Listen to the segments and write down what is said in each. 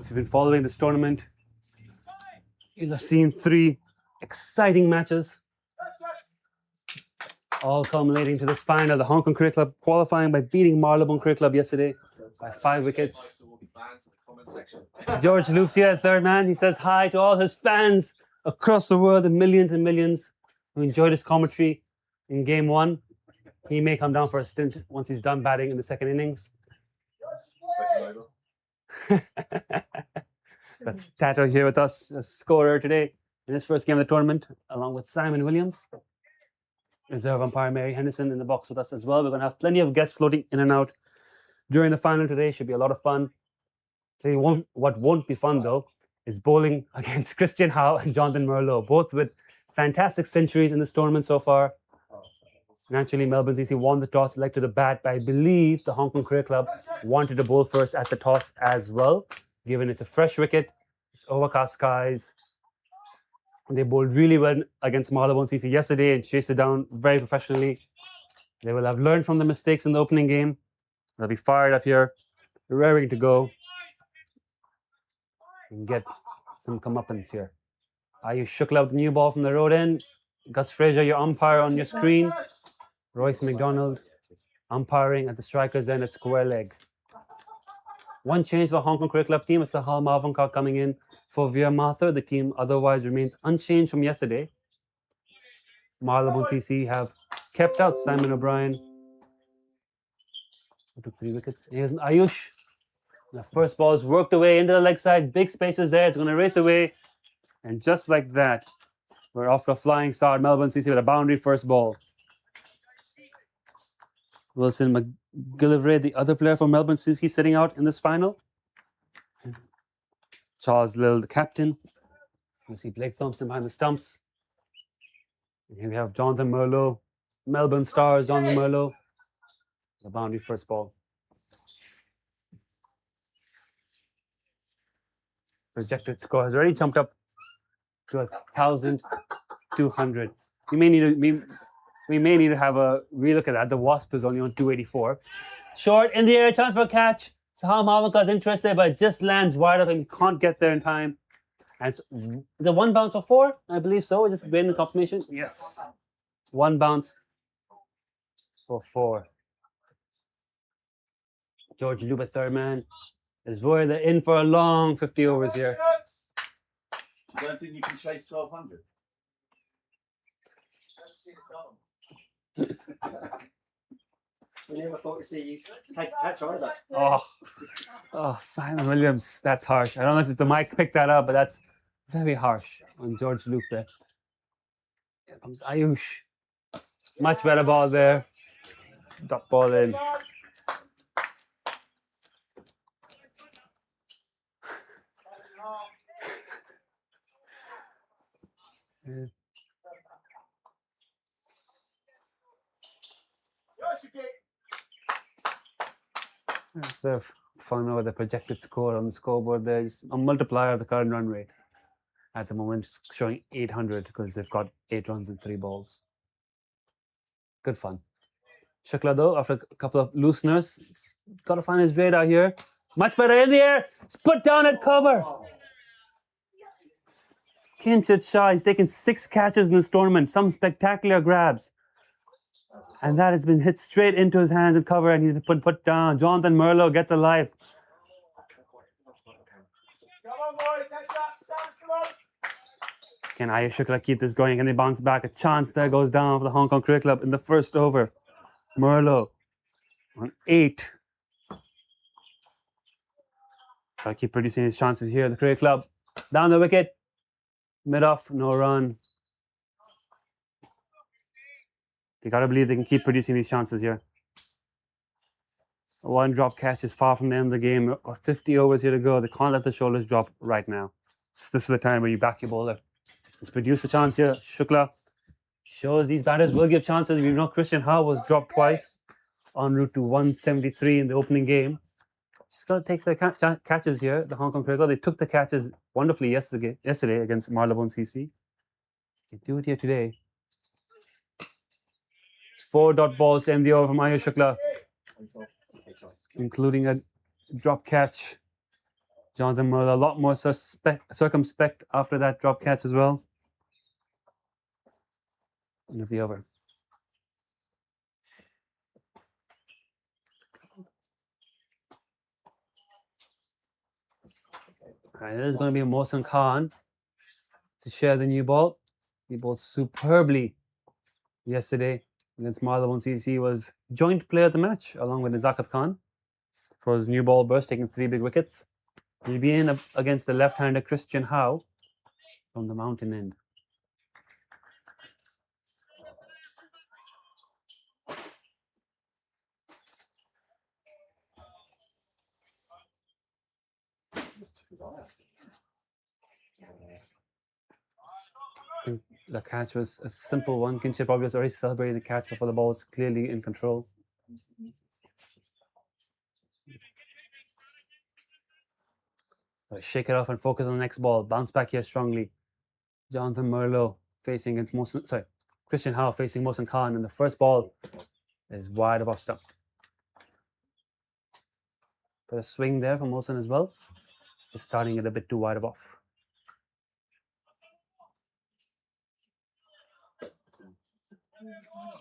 If you've been following this tournament, you'll have seen 3 exciting matches, all culminating to this final. The Hong Kong Cricket Club qualifying by beating Marylebone Cricket Club yesterday by 5 wickets. George Loop's here, third man. He says hi to all his fans across the world, the millions and millions who enjoyed his commentary in game 1. He may come down for a stint once he's done batting in the second innings. That's Tato here with us, a scorer today in his first game of the tournament, along with Simon Williams. Reserve umpire Mary Henderson in the box with us as well. We're going to have plenty of guests floating in and out during the final today. Should be a lot of fun. What won't be fun, though, is bowling against Christian Howe and Jonathan Merlot, both with fantastic centuries in this tournament so far. Naturally, Melbourne CC won the toss, elected to bat, but I believe the Hong Kong Cricket Club wanted to bowl first at the toss as well, given it's a fresh wicket, it's overcast skies. They bowled really well against Marylebone CC yesterday and chased it down very professionally. They will have learned from the mistakes in the opening game. They'll be fired up here, raring to go and get some comeuppance here. Ayush Shukla with the new ball from the road end. Gus Fraser, your umpire on your screen. Royce McDonald umpiring at the striker's end at square leg. One change for the Hong Kong Cricket Club team is Sahal Mavankar coming in for Veer Mathur. The team otherwise remains unchanged from yesterday. Marylebone CC have kept out Simon O'Brien, who took 3 wickets. Here's Ayush. The first ball is worked away into the leg side. Big spaces there. It's going to race away. And just like that, we're off to a flying start. Melbourne CC with a boundary first ball. Wilson McGillivray, the other player for Melbourne CC, sitting out in this final. Charles Lill, the captain. You see Blake Thompson behind the stumps. And here we have Jonathan Merlot, Melbourne Stars, Jonathan Merlot. The boundary first ball. Projected score has already jumped up to 1,200. We may need to have a relook at that. The Wasp is only on 284. Short in the air, chance for a catch. Sahal Mavankar is interested, but it just lands wide up and he can't get there in time. And is it 1 bounce for 4? I believe so. Just waiting the confirmation. Yes. 1 bounce for 4. George Luba, third man, is worried they're in for a long 50 overs here. You don't think you can chase 1,200? We never thought to see you take a catch either. Oh, Simon Williams, that's harsh. I don't know if the mic picked that up, but that's very harsh on George Luke there. Here comes Ayush. Much better ball there. Drop ball in. It's a bit of fun over the projected score on the scoreboard. There's a multiplier of the current run rate at the moment, showing 800 because they've got 8 runs in 3 balls. Good fun. Shukla, though, after a couple of looseners, got to find his radar here. Much better in the air. It's put down at cover. Kinshit Shah, he's taken 6 catches in this tournament, some spectacular grabs. And that has been hit straight into his hands and cover, and he's been put down. Jonathan Merlot gets alive. Come on, boys. Heads up. Can Ayush Shukla keep this going? Can they bounce back? A chance there goes down for the Hong Kong Cricket Club in the first over. Merlot on 8. Try to keep producing his chances here. The Cricket Club down the wicket. Mid-off, no run. They got to believe they can keep producing these chances here. 1 drop catch is far from the end of the game. Got 50 overs here to go. They can't let the shoulders drop right now. So this is the time where you back your bowler. Let's produce a chance here. Shukla shows these batters will give chances. We know Christian Howe was dropped twice en route to 173 in the opening game. Just got to take the catches here. The Hong Kong Cricket Club, they took the catches wonderfully yesterday against Marylebone CC. They do it here today. 4 dot balls to end the over from Ayush Shukla, including a drop catch. Jonathan Merle a lot more circumspect after that drop catch as well. End of the over. All right, this is going to be Mohsen Khan to share the new ball. He bowled superbly yesterday against Melbourne CC. Was joint player of the match along with Nazakat Khan for his new ball burst, taking 3 big wickets. He'll be in against the left-hander Christian Howe from the mountain end. I think the catch was a simple one. Kinship probably was already celebrating the catch before the ball was clearly in control. Shake it off and focus on the next ball. Bounce back here strongly. Jonathan Merlot facing against Christian Howe facing Mohsen Khan, and the first ball is wide of off stump. But a swing there from Mohsen as well. Just starting it a bit too wide of off.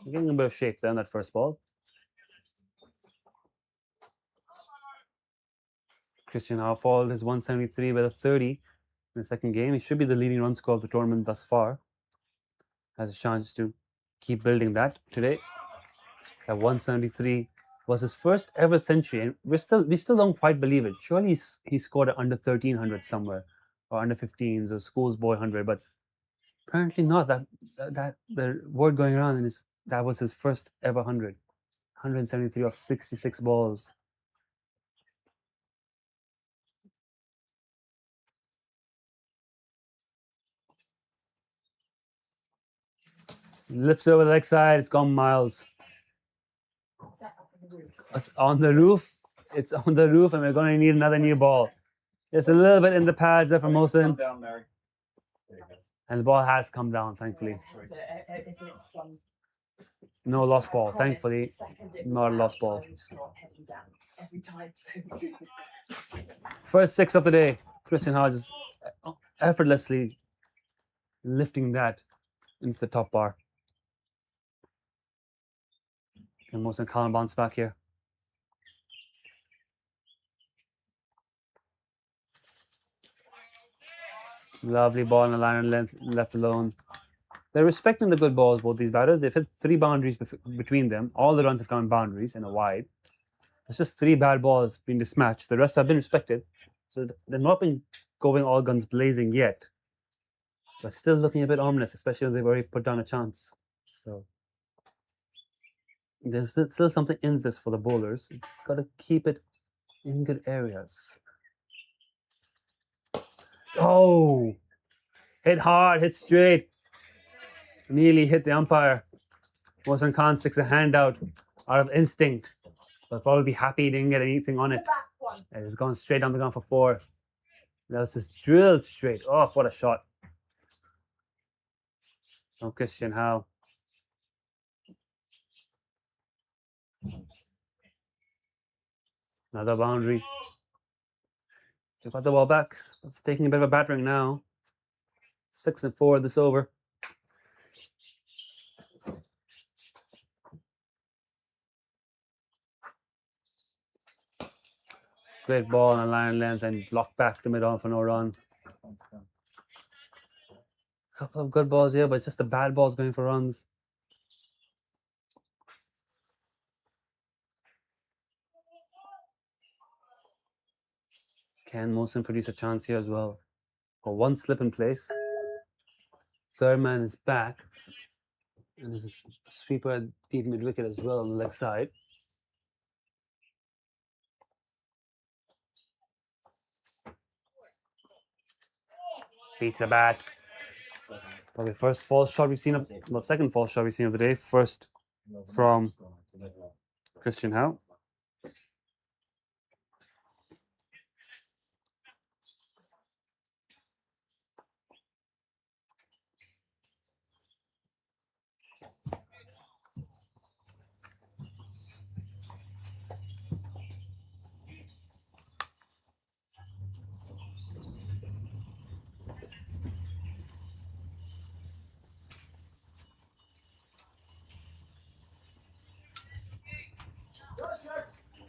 Getting a bit of shape there on that first ball. Christian Howe followed his 173 with a 30 in the second game. He should be the leading run scorer of the tournament thus far. Has a chance to keep building that today. That 173 was his first ever century, and we still don't quite believe it. Surely he scored under 1300 somewhere, or under 15s, or school's boy 100, but apparently not. That the word going around is that was his first ever 100. 173 of 66 balls. Lifts over the leg side. It's gone miles. It's on the roof. It's on the roof, and we're going to need another new ball. Just a little bit in the pads there from Mohsen. Down, Mary. And the ball has come down, thankfully. No lost ball, thankfully. Not a lost ball. First 6 of the day. Christian Howe just effortlessly lifting that into the top bar. And Mohsen Khan bounce back here. Lovely ball on the line and left alone. They're respecting the good balls, both these batters. They've hit 3 boundaries between them. All the runs have come in boundaries and a wide. It's just 3 bad balls being mismatched. The rest have been respected. So they've not been going all guns blazing yet. But still looking a bit ominous, especially if they've already put down a chance. So there's still something in this for the bowlers. It's got to keep it in good areas. Oh! Hit hard, hit straight. Nearly hit the umpire. Mohsen Khan sticks a hand out of instinct. But probably happy he didn't get anything on it. And it's gone straight down the ground for 4. That was just drilled straight. Oh, what a shot. From Christian Howe. Another boundary. They got the ball back. It's taking a bit of a battering now. 6 and 4 this over. Great ball on a line length and blocked back to mid-on for no run. A couple of good balls here, but just the bad balls going for runs. Can Mohsen produce a chance here as well? Got 1 slip in place. Third man is back. And there's a sweeper deep mid-wicket as well on the leg side. Beats the bat. Probably first false shot we've seen of, well, second false shot we've seen of the day. First from Christian Howe.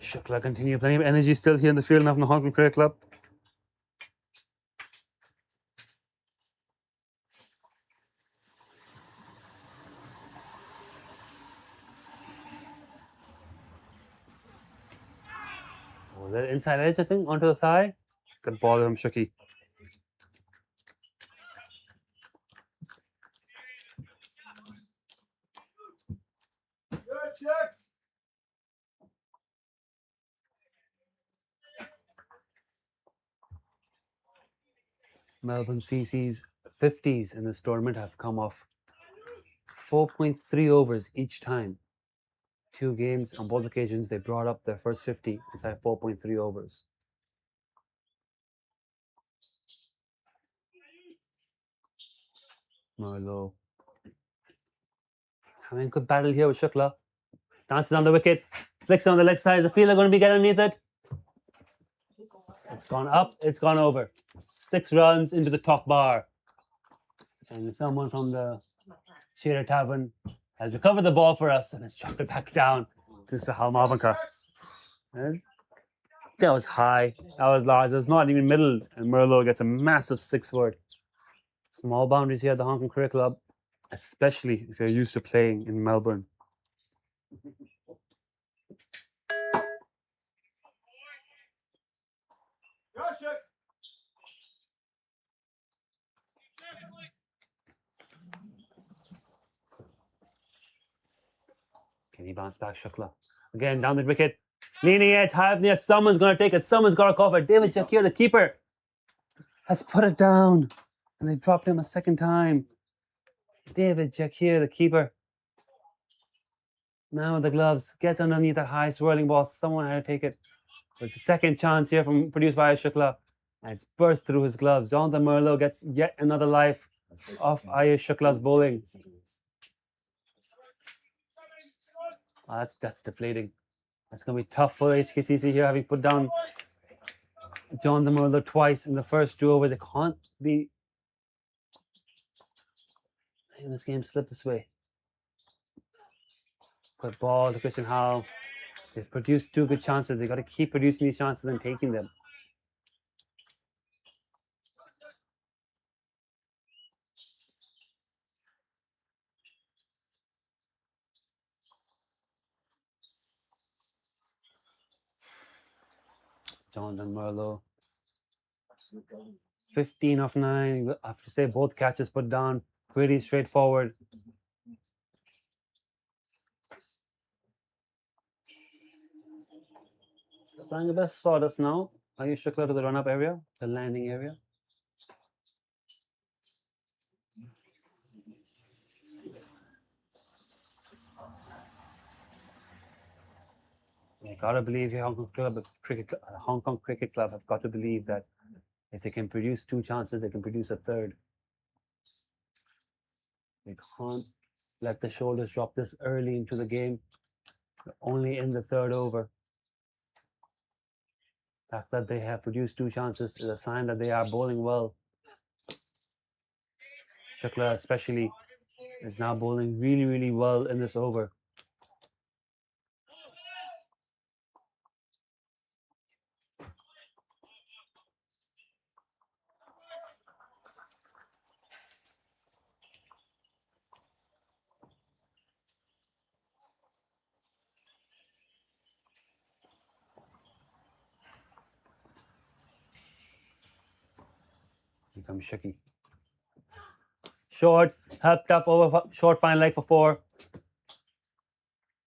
Shukla continue. Plenty of energy still here in the field now from the Hong Kong Cricket Club. Oh, that inside edge, I think, onto the thigh. Good ball from Shuki. Good checks. Melbourne CC's 50s in this tournament have come off 4.3 overs each time. 2 games on both occasions, they brought up their first 50 inside 4.3 overs. Merlo having a good battle here with Shukla. Dances on the wicket, flicks on the leg side. Is the fielder going to be getting underneath it? It's gone up, it's gone over. 6 runs into the top bar. And someone from the Shearer Tavern has recovered the ball for us and has dropped it back down to Sahal Mavanka. That was high, that was large, it was not even middle, and Merlo gets a massive 6 for it. Small boundaries here at the Hong Kong Cricket Club, especially if you're used to playing in Melbourne. Good checks. Can he bounce back, Shukla? Again, down the wicket. Leaning edge, high up near. Someone's going to take it. Someone's got to cover. David Jakir, the keeper, has put it down. And they dropped him a second time. David Jakir, the keeper. Man with the gloves. Gets underneath that high swirling ball. Someone had to take it. There's a second chance here from produced by Shukla. And it's burst through his gloves. Jonathan Merlo gets yet another life off Ayush Shukla's bowling. Oh, that's deflating. That's going to be tough for HKCC here, having put down Jonathan Merlo twice in the first 2 overs. It can't be letting this game slip this way. Good ball to Christian Howell. They've produced 2 good chances. They've got to keep producing these chances and taking them. Jonathan Merlo. 15 of 9. I have to say, both catches put down. Pretty straightforward. Applying the best sawdust now. Ayush Shukla to the run-up area, the landing area. You gotta believe here, Hong Kong Cricket Club have got to believe that if they can produce 2 chances, they can produce a third. They can't let the shoulders drop this early into the game. They're only in the 3rd over. The fact that they have produced 2 chances is a sign that they are bowling well. Shukla especially is now bowling really, really well in this over. Here comes Shuki. Short, helped up over short fine leg for 4.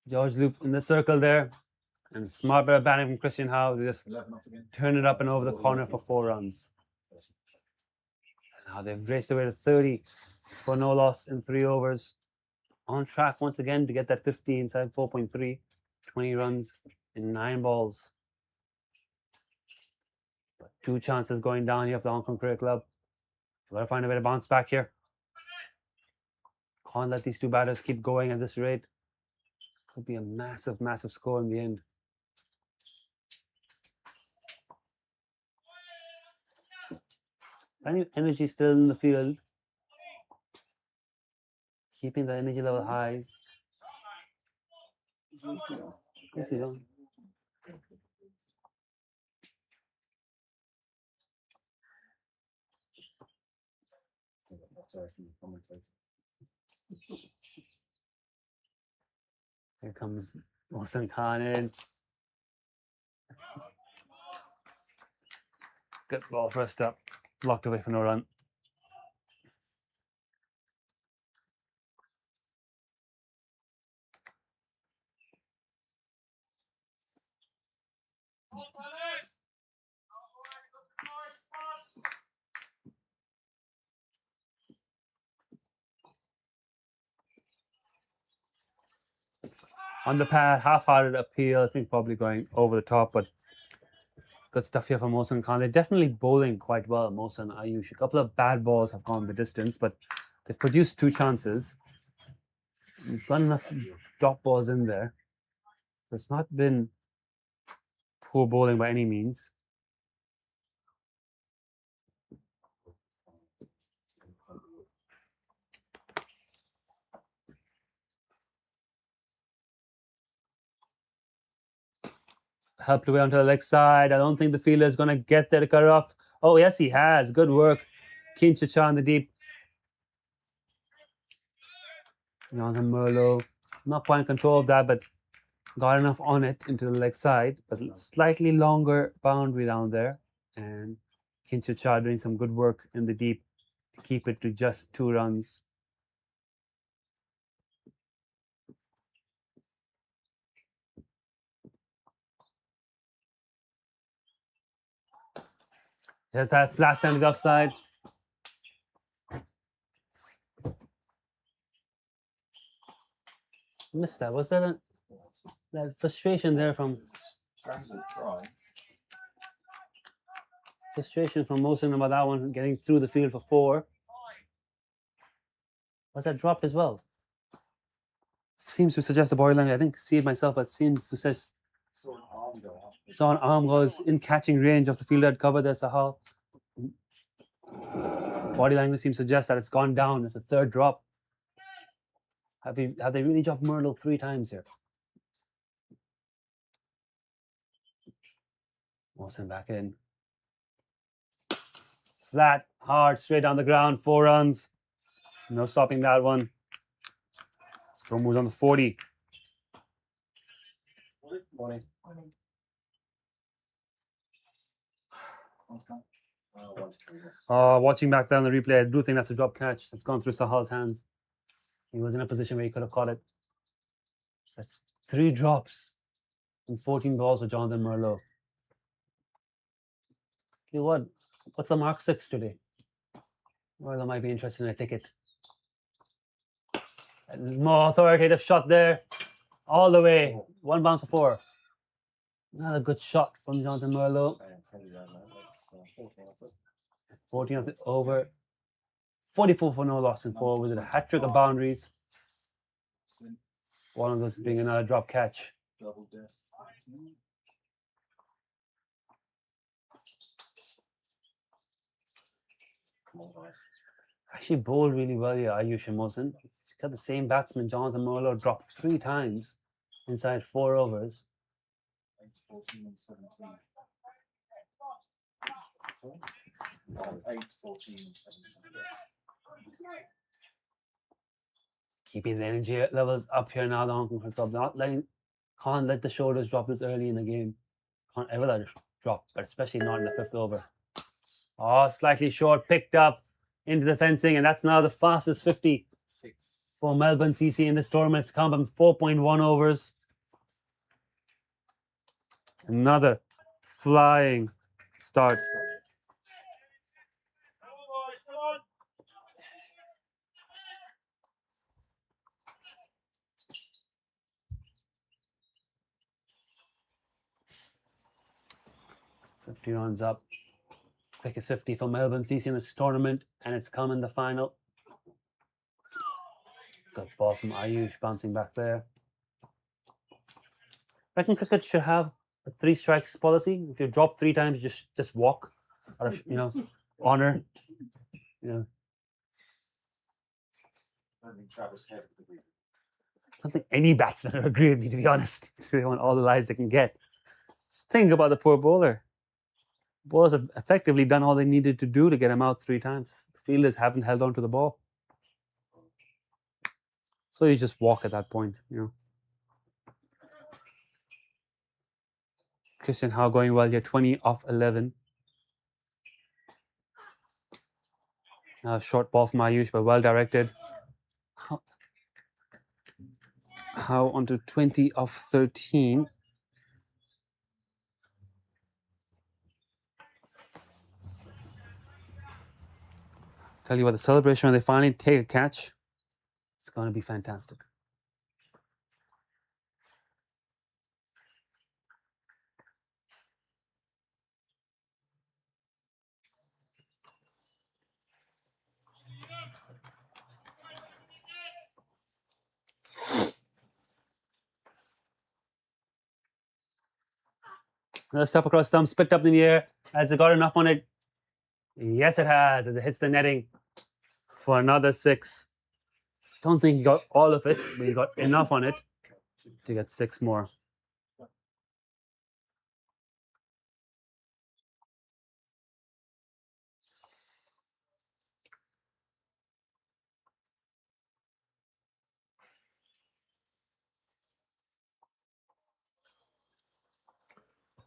George Loop in the circle there. And smart bit of batting from Christian Howe. They just 11 off again. turn it up and over the corner for 4 runs. And now they've raced away to 30 for no loss in 3 overs. On track once again to get that 50 inside 4.3. 20 runs in 9 balls. But 2 chances going down here for the Hong Kong Cricket Club. Gotta find a way to bounce back here. Can't let these 2 batters keep going at this rate. Could be a massive, massive score in the end. Plenty of energy still in the field. Keeping the energy level highs. Yes, he's on. Sorry from the commentator. Here comes Mohsen Khan in. Good ball first up. Locked away for no run. On the pad, half-hearted appeal. I think probably going over the top, but good stuff here from Mohsen Khan. They're definitely bowling quite well, Mohsen Ayush. A couple of bad balls have gone the distance, but they've produced 2 chances. We've got enough drop balls in there. So it's not been poor bowling by any means. Helped away onto the leg side. I don't think the fielder is going to get there to cut it off. Oh, yes, he has. Good work. Keen Chacha in the deep. Jonathan Merlot. Not quite in control of that, but got enough on it into the leg side. But slightly longer boundary down there. And Keen Chacha doing some good work in the deep to keep it to just 2 runs. There's that flash down to the offside. Missed that. Was that that frustration there from Mohsen about that one getting through the field for 4? Was that dropped as well? Seems to suggest the body language. I didn't see it myself, but seems to suggest. Saw an arm goes in catching range of the fielder at cover there, Sahal. Body language seems to suggest that it's gone down. It's a 3rd drop. Have they really dropped Merlot 3 times here? Mohsen back in. Flat, hard, straight down the ground, 4 runs. No stopping that one. Score moves on to 40. 40. Watching back down the replay, I do think that's a drop catch that's gone through Sahal's hands. He was in a position where he could have caught it. So that's 3 drops in 14 balls for Jonathan Merlot. You know what's the mark 6 today? Merlot might be interested in a ticket. More authoritative shot there. All the way. 1 bounce for 4. Another good shot from Jonathan Merlot. 14 of it over. 44 for no loss in 4. Was it a hat trick of boundaries? One of those being another drop catch. Double death. Come on, guys. Actually bowled really well here, Ayush and Mohsen. He's got the same batsman, Jonathan Merlot, dropped 3 times inside 4 overs. 8, 14 and 17. 8, 14 and 17. Keeping the energy levels up here now, the Hong Kong club. Can't let the shoulders drop this early in the game. Can't ever let it drop, but especially not in the 5th over. Oh, slightly short, picked up into the fencing, and that's now the fastest 50 for Melbourne CC in this tournament. It's come from 4.1 overs. Another flying start. $50 runs up. Quickest 50 for Melbourne CC in this tournament, and it's come in the final. Good ball from Ayush bouncing back there. I reckon cricket should have a 3 strikes policy. If you drop 3 times, just walk out of honor. I don't think Travis Head would agree. I don't think any batsman would agree with me, to be honest. If they want all the lives they can get. Just think about the poor bowler. Bowlers have effectively done all they needed to do to get him out 3 times. The fielders haven't held on to the ball. So you just walk at that point, you know. Christian Howe going well here, 20 off 11. Now short ball from Ayush, but well directed. Howe onto 20 off 13. Tell you what, the celebration when they finally take a catch, it's going to be fantastic. Another step across stumps, picked up in the air. Has it got enough on it? Yes, it has, as it hits the netting for another 6. Don't think he got all of it, but he got enough on it to get 6 more.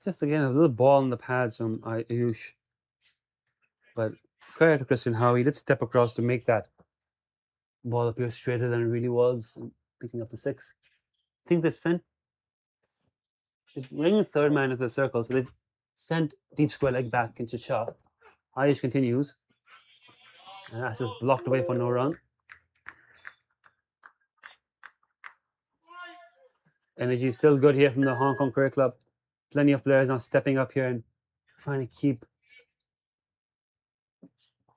Just again, a little ball in the pads from Ayush. But credit to Christian Howe, he did step across to make that ball appear straighter than it really was, and picking up the 6. I think they've sent, they're bringing the third man into the circle, so they've sent deep square leg back into Shah. Ayush continues, and that's just blocked away for no run. Energy is still good here from the Hong Kong Cricket Club. Plenty of players now stepping up here and trying to keep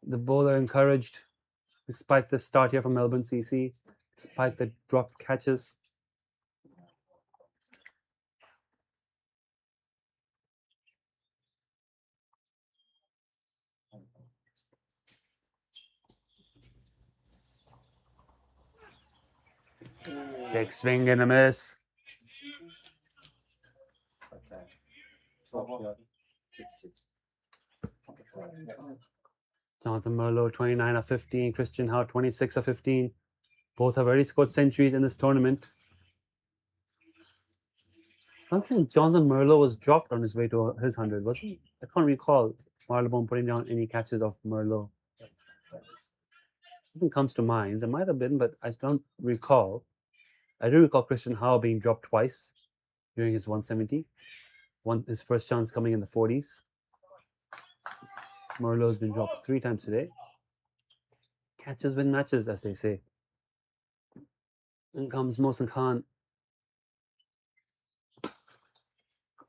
the bowler encouraged, despite the start here from Melbourne CC, despite the dropped catches. Big swing and a miss. Okay. 12 56. Jonathan Merlot, 29 of 15. Christian Howe, 26 of 15. Both have already scored centuries in this tournament. I don't think Jonathan Merlot was dropped on his way to his 100, was he? I can't recall Marylebone putting down any catches of Merlot. Nothing comes to mind. There might have been, but I don't recall. I do recall Christian Howe being dropped twice during his 170. His first chance coming in the 40s. Merlot's been dropped 3 times today. Catches win matches, as they say. In comes Mohsin Khan.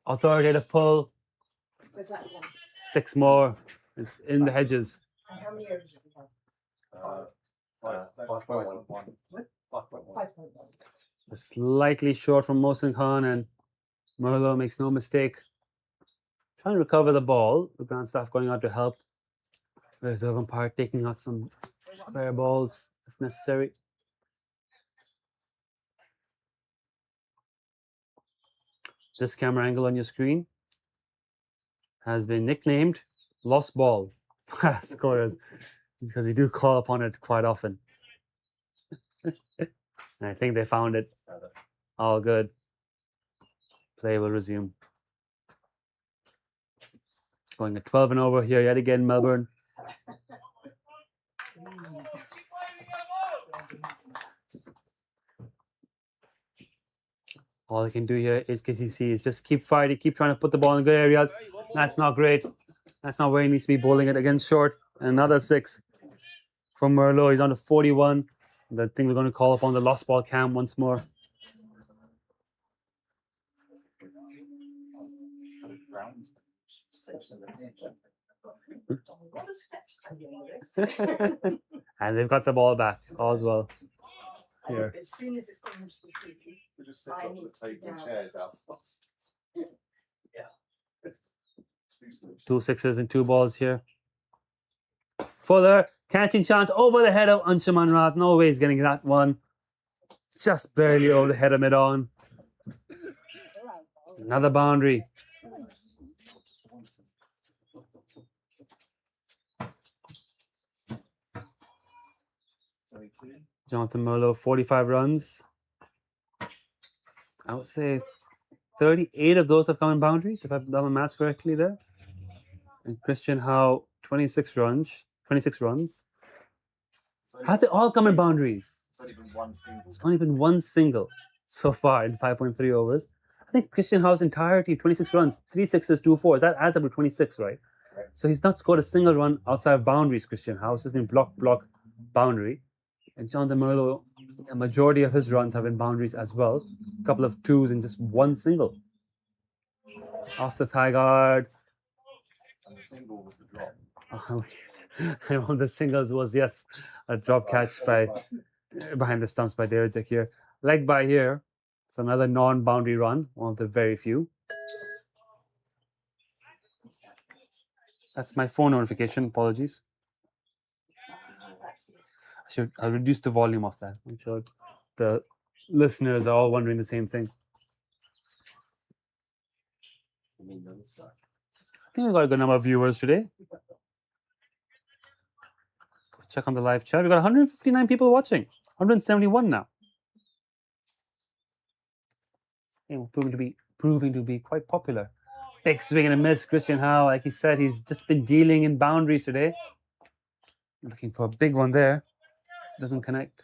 Authoritative pull. Where's that one? 6 more. It's in the hedges. And how many overs have you had? 5.1. 5.1. Slightly short from Mohsin Khan, and Merlot makes no mistake. Trying to recover the ball. The ground staff going out to help. Reserve umpire taking out some spare balls if necessary. This camera angle on your screen has been nicknamed Lost Ball by scorers because we do call upon it quite often. And I think they found it. All good. Play will resume. Going at 12 and over here yet again, Melbourne. All they can do here is HKCC is just keep fighting, keep trying to put the ball in good areas. That's not great. That's not where he needs to be bowling it. Again, short. Another 6 from Merlot. He's on to 41. I think we're going to call upon the lost ball cam once more. And they've got the ball back. All's well. Here. As soon as it's gone into the trees, We just sit I on need the to be table and down. chairs out. Yeah. 2 6s and 2 balls here. Fuller, catching chance over the head of Anshuman Rath. No way he's getting that one. Just barely over the head of mid-on. Another boundary. So 42. Jonathan Merlot, 45 runs. I would say 38 of those have come in boundaries, if I've done my math correctly there. And Christian Howe, 26 runs. 26 runs. It's only Have they all come in single. boundaries? It's only been one single. It's only been one single so far in 5.3 overs. I think Christian Howe's entirety, 26 runs, 3 sixes, 2 fours. That adds up to 26, right? Right. So he's not scored a single run outside of boundaries, Christian Howe. It's just been block, boundary. And Jonathan Merlot, a majority of his runs have been boundaries as well. A couple of twos and just one single. Off the thigh guard. And the single was the drop. And one of the singles was, yes, a drop catch by behind the stumps by Derek here. Leg by here. It's another non-boundary run, one of the very few. That's my phone notification. Apologies. I'll reduce the volume of that. I'm sure the listeners are all wondering the same thing. I mean, non-stop. I think we've got a good number of viewers today. Go check on the live chat. We've got 159 people watching. 171 now. Proving to be quite popular. Big swing and a miss. Christian Howe, like he said, he's just been dealing in boundaries today. Looking for a big one there. Doesn't connect.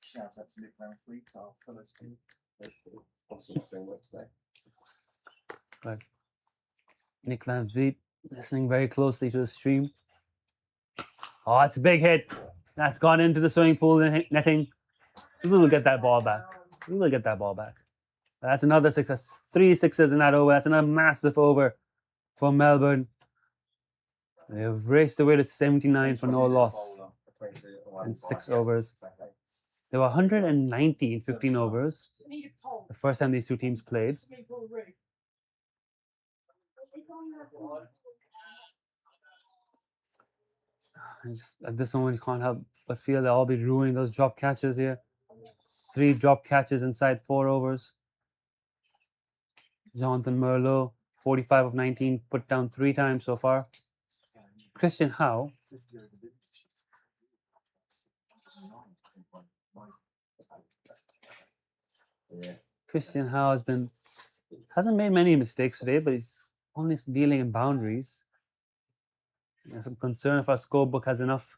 Shout out to Nick Van Fleet, our fellow team. Obviously not doing work today. Right. Nick Van Vliet listening very closely to the stream. Oh, it's a big hit. That's gone into the swimming pool netting. We will get that ball back. We will get that ball back. That's another six. That's 3 sixes in that over. That's another massive over for Melbourne. They've raced away to 79 for no loss in 6 overs. They were 190 in 15 overs. The first time these two teams played. Just at this moment, you can't help but feel they'll all be ruining those drop catches here. 3 drop catches inside 4 overs. Jonathan Merlot, 45 of 19, put down 3 times so far. Christian Howe, Yeah. Christian Howe hasn't made many mistakes today, but he's only dealing in boundaries. I'm concerned if our scorebook has enough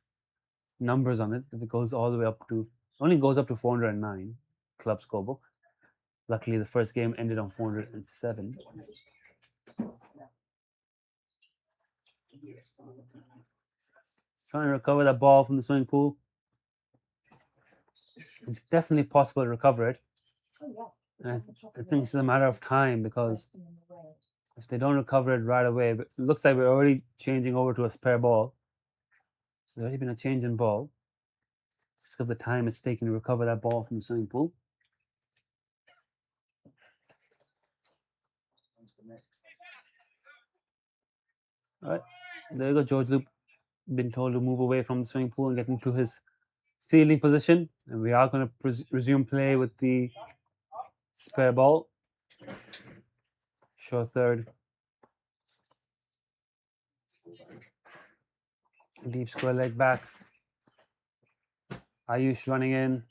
numbers on it. If it goes all the way up to, only goes up to 409 club scorebook. Luckily, the first game ended on 407. Trying to recover that ball from the swimming pool. It's definitely possible to recover it. And I think it's a matter of time, because if they don't recover it right away, but it looks like we're already changing over to a spare ball. So there's already been a change in ball. Just of the time it's taken to recover that ball from the swimming pool. All right, there you go. George Loop been told to move away from the swimming pool and get into his fielding position, and we are going to resume play with the spare ball. Short third. Deep square leg back. Ayush running in.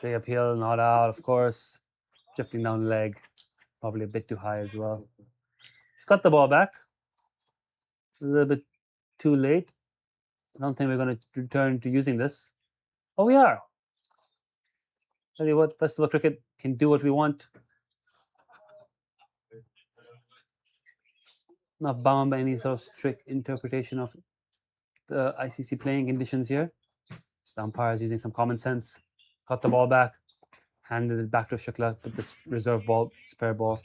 Big appeal, not out, of course. Drifting down leg. Probably a bit too high as well. He's got the ball back. A little bit too late. I don't think we're going to return to using this. Oh, we are. Tell you what, Festival Cricket can do what we want. Not bound by any sort of strict interpretation of the ICC playing conditions here. Just the umpires using some common sense. Got the ball back. Handed it back to Shukla. Put this reserve ball, spare ball,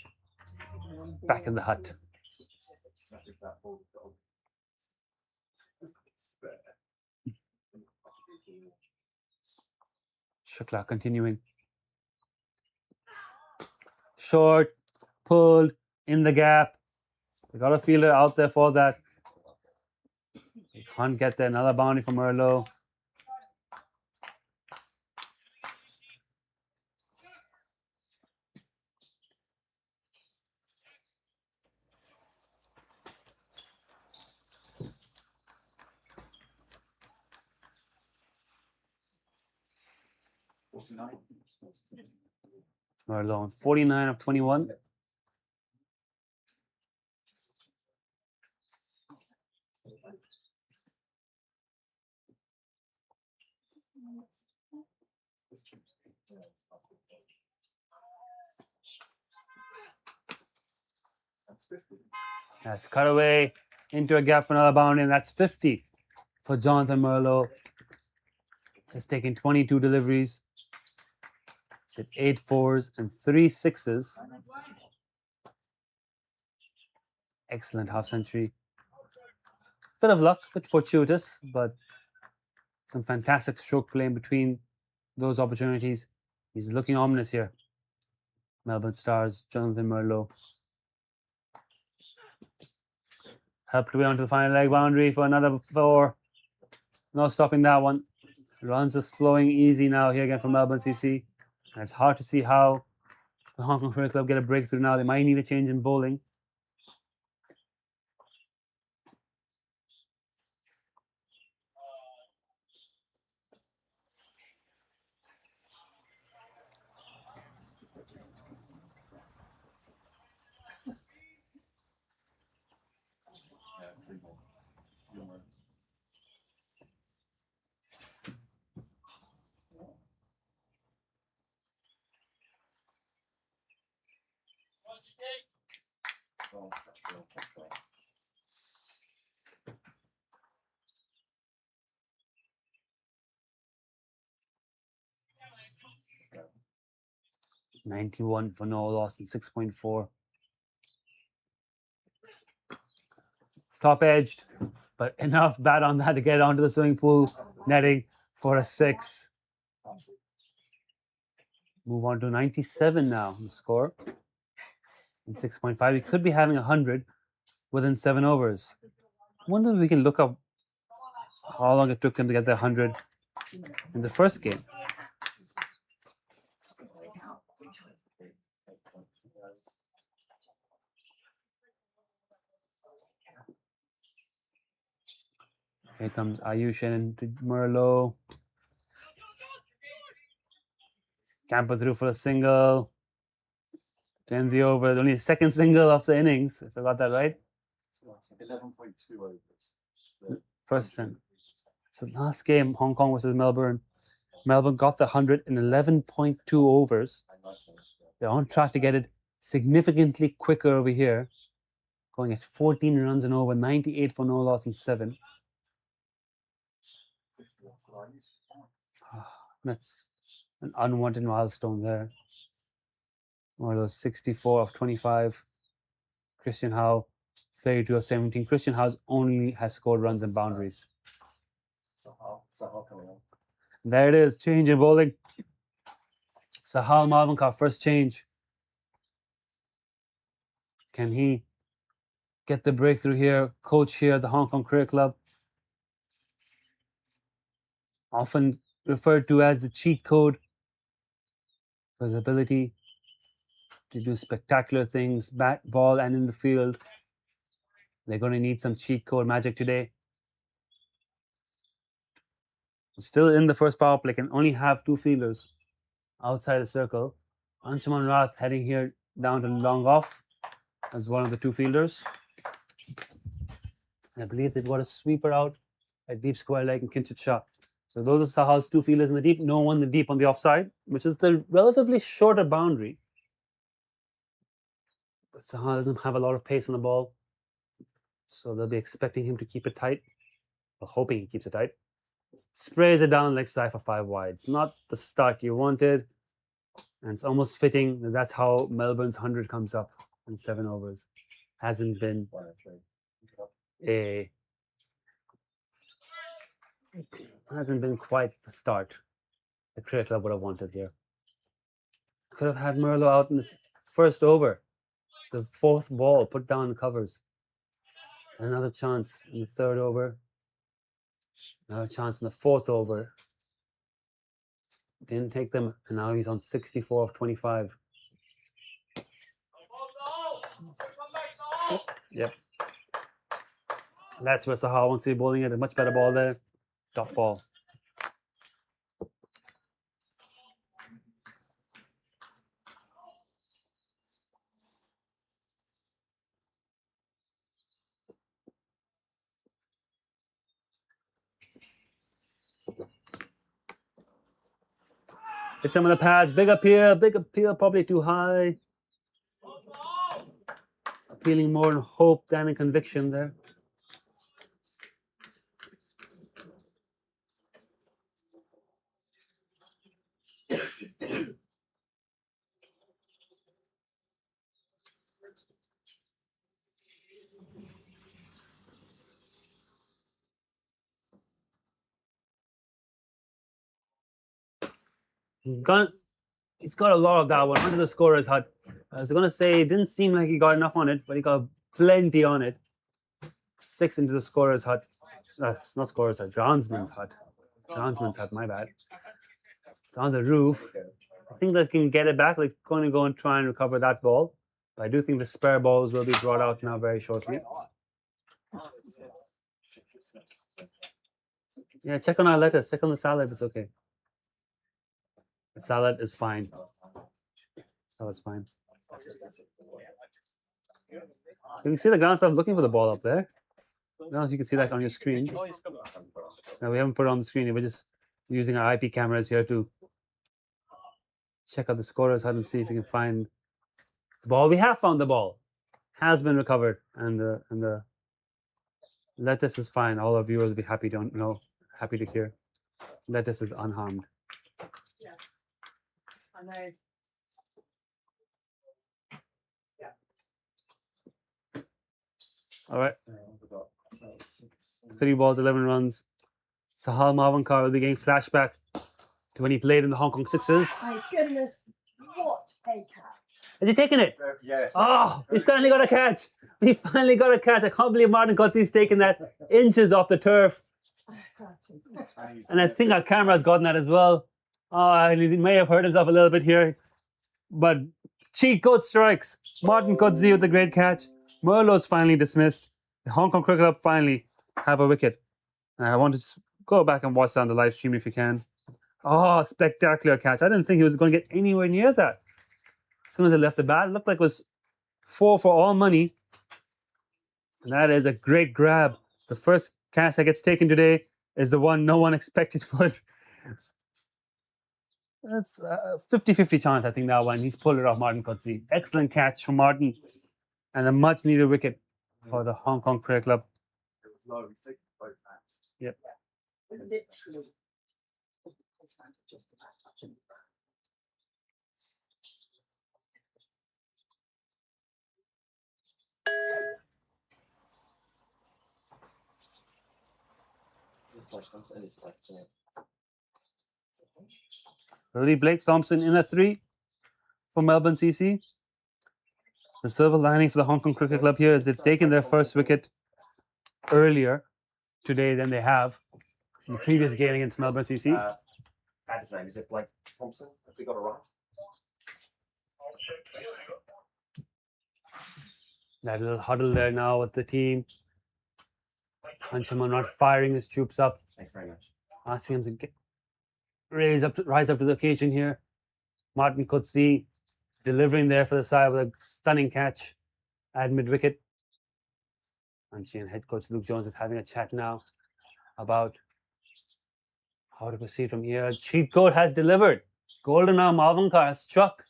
back in the hut. Shukla continuing. Short, pulled, in the gap. We got a fielder out there for that. We can't get there. Another boundary from Merlot. Merlot, 49 of 21. That's cut away into a gap for another boundary, and that's 50 for Jonathan Merlot. Just taking 22 deliveries. It's at 8 fours and 3 sixes. Excellent half century. Bit of luck, bit fortuitous, but some fantastic stroke play in between those opportunities. He's looking ominous here. Melbourne Stars, Jonathan Merlot. Helped way onto the final leg boundary for another 4. No stopping that one. Runs is flowing easy now here again from Melbourne CC. And it's hard to see how the Hong Kong Cricket Club get a breakthrough now. They might need a change in bowling. Oh, 91 for no loss and 6.4. Top edged, but enough bat on that to get onto the swimming pool netting for a 6. Move on to 97 now, the score. And 6.5. We could be having 100 within 7 overs. I wonder if we can look up how long it took them to get the 100 in the first game. Here comes Ayush into Merlot. Camper through for a single. To end the over. Only a second single of the innings, if I got that right. 11.2 overs. First 10. So last game, Hong Kong versus Melbourne. Melbourne got the 100 in 11.2 overs. They're on track to get it significantly quicker over here. Going at 14 runs and over, 98 for no loss and 7. That's an unwanted milestone there. One of those 64 of 25. Christian Howe, 32 of 17. Christian Howe only has scored runs and boundaries. Sahal coming on. There it is, change in bowling. Sahal Malvankar, first change. Can he get the breakthrough here? Coach here at the Hong Kong Cricket Club. Often referred to as the cheat code. His ability to do spectacular things, bat, ball, and in the field. They're going to need some cheat code magic today. Still in the first power play, can only have 2 fielders outside the circle. Anshuman Rath heading here down to long off as one of the 2 fielders. I believe they've got a sweeper out at deep square leg and Kinchit Shah. So those are Sahal's 2 fielders in the deep, no one in the deep on the offside, which is the relatively shorter boundary. But Sahal doesn't have a lot of pace on the ball, so they'll be expecting him to keep it tight, or hoping he keeps it tight. Sprays it down leg side for 5 wide. It's not the start you wanted, and it's almost fitting that that's how Melbourne's 100 comes up in 7 overs. Hasn't been quite the start the Cricket Club would have wanted here. Could have had Merlot out in this first over. The 4th ball, put down the covers. Another chance in the 3rd over. Another chance in the 4th over. Didn't take them, and now he's on 64 of 25. Yep. That's where Sahal wants to be bowling at. A much better ball there. Top ball. Hit some of the pads. Big appeal, probably too high. Appealing more in hope than in conviction there. He's got a lot of that one onto the scorer's hut. I was gonna say it didn't seem like he got enough on it, but he got plenty on it. 6 into the scorer's hut. It's not scorer's hut, groundsman's hut. Groundsman's hut, my bad. It's on the roof. I think they can get it back. They're going to go and try and recover that ball. But I do think the spare balls will be brought out now very shortly. Yeah, check on our lettuce. Check on the salad. It's okay. The salad is fine. Salad's fine. You can see the ground staff looking for the ball up there. I don't know if you can see that on your screen. No, we haven't put it on the screen. We're just using our IP cameras here to check out the scorer's hut and see if we can find the ball. We have found the ball. Has been recovered, and the lettuce is fine. All our viewers will be happy to know, happy to hear. Lettuce is unharmed. Yeah, I know. All right. 3 balls, 11 runs. Sahal Mavankar will be getting flashback to when he played in the Hong Kong Sixers. My goodness, what a catch! Has he taken it? Yes. Oh, we finally got a catch. We finally got a catch. I can't believe Martin Coetzee taken that inches off the turf. And I think our camera's gotten that as well. Oh, and he may have hurt himself a little bit here. But cheat code strikes. Martin Coetzee with a great catch. Merlot's finally dismissed. The Hong Kong Cricket Club finally have a wicket. And I want to go back and watch that on the live stream if you can. Oh, spectacular catch. I didn't think he was going to get anywhere near that. As soon as I left the bat, it looked like it was 4 for all money. And that is a great grab. The first catch that gets taken today is the one no one expected, but that's a 50-50 chance, I think, that one. He's pulled it off, Martin Coetzee. Excellent catch from Martin. And a much needed wicket for the Hong Kong Cricket Club. It was low. He's taken both hands. Yep. Literally, his hands are just about touching. Really, Blake Thompson in a 3 for Melbourne CC. The silver lining for the Hong Kong Cricket Club here is they've taken their first wicket earlier today than they have in the previous game against Melbourne CC. That's his name. Is it Blake Thompson? Have we got it right? That little huddle there now with the team. Hanchama not firing his troops up, Thanks very much. asking him to rise up to the occasion here. Martin Coetzee delivering there for the side with a stunning catch at mid-wicket. And she and head coach Luke Jones is having a chat now about how to proceed from here. Cheat code has delivered. Golden arm Mavankar has struck.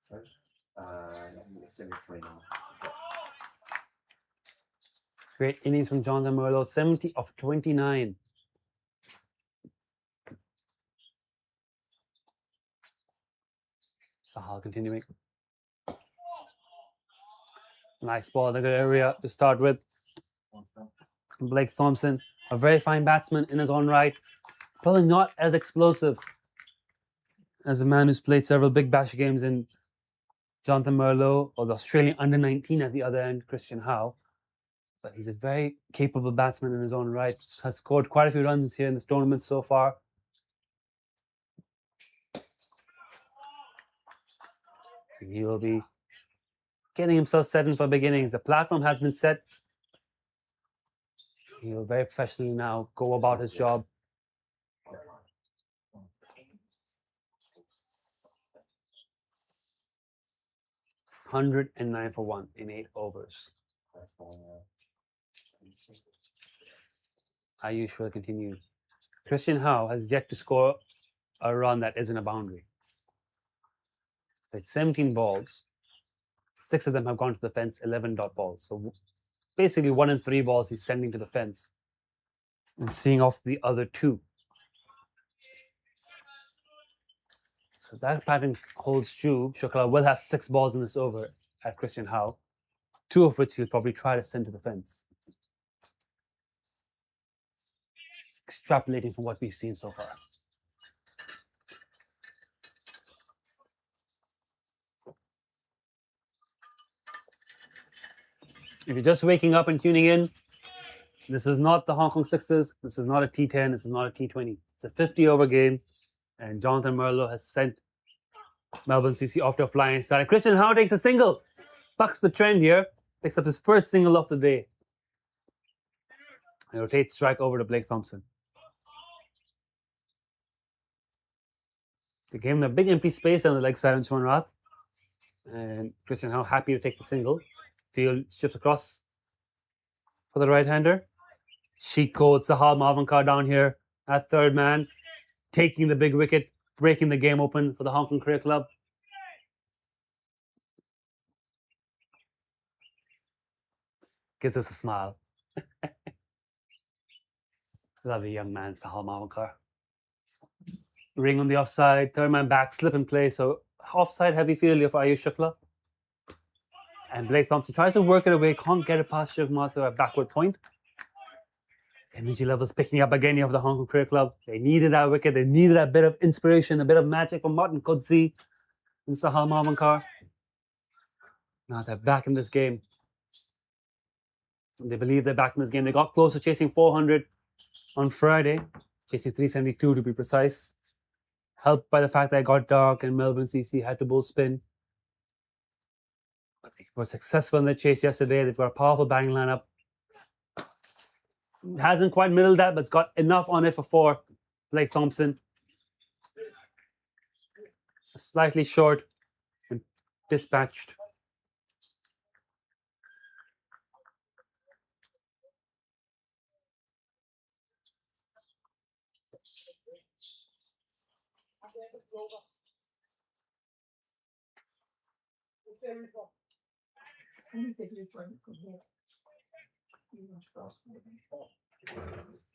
Sorry. 73 now. Great innings from Jonathan Merlot, 70 of 29. Sahal continuing. Nice ball in a good area to start with. Blake Thompson, a very fine batsman in his own right. Probably not as explosive as a man who's played several big bash games in Jonathan Merlot or the Australian under-19 at the other end, Christian Howe. But he's a very capable batsman in his own right. Has scored quite a few runs here in this tournament so far. He will be getting himself set in for beginnings. The platform has been set. He will very professionally now go about his job. 109 for 1 in 8 overs. That's fine. Ayush will continue. Christian Howe has yet to score a run that isn't a boundary. It's 17 balls. 6 of them have gone to the fence, 11 dot balls. So basically 1 in 3 balls he's sending to the fence and seeing off the other 2. So if that pattern holds true, Shukla will have 6 balls in this over at Christian Howe, 2 of which he'll probably try to send to the fence. Extrapolating from what we've seen so far. If you're just waking up and tuning in, this is not the Hong Kong Sixers. This is not a T10. This is not a T20. It's a 50-over game, and Jonathan Merlo has sent Melbourne CC off to a flying start. Christian Howe takes a single, bucks the trend here, picks up his first single of the day. He rotates strike over to Blake Thompson. They gave him a big empty space on the leg side on Sean Rath. And Christian Howe happy to take the single. Field shifts across for the right-hander. Sheet code, Sahal Mavankar down here at third man, taking the big wicket, breaking the game open for the Hong Kong Cricket Club. Gives us a smile. Lovely young man, Sahal Mavankar. Ring on the offside, third man back, slip and play. So offside heavy field for Ayush Shukla. And Blake Thompson tries to work it away, can't get it past Shiv Mathur at backward point. Energy levels picking up again of the Hong Kong Cricket Club. They needed that wicket, they needed that bit of inspiration, a bit of magic from Martin Kudsi and Sahal Mavankar. Now they're back in this game. They believe they're back in this game. They got close to chasing 400 on Friday, chasing 372 to be precise. Helped by the fact that it got dark and Melbourne CC had to bowl spin. But they were successful in the chase yesterday. They've got a powerful batting lineup. Hasn't quite middled that, but it's got enough on it for 4. Blake Thompson. It's slightly short and dispatched.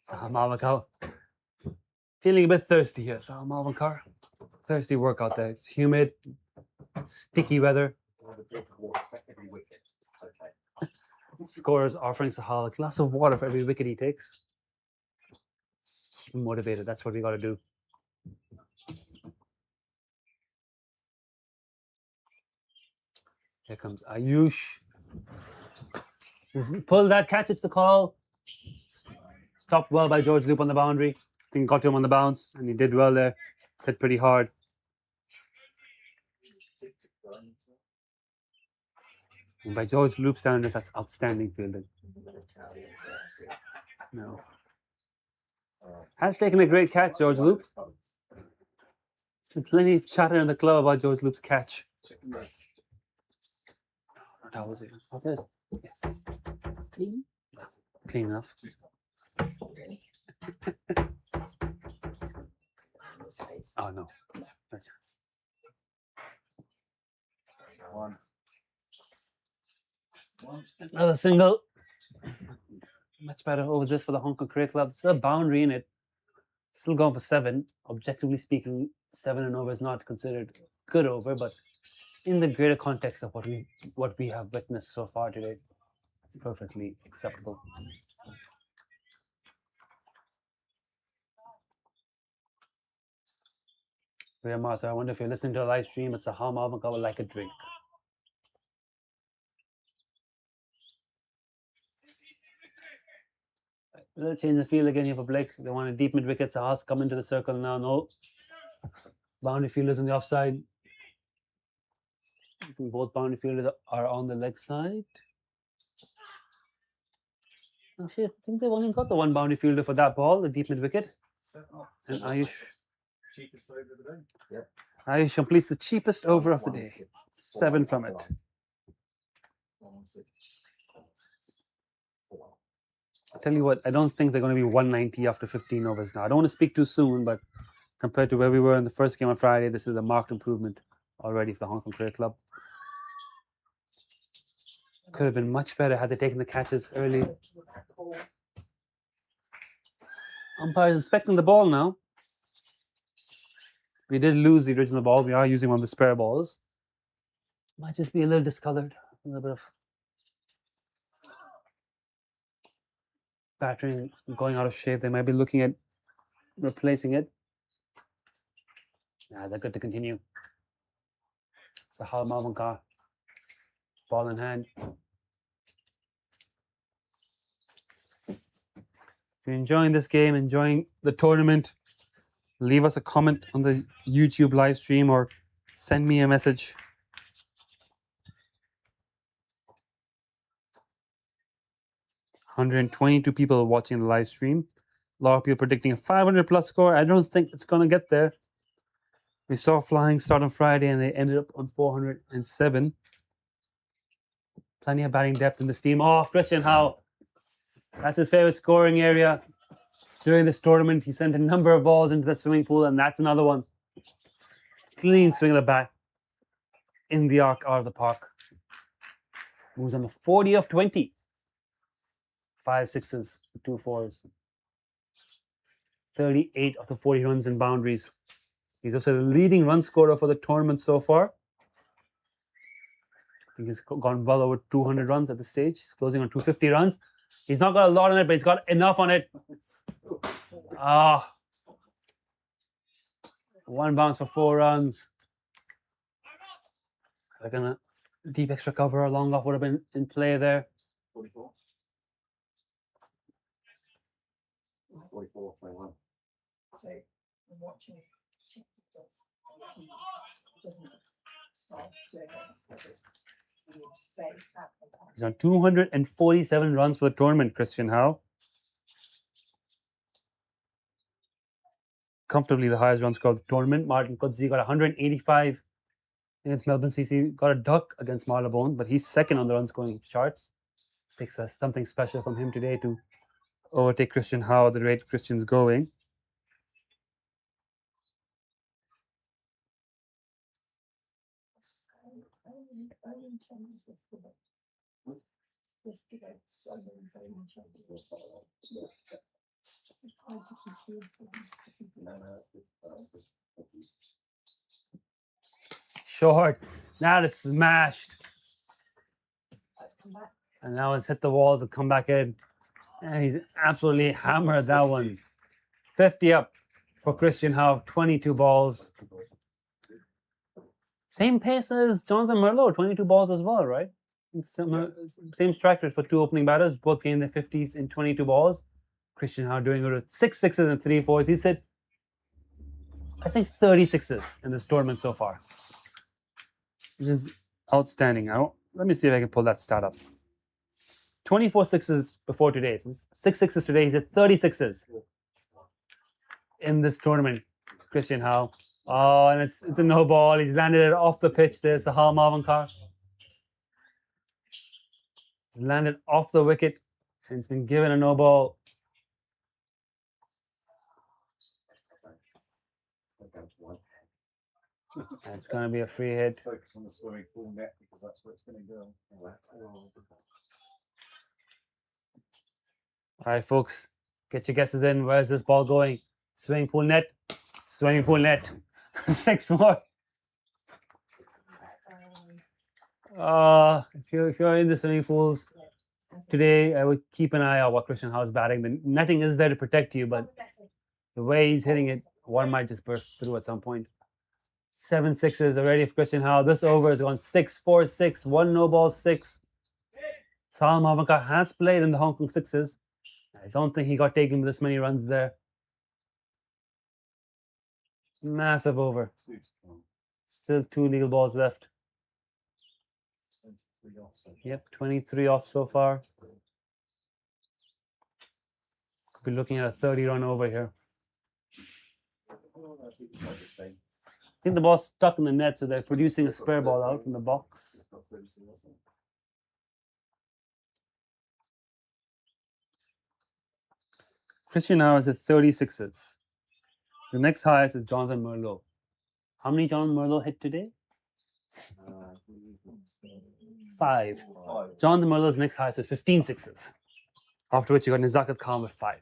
Sahal Mavankar feeling a bit thirsty here. Sahal Mavankar, thirsty work out there. It's humid, sticky weather. Every wicket. It's okay. Scorers offering Sahal a glass of water for every wicket he takes. Keep him motivated. That's what we got to do. Here comes Ayush. He's pulled that catch. It's the call. Stopped well by George Loop on the boundary. I think got to him on the bounce, and he did well there. It's hit pretty hard. And by George Loop's standards, that's outstanding fielding. No. Has taken a great catch, George Loop. There's been plenty of chatter in the club about George Loop's catch. What towels here? Oh, there's Clean. clean enough. Really? Space. Oh no, no chance. One. Another single. Much better over this for the Hong Kong Cricket Club. Still a boundary in it. Still going for 7. Objectively speaking, 7 and over is not considered good over, but in the greater context of what we have witnessed so far today, it's perfectly acceptable. Priya Martha, I wonder if you're listening to a live stream, it's Sahal Mavankar would like a drink. A little change of field again here for Blake. They want a deep mid wicket. Sahal's come into the circle now. No. Boundary fielders on the offside. Both boundary fielders are on the leg side. Actually, I think they've only got the one boundary fielder for that ball, the deep mid wicket. And Ayush. Cheapest over the day. Ayush completes the cheapest over of the day. 7 from it. I'll tell you what, I don't think they're going to be 190 after 15 overs now. I don't want to speak too soon, but compared to where we were in the first game on Friday, this is a marked improvement already for the Hong Kong Cricket Club. Could have been much better had they taken the catches early. Umpire's inspecting the ball now. We did lose the original ball. We are using one of the spare balls. Might just be a little discolored. A little bit of battering going out of shape. They might be looking at replacing it. Nah, they're good to continue. Sahal Malvankar. Ball in hand. If you're enjoying this game, enjoying the tournament, leave us a comment on the YouTube live stream or send me a message. "122 people watching the live stream. A lot of people predicting a 500 plus score. I don't think it's going to get there. We saw flying start on Friday and they ended up on 407. Plenty of batting depth in this team. Oh, Christian Howe. That's his favorite scoring area. During this tournament, he sent a number of balls into the swimming pool, and that's another one. Clean swing of the bat in the arc out of the park. Moves on the 40 of 20. 5 sixes, 2 fours. 38 of the 40 runs and boundaries. He's also the leading run scorer for the tournament so far. I think he's gone well over 200 runs at this stage. He's closing on 250 runs. He's not got a lot on it, but he's got enough on it. Ah. 1 bounce for 4 runs. They're gonna deep extra cover. A long off would have been in play there. 44. 44, 21. So I'm watching it. Doesn't start doing it. You just say that. He's on 247 runs for the tournament, Christian Howe. Comfortably the highest run score of the tournament. Martin Kudzi got 185 against Melbourne CC. Got a duck against Marylebone, but he's second on the run scoring charts. Takes us something special from him today to overtake Christian Howe at the rate Christian's going. Yesterday, so many bowling changes. It's hard to keep you informed. Short. Now it's smashed. I've come back. And now it's hit the walls and come back in. And he's absolutely hammered that one. 50 up for Christian Howe. 22 balls. Same pace as Jonathan Merlot. 22 balls as well, right? Same strike rate for 2 opening batters. Both gained the 50s in 22 balls. Christian Howe doing it with 6 sixes and 3 fours. He's hit, I think, 30 sixes in this tournament so far, which is outstanding. Now, let me see if I can pull that stat up. 24 sixes before today. So 6 sixes today. He's hit 30 sixes in this tournament. Christian Howe. Oh, and it's a no ball. He's landed it off the pitch there. Sahal Malvankar. He's landed off the wicket and it's been given a no ball. It's going to be a free hit. Focus on the swimming pool net because that's where it's going to go. All right, folks, get your guesses in. Where's this ball going? Swimming pool net. Swimming pool net. 6 more. If you're in the swimming pools today, I would keep an eye on what Christian Howe's batting. The netting is there to protect you, but the way he's hitting it, one might just burst through at some point. 7 sixes already for Christian Howe. This over has gone 6-4-6, 1 no ball 6. Sahal Malvankar has played in the Hong Kong sixes. I don't think he got taken with this many runs there. Massive over. Still 2 legal balls left. Yep, 23 off so far. Could be looking at a 30-run over here. I think the ball's stuck in the net, so they're producing a spare ball out from the box. Christian now is at 36s. The next highest is Jonathan Merlot. How many Jonathan Merlot hit today? 5. Jonathan Merlot's next highest with 15 sixes. After which you got Nizakat Khan with 5.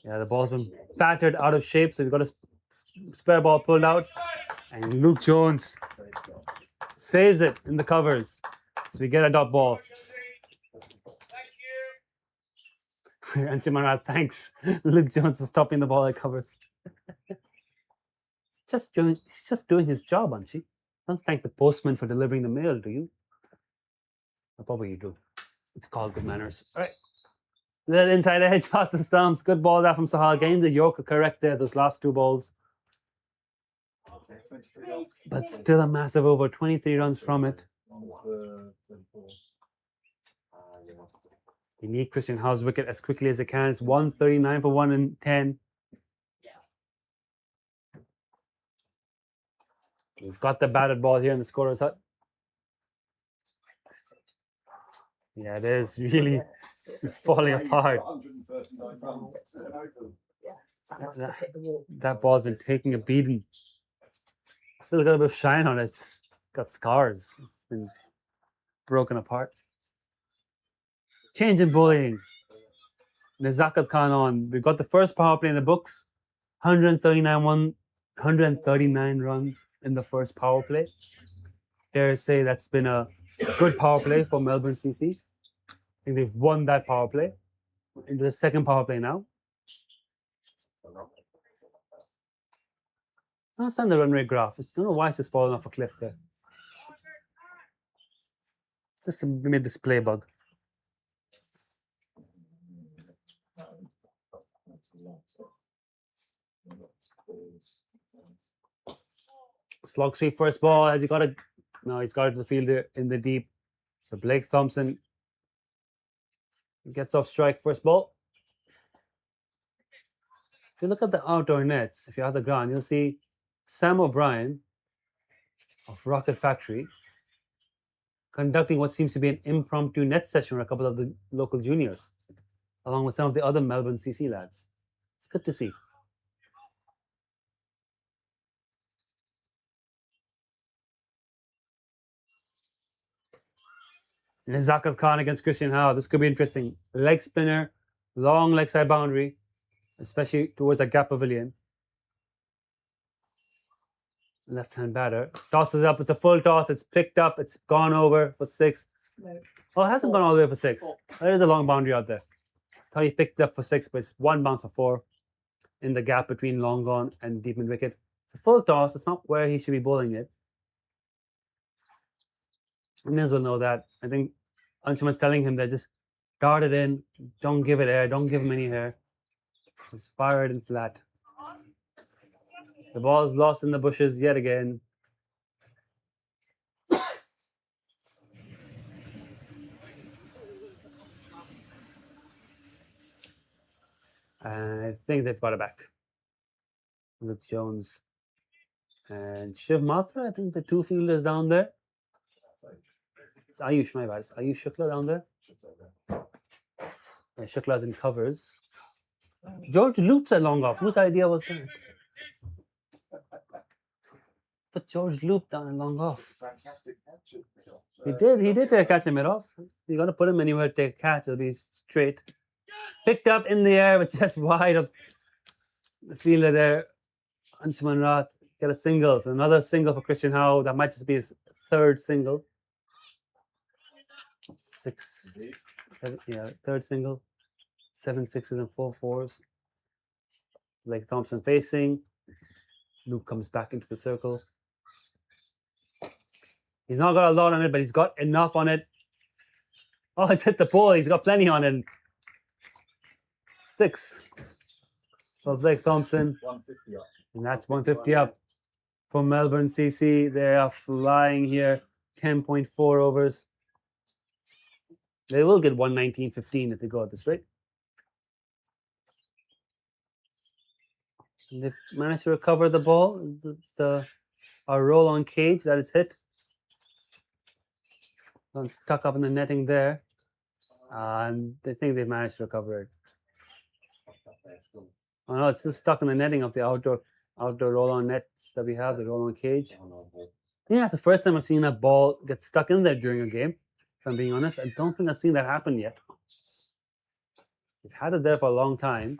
Yeah, the ball's been battered out of shape, so we've got a spare ball pulled out. And Luke Jones saves it in the covers. So we get a dot ball. And Chimara thanks Luke Jones for stopping the ball at covers. He's just doing his job, aren't you? Don't thank the postman for delivering the mail, do you? Or probably you do. It's called good manners. All right. Little inside edge past the stumps. Good ball there from Sahal. Getting the Yorker correct there, those last 2 balls. But still a massive over. 23 runs from it. They need Christian Howe's wicket as quickly as they can. It's 139 for 1 in 10. We've got the batted ball here in the scorer's hut. Yeah, it is really it's falling apart. That ball's been taking a beating. Still got a bit of shine on it. It's just got scars. It's been broken apart. Change in bowling. Nizakat Khan on. We've got the first power play in the books. 139 runs in the first power play. Dare I say that's been a good power play for Melbourne CC. I think they've won that power play. Into the second power play now. I understand the run rate graph. I don't know why it's just falling off a cliff there. Just maybe a display bug. Slog sweep first ball. Has he got it? No, he's got it to the fielder in the deep. So Blake Thompson gets off strike first ball. If you look at the outdoor nets, if you have the ground, you'll see Sam O'Brien of Rocket Factory conducting what seems to be an impromptu net session with a couple of the local juniors, along with some of the other Melbourne CC lads. It's good to see. Nizakat Khan against Christian Howe. This could be interesting. Leg spinner, long leg side boundary, especially towards a gap pavilion. Left-hand batter. Tosses up. It's a full toss. It's picked up. It's gone over for 6. No. Oh, it hasn't gone all the way for 6. There is a long boundary out there. Thought he picked it up for 6, but it's 1 bounce for 4 in the gap between long gone and deep mid wicket. It's a full toss. It's not where he should be bowling it. And as well know that. I think Anshuman's telling him that just dart it in. Don't give it air. Don't give him any air. Just fire it in flat. The ball's lost in the bushes yet again. And I think they've got it back. Luke Jones and Shiv Matra. I think the 2 fielders down there. It's Ayush, my bad. It's Ayush Shukla down there. Yeah, Shukla's in covers. George loops at long off. Whose idea was that? But George looped down and long off. Fantastic catch. He did catch him it off. You got to put him anywhere to take a catch. It'll be straight. Picked up in the air, but just wide of the fielder there. Anshuman Rath get a single. So another single for Christian Howe. That might just be his 3rd single. 6. Yeah, 3rd single. 7 6s and 4 4s. Blake Thompson facing. Luke comes back into the circle. He's not got a lot on it, but he's got enough on it. Oh, it's hit the pole. He's got plenty on it. 6 for Blake Thompson. 150 up. And that's 150 up for Melbourne CC. They are flying here. 10.4 overs. They will get 119.15 if they go at this rate. And they've managed to recover the ball. It's a roll on cage that is hit. Stuck up in the netting there. And they think they've managed to recover it. Oh no, it's still stuck in the netting of the outdoor roll-on nets that we have, the roll-on cage. I think that's the first time I've seen a ball get stuck in there during a game. If I'm being honest, I don't think I've seen that happen yet. We've had it there for a long time.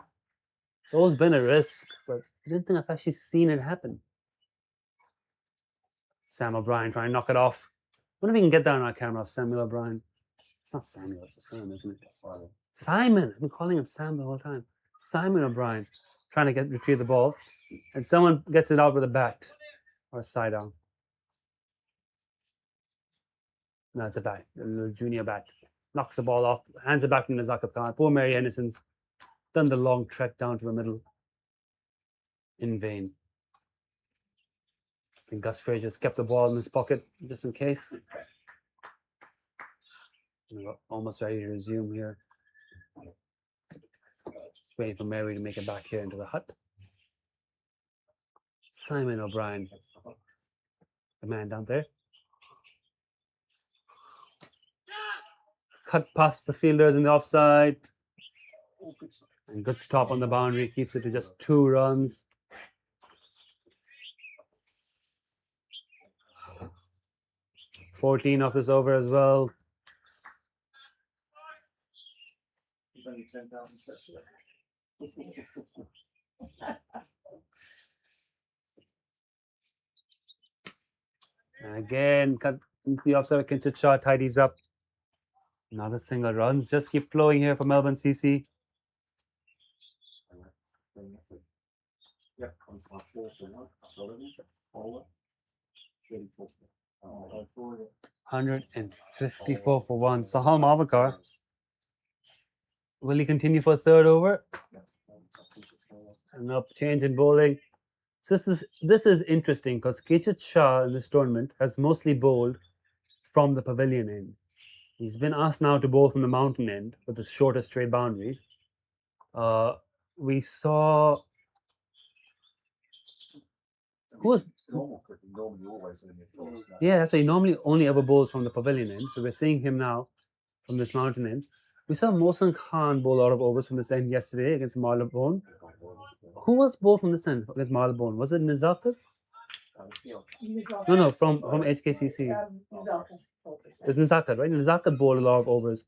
It's always been a risk, but I didn't think I've actually seen it happen. Sam O'Brien trying to knock it off. I wonder if we can get that on our camera, Samuel O'Brien. It's not Samuel, it's Sam, isn't it? Simon. I've been calling him Sam the whole time. Simon O'Brien trying to retrieve the ball, and someone gets it out with a bat or a side arm. No, it's a bat, a little junior bat. Knocks the ball off, hands it back to Nazaka Khan. Poor Mary Henderson's done the long trek down to the middle in vain. I think Gus Frazier's kept the ball in his pocket just in case. We're almost ready to resume here. Just waiting for Mary to make it back here into the hut. Simon O'Brien, the man down there. Cut past the fielders in the offside. And good stop on the boundary, keeps it to just 2 runs. $14 off this over as well. You've only 10,000 steps away. And again, cut into the offside. Kinchit shot tidies up. Another single. Runs just keep flowing here for Melbourne CC. Yep, 154 for 1. Sahal Mavakar. Will he continue for a third over? And up change in bowling. So this is interesting because Kinchit Shah in this tournament has mostly bowled from the pavilion end. He's been asked now to bowl from the mountain end with the shorter straight boundaries. We saw who was normally always in your thoughts. yeah, that's why he normally only ever bowls from the pavilion end. So we're seeing him now from this mountain end. We saw Mohsen Khan bowl a lot of overs from this end yesterday against Marylebone. Who was bowled from this end against Marylebone? Was it Nizakat? No, from HKCC. It was Nizakat, right? Nizakat bowled a lot of overs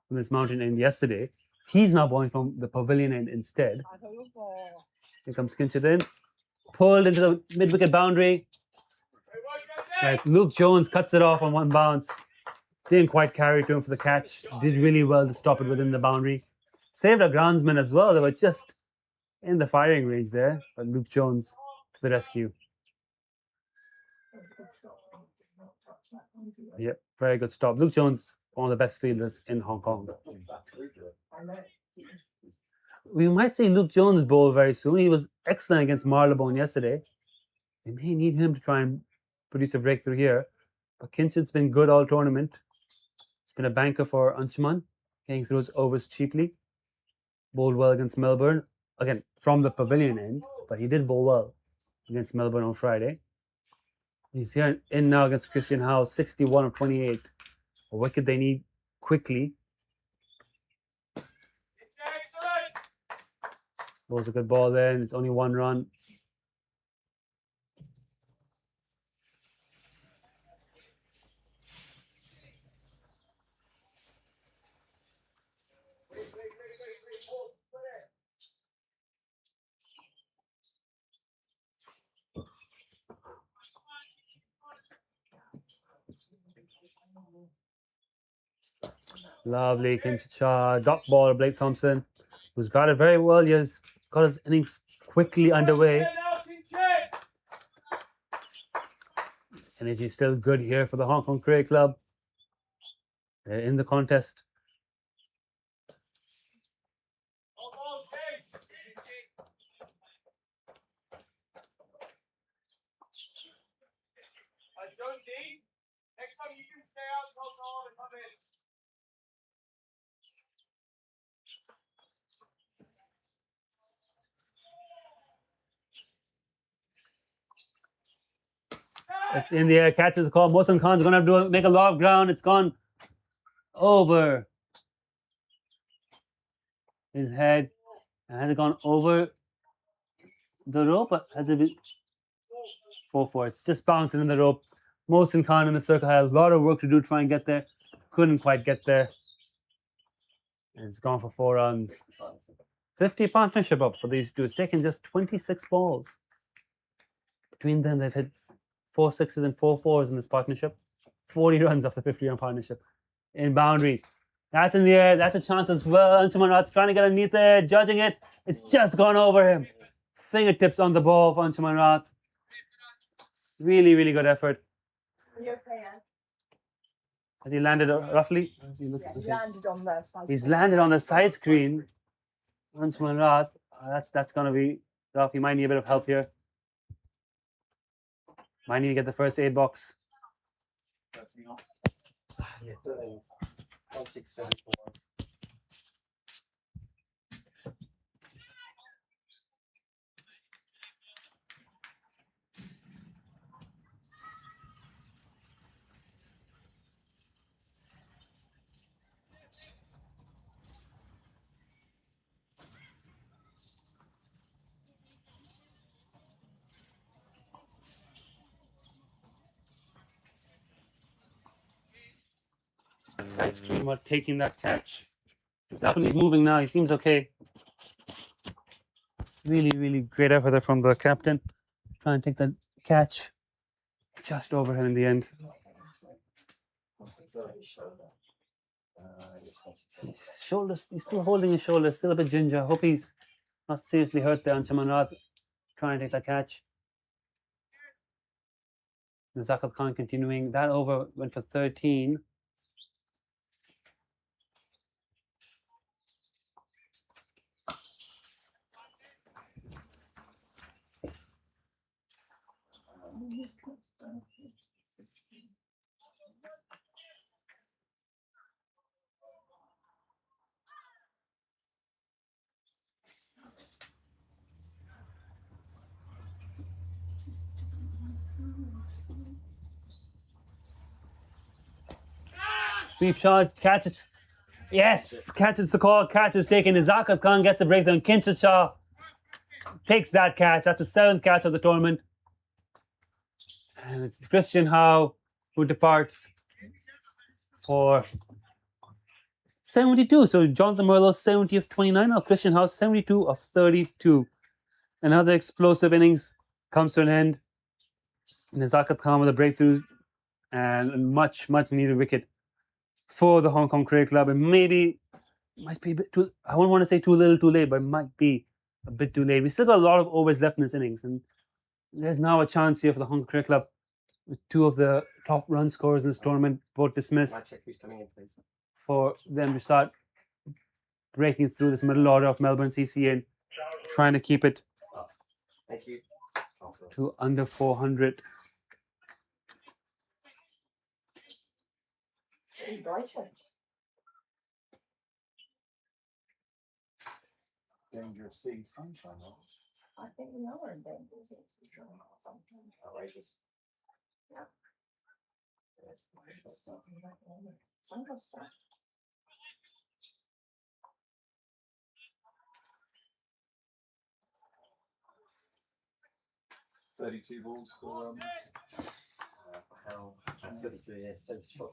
from this mountain end yesterday. He's now bowling from the pavilion end instead. Here comes Kinchit in. Pulled into the mid-wicket boundary. Right, Luke Jones cuts it off on one bounce. Didn't quite carry to him for the catch. Did really well to stop it within the boundary. Saved a groundsman as well. They were just in the firing range there. But Luke Jones to the rescue. Yep, very good stop. Luke Jones, one of the best fielders in Hong Kong. We might see Luke Jones bowl very soon. He was excellent against Marylebone yesterday. They may need him to try and produce a breakthrough here. But Kinchit's been good all tournament. He's been a banker for Anshuman, getting through his overs cheaply. Bowled well against Melbourne. Again, from the pavilion end, but he did bowl well against Melbourne on Friday. He's here in now against Christian Howe, 61 of 28. A wicket they need quickly. Bowls a good ball there, and it's only 1 run. Lovely Kinchit Shah, dot ball, Blake Thompson, who's batted very well. He has got his innings quickly underway. Energy still good here for the Hong Kong Cricket Club. They're in the contest. Next time you can stay out until someone to come in. It's in the air, catches the call. Mohsen Khan's going to have to make a lot of ground. It's gone over. his head. And has it gone over the rope? Or has it been 4-4? It's just bouncing in the rope. Mohsin Khan in the circle had a lot of work to do to try and get there. Couldn't quite get there. And it's gone for 4 runs. 50 partnership up for these two. It's taken just 26 balls. Between them, they've hit 4 sixes and 4 fours in this partnership. 40 runs off the 50-run partnership in boundaries. That's in the air. That's a chance as well. Anshuman Rath's trying to get underneath there, judging it. It's just gone over him. Fingertips on the ball for Anshuman Rath. Really, really good effort. Are you okay, Anne? Has he landed roughly? Has he looked- He landed on the side. He's landed on the side screen. Anshuman Rath. That's going to be rough. He might need a bit of help here. Might need to get the first aid box. That's not. Yeah, 13. 1674. Side screen about taking that catch. He's moving now. He seems okay. Really, really great effort there from the captain. Trying to take that catch. Just over him in the end. His shoulders, he's still holding his shoulder, still a bit ginger. I hope he's not seriously hurt there on Anshuman Rath. Trying to take that catch. Zakat Khan continuing. That over went for 13. Sweep shot, catches. Yes, catches the call, catch is taken. Zakat Khan gets the breakthrough, and Kinshid Shah takes that catch. That's the 7th catch of the tournament. And it's Christian Howe who departs for 72. So Jonathan Merlot 70 of 29. Now Christian Howe 72 of 32. Another explosive innings comes to an end. And Zakat Khan with a breakthrough and a much needed wicket for the Hong Kong Cricket Club. And maybe might be a bit too, I wouldn't want to say too little too late, but it might be a bit too late. We still got a lot of overs left in this innings, and there's now a chance here for the Hong Kong Cricket Club with 2 of the top run scorers in this tournament, both dismissed, Might check who's coming in, please. for them to start breaking through this middle order of Melbourne CC and trying to keep it Thank you. to under 400. Pretty brighter. Danger of seeing sunshine. I think we are in danger. It's something. Outrageous. Yeah. Yes, outrageous. Sunglasses. 32 balls for How? 32, yeah, 32.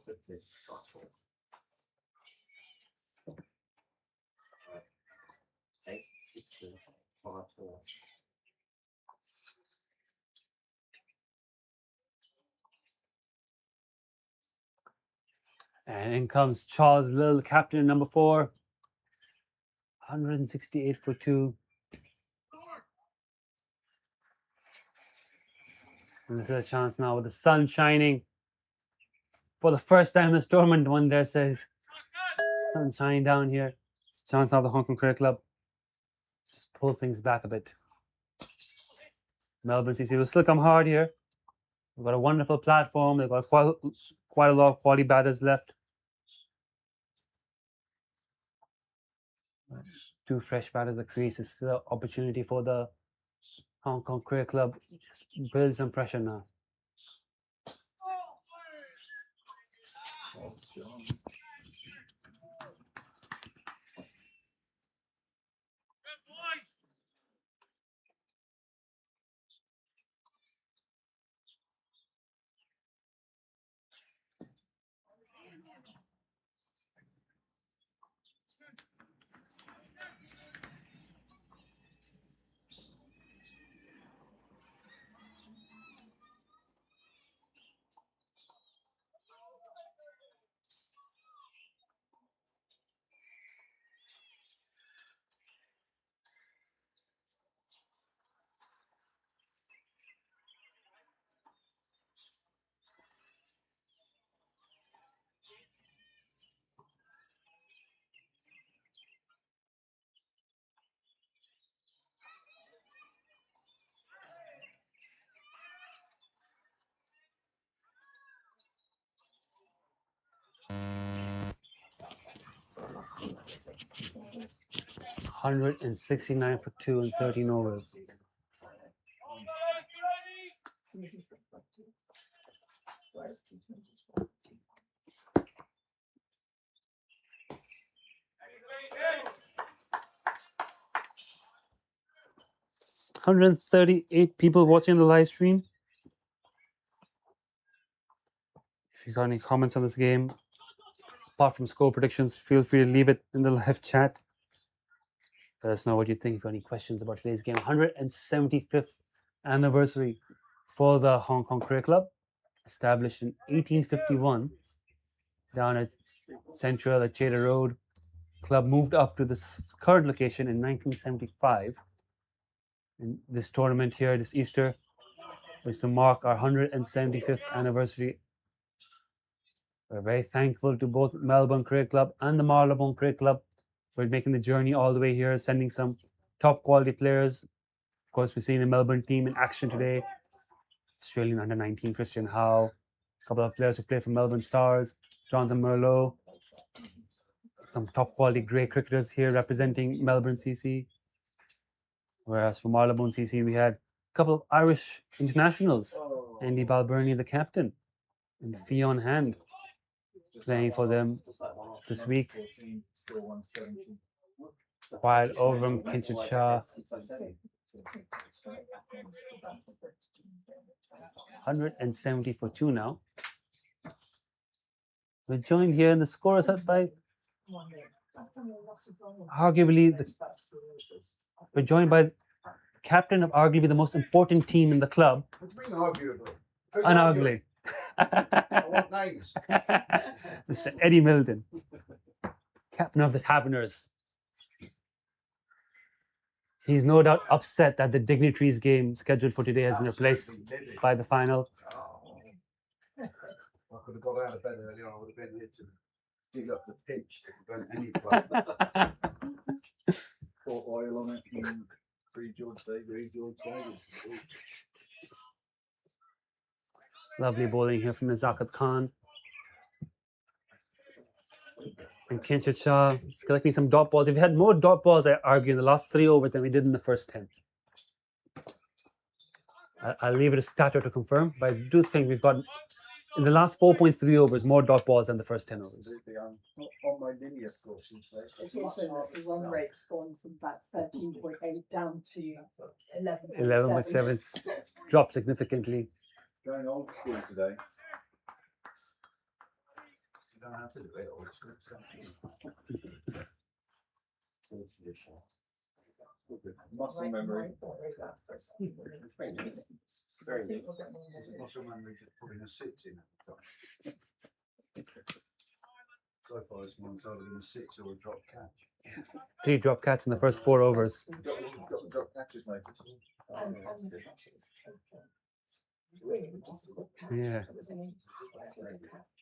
Eight sixes, 5 fours. And in comes Charles Lill, captain number 4. 168 for 2. And this is a chance now with the sun shining. For the first time in this tournament, one there says, sun shining down here. It's a chance now of the Hong Kong Cricket Club. Just pull things back a bit. Melbourne CC will still come hard here. They've got a wonderful platform. They've got quite a lot of quality batters left. 2 fresh batters at the crease is still an opportunity for the Hong Kong Cricket Club. Just build some pressure now. 169 for 2 and 13 overs. This is the 20. Whereas T20 is 40. 138 people watching the live stream. If you got any comments on this game, apart from score predictions, feel free to leave it in the live chat. Let us know what you think. If you have any questions about today's game. 175th anniversary for the Hong Kong Cricket Club, established in 1851 down at Central at Chater Road. Club moved up to this current location in 1975. And this tournament here, this Easter, was to mark our 175th anniversary. We're very thankful to both Melbourne Cricket Club and the Marylebone Cricket Club for making the journey all the way here, sending some top quality players. Of course, we're seeing the Melbourne team in action today. Australian under-19 Christian Howe, a couple of players who play for Melbourne Stars, Jonathan Merlot, some top quality grey cricketers here representing Melbourne CC. Whereas for Marylebone CC, we had a couple of Irish internationals, Andy Balbirnie, the captain, and Fionn Hand playing for them this week. Wild Overham, Kinshid Shah, 170 for 2 now. We're joined here in the scorers hut by we're joined by the captain of arguably the most important team in the club. What do you mean arguably? Who's Unarguably. I want names. Mr. Eddie Milton, captain of the Taverners. He's no doubt upset that the Dignitaries game scheduled for today has been replaced by the final. I could have got out of bed earlier. I would have been here to dig up the pitch to prevent any play. Pour oil on it and free George Davis. Lovely bowling here from Nazakat Khan. And Kinshid Shah is collecting some dot balls. If we had more dot balls, I argue, in the last 3 overs than we did in the first 10. I'll leave it to Stato to confirm, but I do think we've got, in the last 4.3 overs, more dot balls than the first 10 overs. On my linear score, she'd say. It's also that the run rate's gone from about 13.8 down to 11.7. 11.7 dropped significantly. Going old school today. You don't have to do it old school. Muscle memory. Very good. Muscle memory just putting a 6 in at the time. So far, this one's either been a 6 or a drop catch. 3 drop catches in the first 4 overs. Drop catches, mate. And the catches. Really difficult catch. Yeah. It was an catch.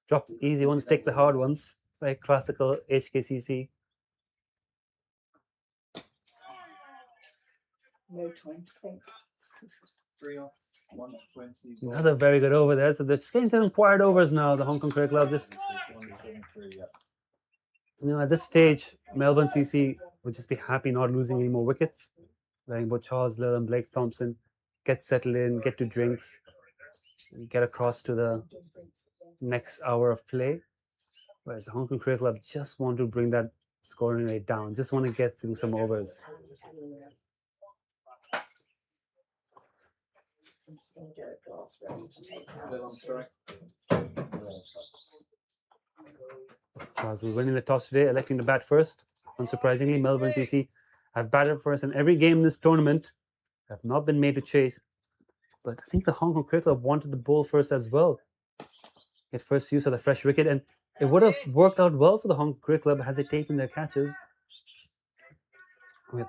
Drops easy ones, take the hard ones. Very classical HKCC. No time to think. 3 off, 120. Another very good over there. So they're just getting some quiet overs now, the Hong Kong Cricket Club. This, 173, yeah. at this stage, Melbourne CC would just be happy not losing any more wickets. Letting both Charles Lill and Blake Thompson get settled in, get to drinks, and get across to the next hour of play. Whereas the Hong Kong Cricket Club just want to bring that scoring rate down, just want to get through some overs. I'm just going to get a glass ready to take out. Lill on strike. Charles Lill winning the toss today, electing to bat first. Unsurprisingly, Melbourne CC have batted first in every game in this tournament, have not been made to chase. But I think the Hong Kong Cricket Club wanted to bowl first as well. Get first use of the fresh wicket, and it would have worked out well for the Hong Kong Cricket Club had they taken their catches. With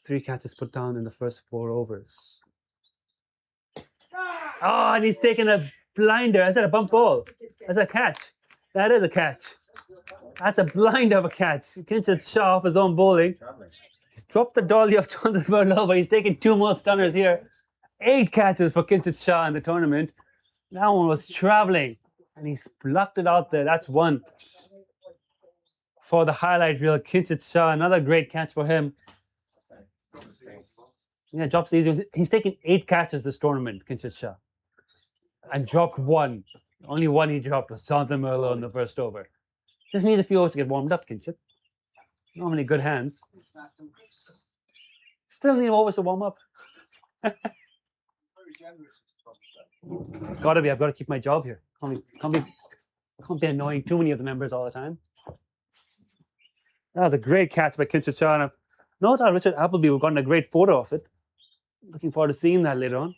3 catches put down in the first 4 overs. Oh, and he's taken a blinder. I said a bump ball. That's a catch. That is a catch. That's a blinder of a catch. Kinshid Shah off his own bowling. He's dropped the dolly of Jonathan Merlot, but he's taken 2 more stunners here. 8 catches for Kinshid Shah in the tournament. That one was traveling, and he's plucked it out there. That's 1. for the highlight reel. Kinchit Shah, another great catch for him. Yeah, drops the easy ones. He's taken 8 catches this tournament, Kinchit Shah, and dropped 1. Only 1 he dropped was Jonathan Merlot in the first over. Just needs a few overs to get warmed up, Kinchit. Normally good hands. Still need overs to warm up. Very generous. Gotta be. I've got to keep my job here. Can't be annoying too many of the members all the time. That was a great catch by Kinchit Shah. Note how Richard Appleby, we've gotten a great photo of it. Looking forward to seeing that later on.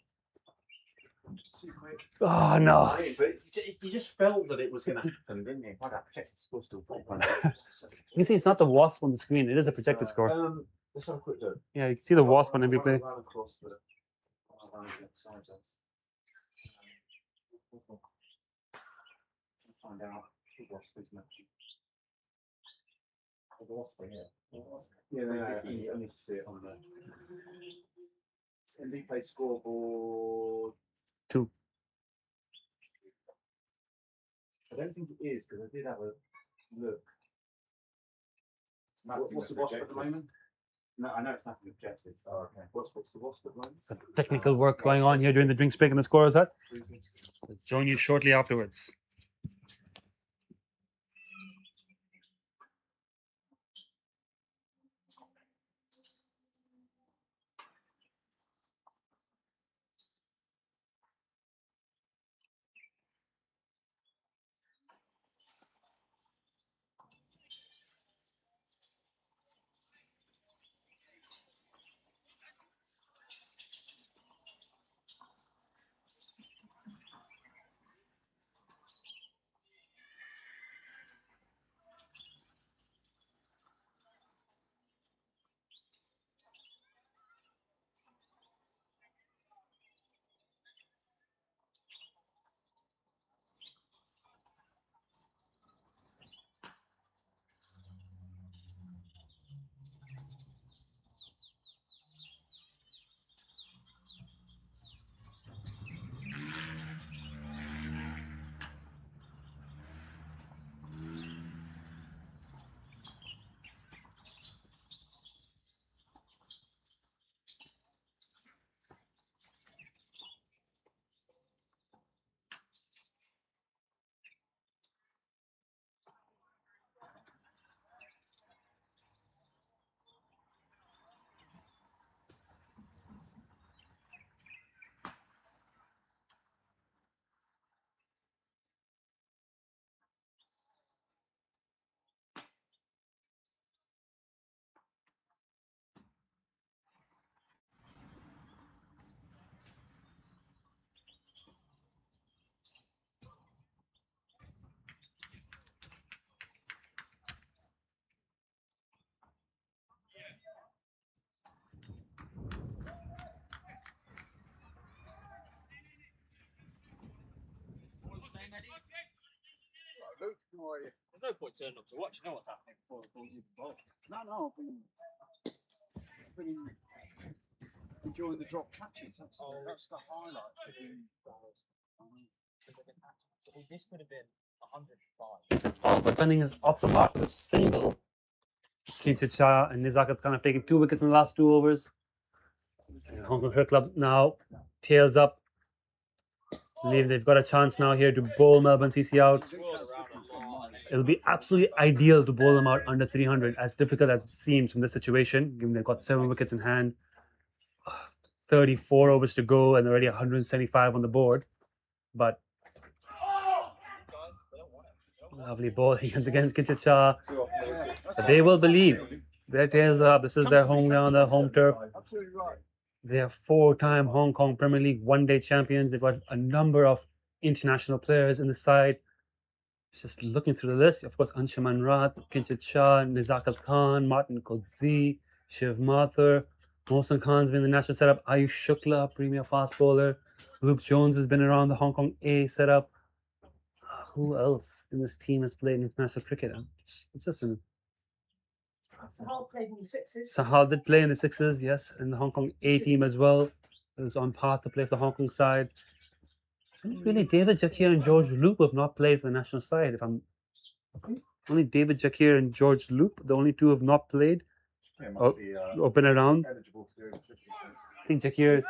Too quick. Oh no. But you just felt that it was going to happen, didn't you? Why that protected score still You can see it's not the wasp on the screen. It is a projected score. Let's have a quick look. Yeah, you can see the wasp on every play. Run across the side there. Find out who wasp is matching. The wasp here. Yeah, I need to see it on there. ND play scoreboard 2. I don't think it is because I did have a look. What's the wasp at the moment? No, I know it's nothing objective. Oh, okay. What's the wasp at the moment? Some technical work going on here during the drinks break and the score is that. We'll join you shortly afterwards. Luke, how are you? There's no point turning up to watch. You know what's happening before the ball's even ball. No, I've been enjoying the drop catches. That's the highlight. This could have been 105. Oliver Dunning is off the mark with a single. Kinchit Shah and Nizakat Khan have taken 2 wickets in the last 2 overs. And Hong Kong Cricket Club now tails up. Believe they've got a chance now here to bowl Melbourne CC out. It'll be absolutely ideal to bowl them out under 300, as difficult as it seems from this situation, given they've got 7 wickets in hand, 34 overs to go, and already 175 on the board. But lovely ball against Kinchit Shah. But they will believe. Their tails are up. This is their home ground, their home turf. Absolutely right. They are 4-time Hong Kong Premier League one-day champions. They've got a number of international players in the side. Just looking through the list, of course, Anshuman Rath, Kinchit Shah, Nizakat Khan, Martin Kodzi, Shiv Mathur, Mohsen Khan's been in the national setup, Ayush Shukla, premier fast bowler, Luke Jones has been around the Hong Kong A setup. Who else in this team has played international cricket? It's just an Sahal played in the 6s. Sahal did play in the 6s, yes, and the Hong Kong A team as well. It was on path to play for the Hong Kong side. Really, David Jakia and George Loop have not played for the national side. If I'm Only David Jakir and George Loop, the only two have not played It Oh. must be or been around. eligible for doing 50%. I think Jakir,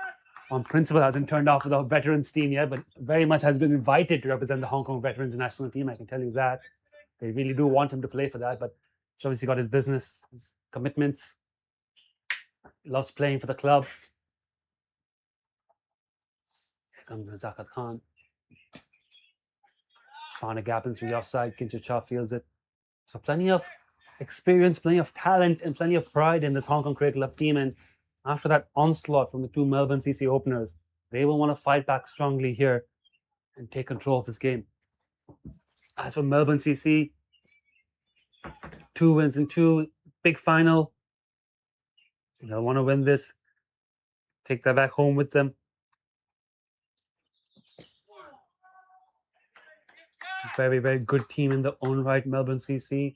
on principle, hasn't turned off the veterans team yet, but very much has been invited to represent the Hong Kong veterans national team. I can tell you that. They really do want him to play for that, but he's obviously got his business, his commitments. He loves playing for the club. Here comes Zakat Khan. Found a gap in through the offside. Kinship Shah feels it. So plenty of experience, plenty of talent, and plenty of pride in this Hong Kong Cricket Club team. And after that onslaught from the two Melbourne CC openers, they will want to fight back strongly here and take control of this game. As for Melbourne CC, 2 wins in 2, big final. They'll want to win this, take that back home with them. Very, very good team in their own right, Melbourne CC.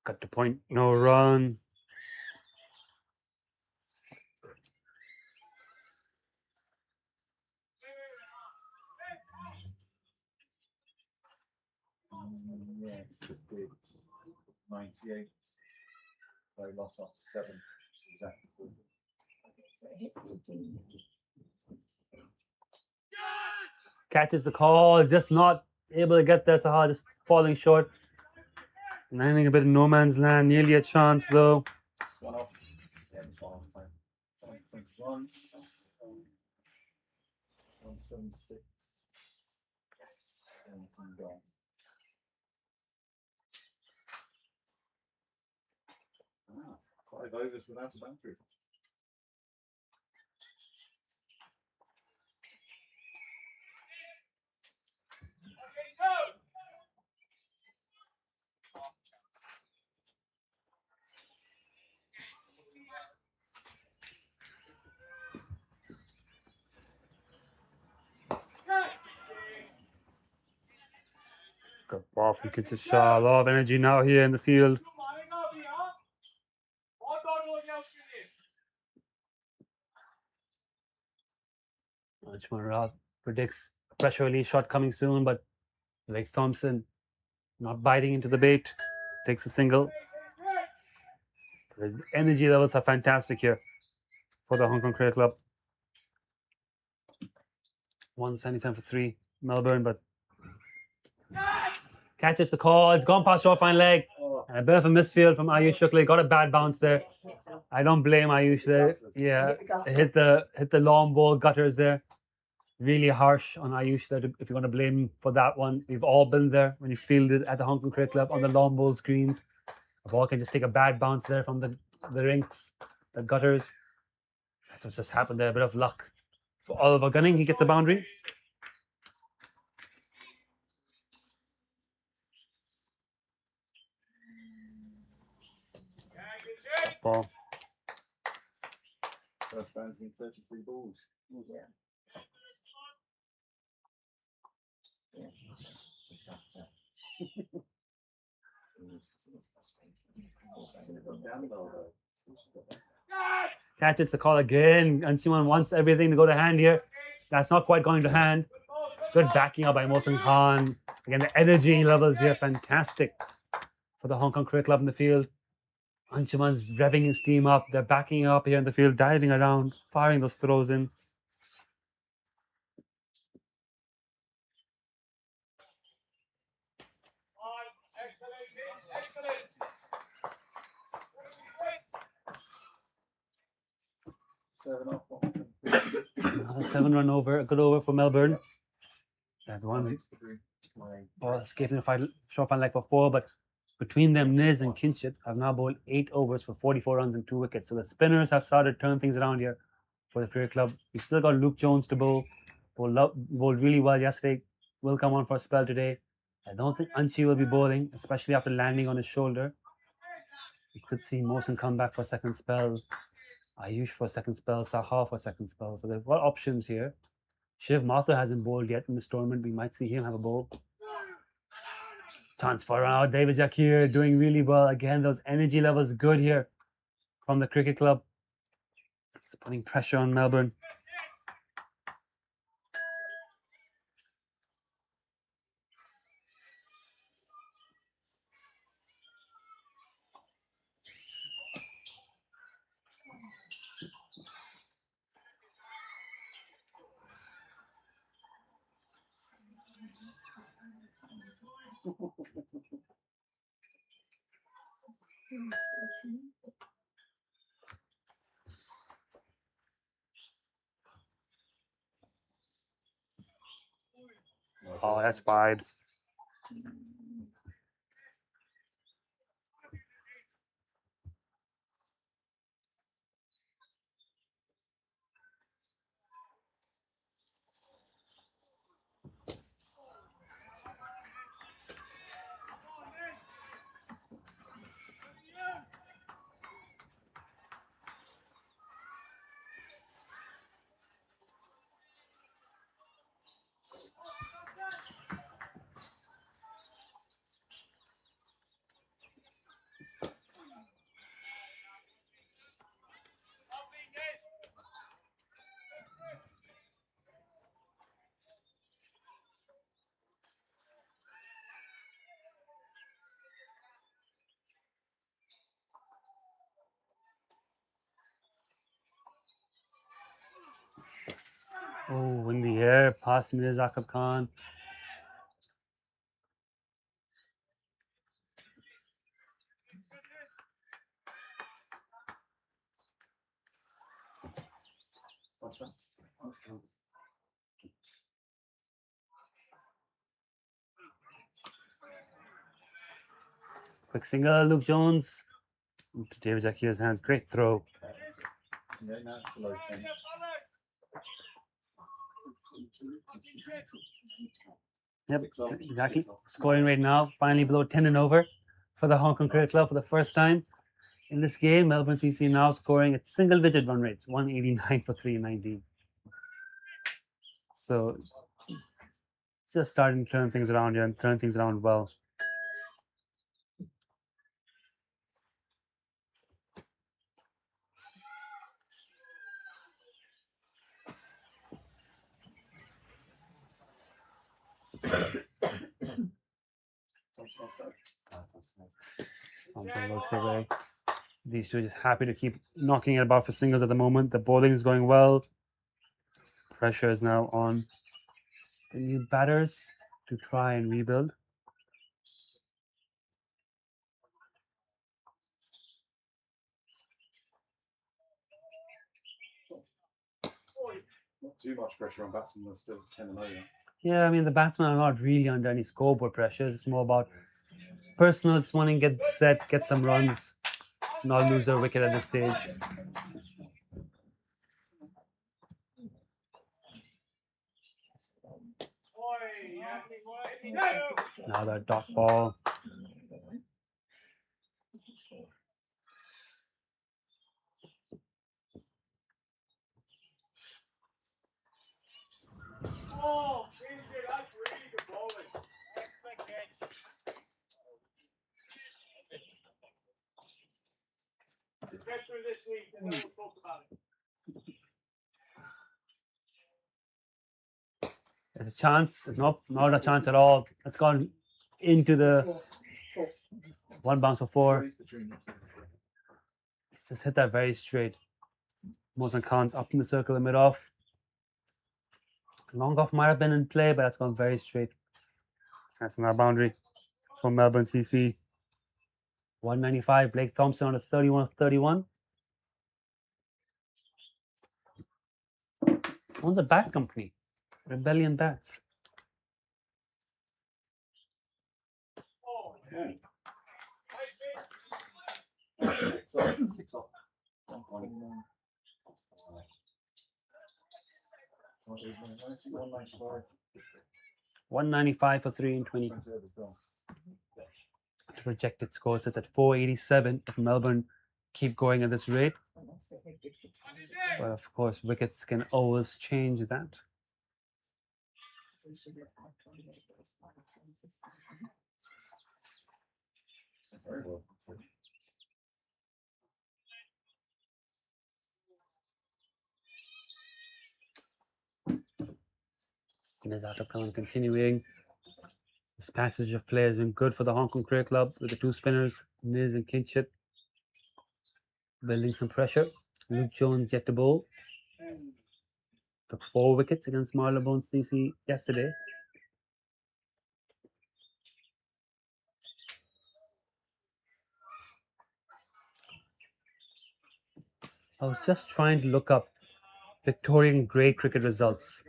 Cut to point, no run. Yes, it did. 98. They lost after 7. Which is exactly 40. So it hits 14. Catches the call, just not able to get there. Sahar just falling short. Landing a bit in no man's land, nearly a chance though. It's one off. Yeah, it's one off time. 21. 176. Yes. And gone. Ah, 5 overs without a boundary. Good ball from Kinship Shah. A lot of energy now here in the field. Anjuman Raz predicts a pressure release shot coming soon, but Blake Thompson not biting into the bait. Takes a single. His energy levels are fantastic here for the Hong Kong Cricket Club. 177 for 3, Melbourne, but catches the call. It's gone past short fine leg. And a bit of a misfield from Ayush Shukla. Got a bad bounce there. I don't blame Ayush there. Yeah, hit the long ball gutters there. Really harsh on Ayush there. If you're going to blame him for that one, we've all been there when you fielded at the Hong Kong Cricket Club on the long ball screens. The ball can just take a bad bounce there from the rinks, the gutters. That's what's just happened there. A bit of luck for Oliver Gunning. He gets a boundary. Ball. First bounce in 33 balls. Yeah. Yeah. Catches the call again. Anjuman wants everything to go to hand here. That's not quite going to hand. Good backing up by Mohsin Khan. Again, the energy levels here fantastic for the Hong Kong Cricket Club in the field. Anjuman's revving his team up. They're backing up here in the field, diving around, firing those throws in. Another 7-run over, a good over for Melbourne. That one ball escaping the short fine leg for 4, but between them, Niz and Kinship have now bowled 8 overs for 44 runs and 2 wickets. So the spinners have started to turn things around here for the Cricket Club. We've still got Luke Jones to bowl. Bowled really well yesterday. Will come on for a spell today. I don't think Anchi will be bowling, especially after landing on his shoulder. We could see Mohsen come back for a second spell. Ayush for a second spell. Saha for a second spell. So they've got options here. Shiv Mathur hasn't bowled yet in this tournament. We might see him have a bowl. Chance for out. David Jakir doing really well. Again, those energy levels good here from the cricket club. It's putting pressure on Melbourne. Oh, that's wide. Oh, in the air, past Mir Akab Khan. Quick single, Luke Jones. Into David Jakir's hands. Great throw. Yeah, now it's below 10. Yep, 6 off, exactly. 6 off. Scoring right now, finally below 10 and over for the Hong Kong Cricket Club for the first time in this game. Melbourne CC now scoring at single digit run rates, 189 for 319. So just starting to turn things around here and turn things around well. Thompson off though. Thompson looks away. These two are just happy to keep knocking it about for singles at the moment. The bowling is going well. Pressure is now on the new batters to try and rebuild. Not too much pressure on batsmen, they're still 10 and over. Yeah, I mean, the batsmen are not really under any scoreboard pressures. It's more about personal, just wanting to get set, get some runs, not lose their wicket at this stage. Now that dot ball. Oh, Ginger, that's really good bowling. Excellent catch. Just get through this week and then we'll talk about it. There's a chance. Nope, not a chance at all. It's gone into the one bounce for 4. Between the two. Let's just hit that very straight. Mohsen Khan's up in the circle and mid off. Long off might have been in play, but that's gone very straight. That's not a boundary from Melbourne CC. 195. Blake Thompson on a 31 of 31. Owns a bat company. Rebellion Bats. Oh, Yeah. nice pitch. 6 off. 6 off. 191. What is it? 195. 195 for 3 and 20. 20 overs gone. The projected score sits at 487 if Melbourne keep going at this rate. But of course, wickets can always change that. Very well. considered. Nizat Khan continuing. This passage of play has been good for the Hong Kong Cricket Club with the two spinners, Niz and Kinship, building some pressure. Luke Jones yet to bowl. Took 4 wickets against Marylebone CC yesterday. I was just trying to look up Victorian grade cricket results.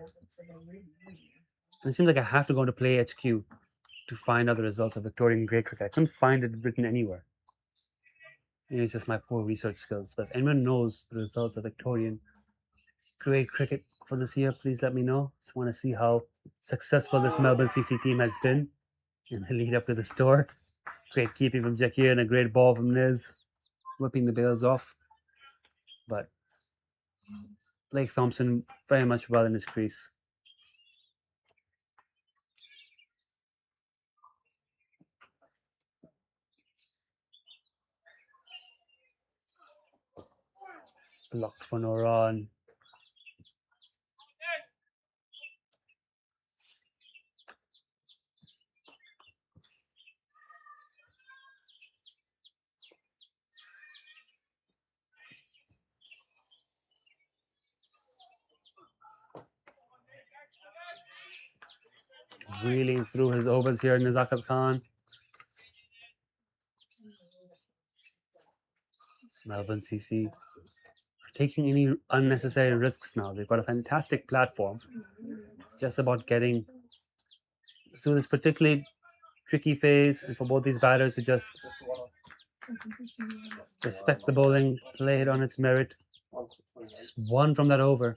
And it seems like I have to go into Play HQ to find out the results of Victorian grade cricket. I couldn't find it written anywhere. Maybe it's just my poor research skills. But if anyone knows the results of Victorian grade cricket for this year, please let me know. Just want to see how successful this Melbourne CC team has been in the lead up to this tour. Great keeping from Jackie and a great ball from Niz, whipping the bails off. But Blake Thompson very much well in his crease. Blocked for no run. Reeling through his overs here, Nizat Khan. Melbourne CC are taking any unnecessary risks now. They've got a fantastic platform. Just about getting through this particularly tricky phase, and for both these batters to just respect the bowling, play it on its merit. Just one from that over.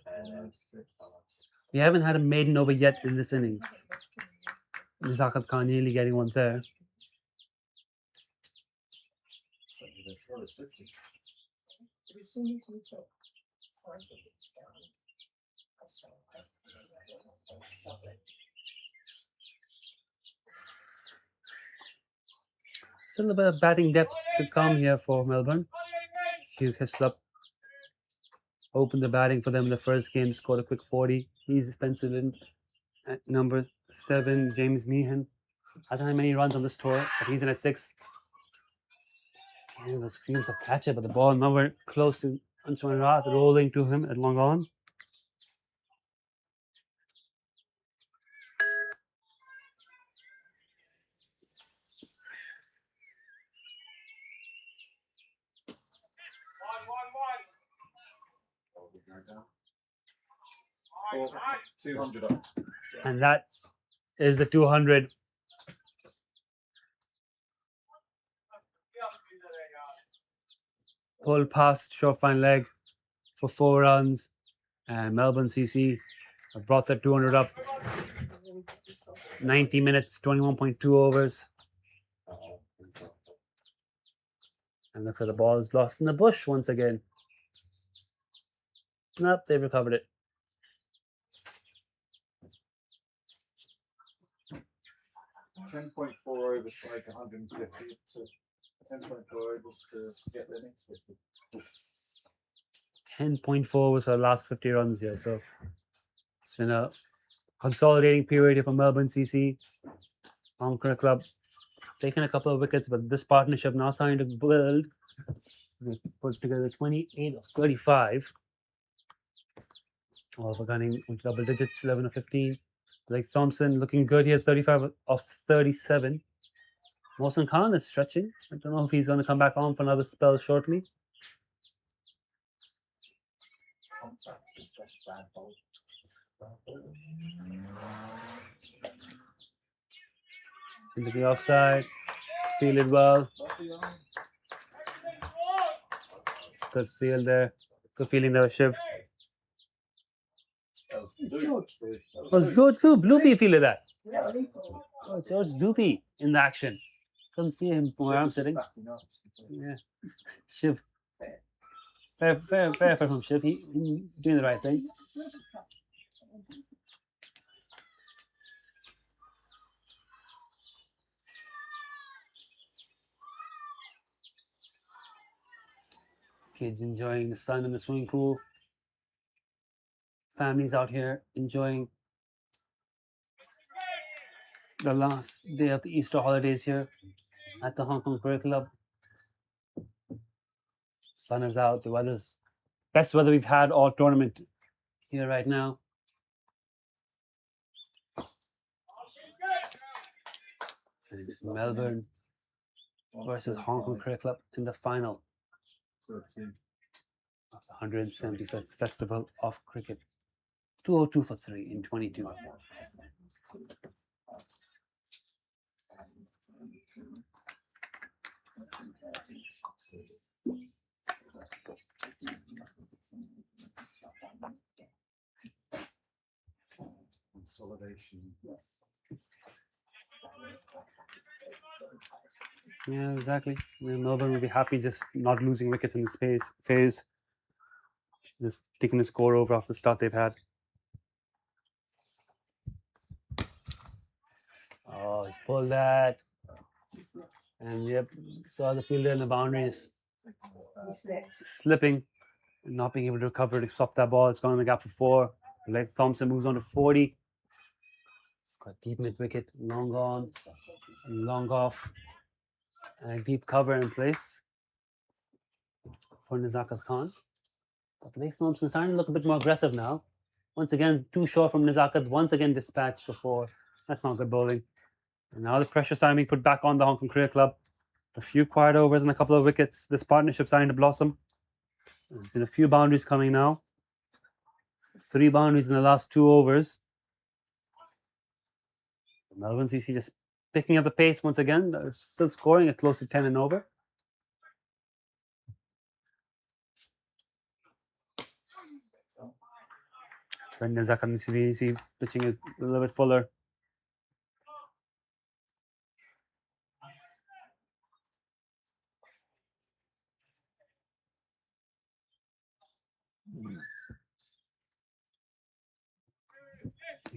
We haven't had a maiden over yet in this innings. Nizat Khan nearly getting one there. So the score is 50. Still a bit of batting depth to come here for Melbourne. Hugh Hislop opened the batting for them in the first game, scored a quick 40. He's penciled in at number 7. James Meehan hasn't had many runs on this tour, but he's in at 6. And the screams of catch it, but the ball nowhere close to Anshuman Rath, rolling to him at long on. Oh, we're going down. 200 up. And that is the 200. Pull past short fine leg for 4 runs, and Melbourne CC have brought that 200 up. 90 minutes, 21.2 overs. And looks like the ball is lost in the bush once again. Nope, they've recovered it. $10.4 overs to make 150 to 10.4 overs to get the next 50. 10.4 was our last 50 runs here. So it's been a consolidating period here for Melbourne CC. Hong Kong Club taking a couple of wickets, but this partnership now starting to build. They put together 28 of 35. All for gunning into double digits, 11 of 15. Blake Thompson looking good here, 35 of 37. Mohsin Khan is stretching. I don't know if he's going to come back on for another spell shortly. Into the offside. Fielded well. Good field there. Good feeling there, Shiv. Was George Loopy fielded that? Oh, George Loopy in the action. Couldn't see him from where I'm sitting. Backing up, Yeah. Shiv. Fair from Shiv. He doing the right thing. Kids enjoying the sun in the swimming pool. Families out here enjoying the last day of the Easter holidays here at the Hong Kong Cricket Club. Sun is out. The weather's best weather we've had all tournament here right now. And it's Melbourne versus Hong Kong Cricket Club in the final 13. of the 175th Festival of Cricket. 202 for 3 in 22. Consolidation. Yeah, exactly. Melbourne will be happy just not losing wickets in the phase. Just taking the score over off the start they've had. Oh, he's pulled that. And yep, saw the fielder in the boundaries slipping and not being able to recover to stop that ball. It's gone in the gap for 4. Blake Thompson moves on to 40. Got deep mid wicket, long on, long off, and a deep cover in place for Nizakat Khan. But Blake Thompson starting to look a bit more aggressive now. Once again, too short from Nizakat. Once again, dispatched for 4. That's not good bowling. And now the pressure starting being put back on the Hong Kong Cricket Club. A few quiet overs and a couple of wickets. This partnership starting to blossom. There's been a few boundaries coming now. 3 boundaries in the last 2 overs. Melbourne CC just picking up the pace once again. They're still scoring at close to 10 and over. When Nizakat and CBC pitching it a little bit fuller.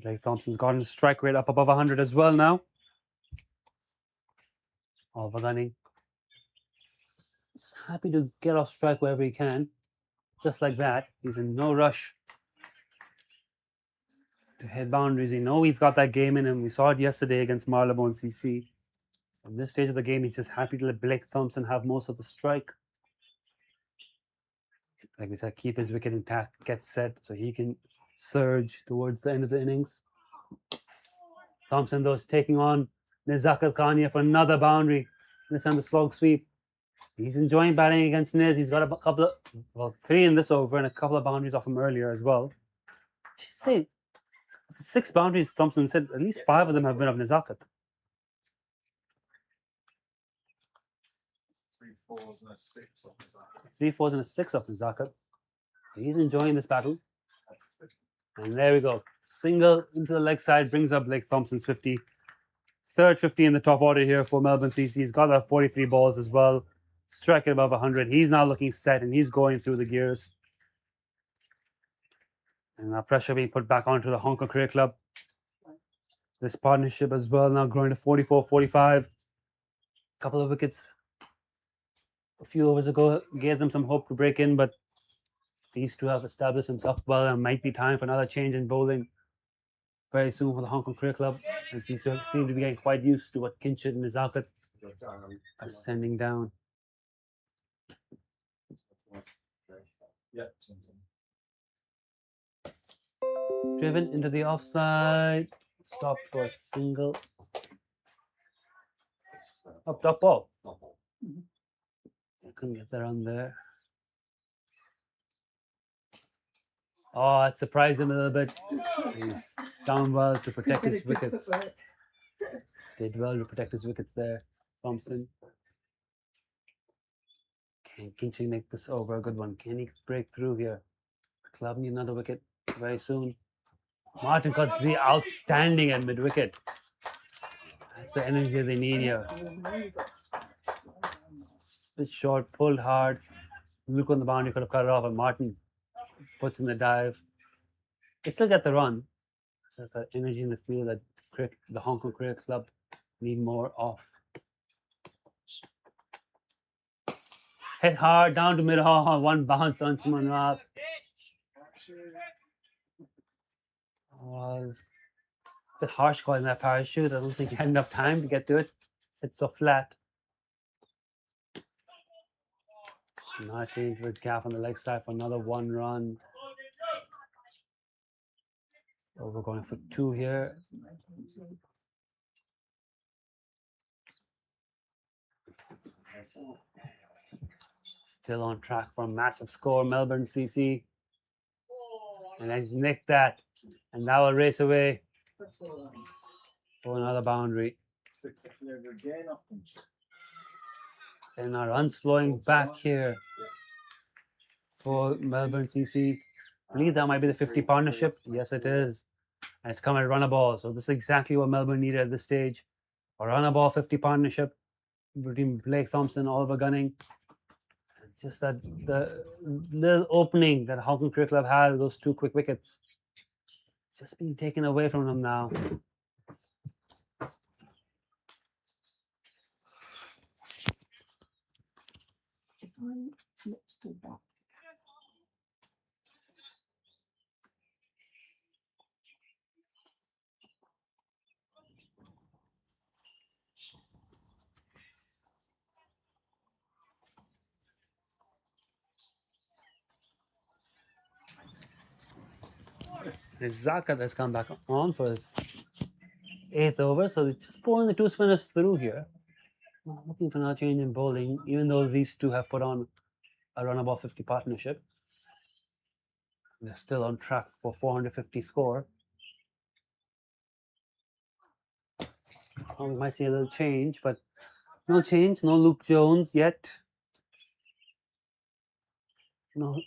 Blake Thompson's gotten his strike rate up above 100 as well now. Oliver Gunning. Just happy to get off strike wherever he can. Just like that. He's in no rush to hit boundaries. You know he's got that game in him. We saw it yesterday against Marylebone CC. At this stage of the game, he's just happy to let Blake Thompson have most of the strike. Like we said, keep his wicket intact, get set so he can surge towards the end of the innings. Thompson, though, is taking on Nizakat Khan here for another boundary. This time the slog sweep. He's enjoying batting against Niz. He's got a couple of, well, 3 in this over and a couple of boundaries off him earlier as well. She say, 6 boundaries, Thompson said, at least 5 of them have been of Nizakat. 3 4s and a 6 off his 3 4s and a 6 off Nizakat. He's enjoying this battle. And there we go. Single into the leg side brings up Blake Thompson's 50. Third 50 in the top order here for Melbourne CC. He's got that 43 balls as well. Striking above 100. He's now looking set and he's going through the gears. And now pressure being put back onto the Hong Kong Cricket Club. This partnership as well now growing to 44-45. Couple of wickets a few overs ago gave them some hope to break in, but these two have established themselves well and might be time for another change in bowling very soon for the Hong Kong Cricket Club, as these two seem to be getting quite used to what Kinchit and Nizakat are sending down. Yeah. Driven into the offside, stopped for a single. Up top ball. Couldn't get there on there. Oh, that surprised him a little bit. He's down well to protect his wickets. Did well to protect his wickets there, Thompson. Can Kinching make this over a good one? Can he break through here? Club need another wicket very soon. Martin Kotze outstanding at mid-wicket. That's the energy they need here. Really got the spot. Bit short, pulled hard. Look on the boundary, could have cut it off, and Martin puts in the dive. They still get the run. It's just that energy in the field that the Hong Kong Cricket Club need more of. Hit hard down to mid. One bounce on Manrat. A bit harsh calling that parachute. I don't think he had enough time to get to it. It's so flat. Nicely into the gap on the leg side for another 1 run. Oh, we're going for 2 here. Still on track for a massive score, Melbourne CC. And he's nicked that. And that will race away for another boundary. 6 over again off them. And our runs flowing back here for Melbourne CC. I believe that might be the 50 partnership. Yes, it is. And it's come at run a ball. So this is exactly what Melbourne needed at this stage. A run a ball 50 partnership between Blake Thompson, Oliver Gunning. Just that the little opening that Hong Kong Cricket Club had with those 2 quick wickets. Just being taken away from them now. If I looked to that, It's Zakat that's come back on for his 8th over. So they're just pulling the 2 spinners through here. Not looking for another change in bowling, even though these 2 have put on a run above 50 partnership. They're still on track for 450 score. We might see a little change, but no change, no Luke Jones yet. No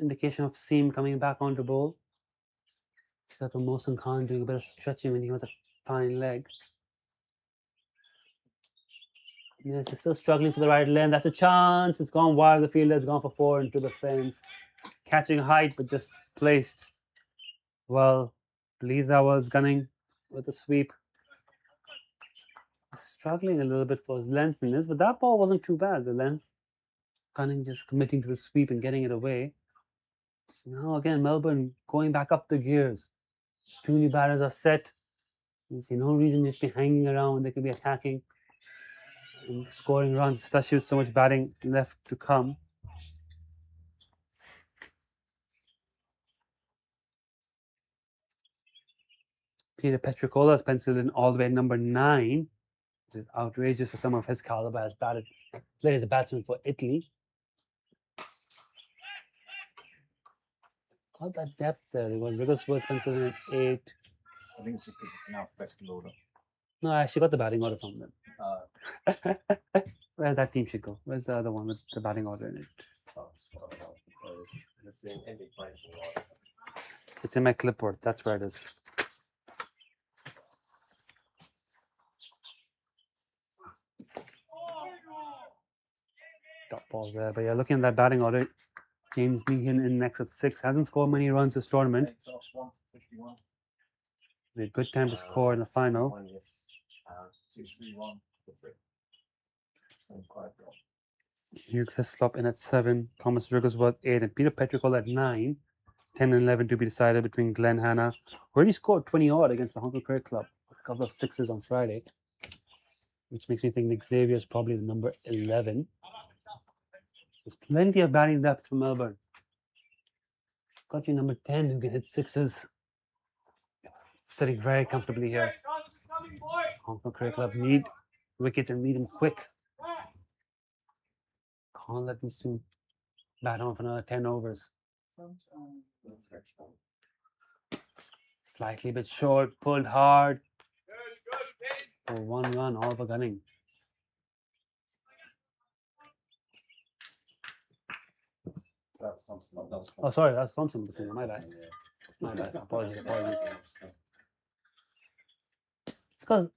indication of Seam coming back onto bowl. Except for Mohsin Khan doing a bit of stretching when he was a fine leg. Yes, he's still struggling for the right lane. That's a chance. It's gone wide. The fielder has gone for 4 into the fence. Catching height, but just placed well. Believe that was Gunning with the sweep. Struggling a little bit for his length in this, but that ball wasn't too bad. The length. Gunning just committing to the sweep and getting it away. So now again, Melbourne going back up the gears. 2 new batters are set. You see no reason to just be hanging around. They could be attacking and scoring runs, especially with so much batting left to come. Peter Petricola is penciled in all the way at number 9, which is outrageous for someone of his caliber. Has played as a batsman for Italy. Got that depth there. They got Wigglesworth penciled in at 8. I think it's just because it's in alphabetical order. No, I actually got the batting order from them. Where that team should go? Where's the other one with the batting order in it? It's in my clipboard. That's where it is. Top ball there. But yeah, looking at that batting order, James Meehan in next at 6. Hasn't scored many runs this tournament. Takes off 151. A good time to score in the final. 231 for 3. And 5 drop. Hugh Hislop in at 7. Thomas Wigglesworth 8. And Peter Petricola at 9. 10 and 11 to be decided between Glenn Hanna, who already scored 20 odd against the Hong Kong Cricket Club. A couple of 6s on Friday. Which makes me think Nick Xavier is probably the number 11. There's plenty of batting depth for Melbourne. Got you number 10 who can hit 6s. Sitting very comfortably here. Hong Kong Cricket Club need wickets and need them quick. Can't let these 2 bat on for another 10 overs. Slightly bit short, pulled hard. For 1 run, Oliver Gunning. That was Thompson. That was Oh, sorry, that's Thompson. My bad. My bad. Apologies. It's because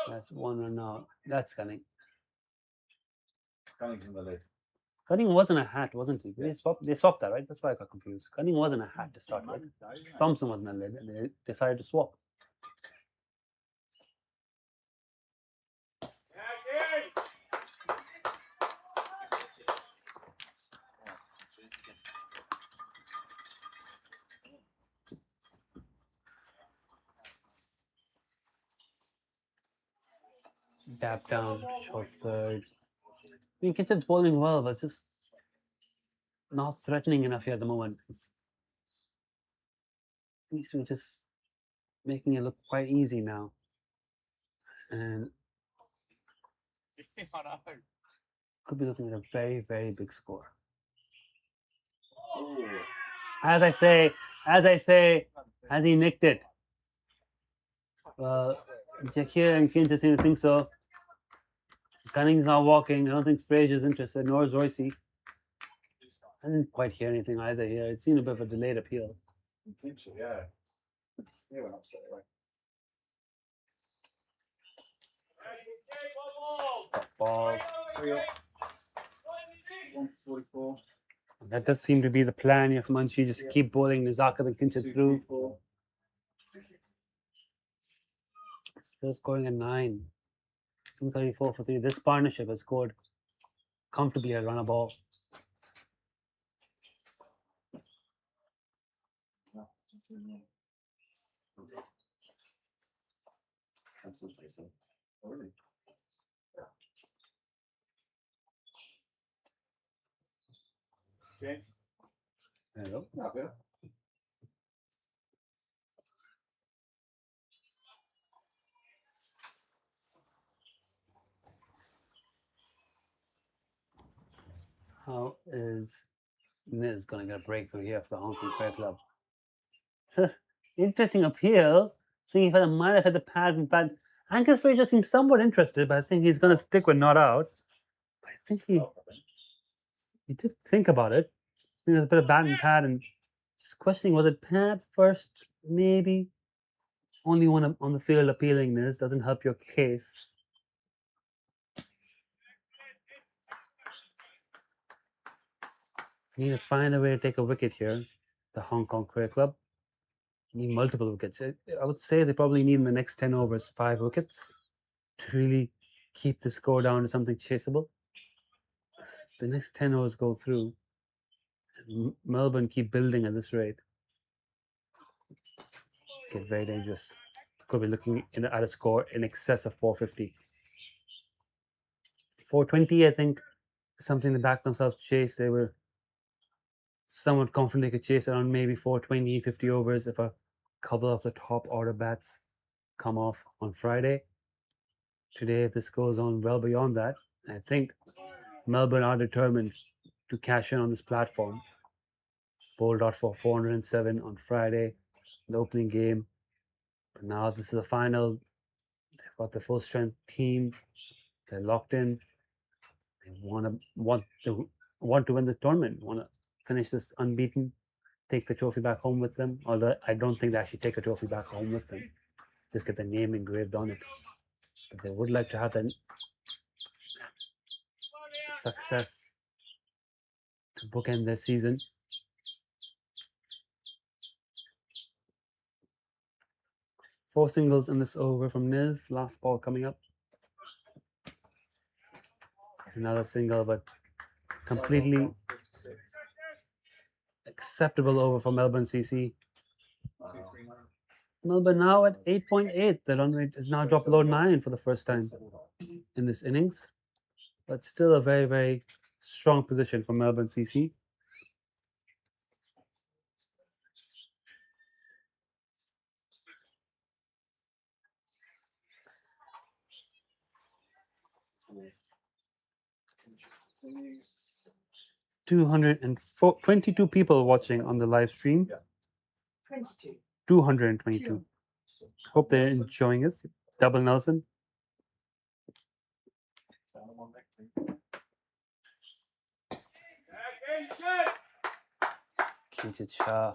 That's one run out. That's Cunning. Coming from the lid. Cunning wasn't a hat, wasn't he? Yes. They swapped that, right? That's why I got confused. Cunning wasn't a hat to start with. Thompson wasn't a lid, and they decided to swap. Tap down, short third. I mean, Kitchen's bowling well, but it's just not threatening enough here at the moment. These two just making it look quite easy now. And could be looking at a very, very big score. As I say, has he nicked it? Well, Jakir and Kinch seem to think so. Cunning's not walking. I don't think Frazier's interested, nor is Royce. I didn't quite hear anything either here. It seemed a bit of a delayed appeal. Yeah. Yeah, went up straight away. Ball. 3 off. 144. That does seem to be the plan here for Munchie. Just keep bowling Nizaka and Kinch 2, through. 3, 4. Still scoring a 9. 234 for 3. This partnership has scored comfortably a run a ball. Already. James. Hello. No, yeah. How is Niz going to get a breakthrough here for the Hong Kong Fair Club? Interesting appeal. Thinking if I might have had the pad and pad. Angus Fraser seems somewhat interested, but I think he's going to stick with not out. I think he did think about it. I think there's a bit of bat and pad, and just questioning, was it pad first? Maybe. Only one on the field appealing this doesn't help your case. You need to find a way to take a wicket here, the Hong Kong Cricket Club. You need multiple wickets. I would say they probably need in the next 10 overs 5 wickets to really keep the score down to something chaseable. If the next 10 overs go through, and Melbourne keep building at this rate, get very dangerous. Could be looking at a score in excess of 450. 420, I think, is something to back themselves to chase. They were somewhat confident they could chase around maybe 420, 50 overs if a couple of the top order bats come off on Friday. Today, if this goes on well beyond that, I think Melbourne are determined to cash in on this platform. Bowled out for 407 on Friday, the opening game. But now this is the final. They've got the full strength team. They're locked in. They want to win the tournament. Want to finish this unbeaten, take the trophy back home with them. Although I don't think they actually take a trophy back home with them. Just get the name engraved on it. But they would like to have that success to bookend their season. Four singles in this over from Niz. Last ball coming up. Another single, but completely acceptable over for Melbourne CC. Melbourne now at 8.8. The run rate has now dropped below 9 for the first time in this innings. But still a very, very strong position for Melbourne CC. Continues. 222 people watching on the live stream. 22. 222. Hope they're enjoying it. Double Nelson. Kinchit Shah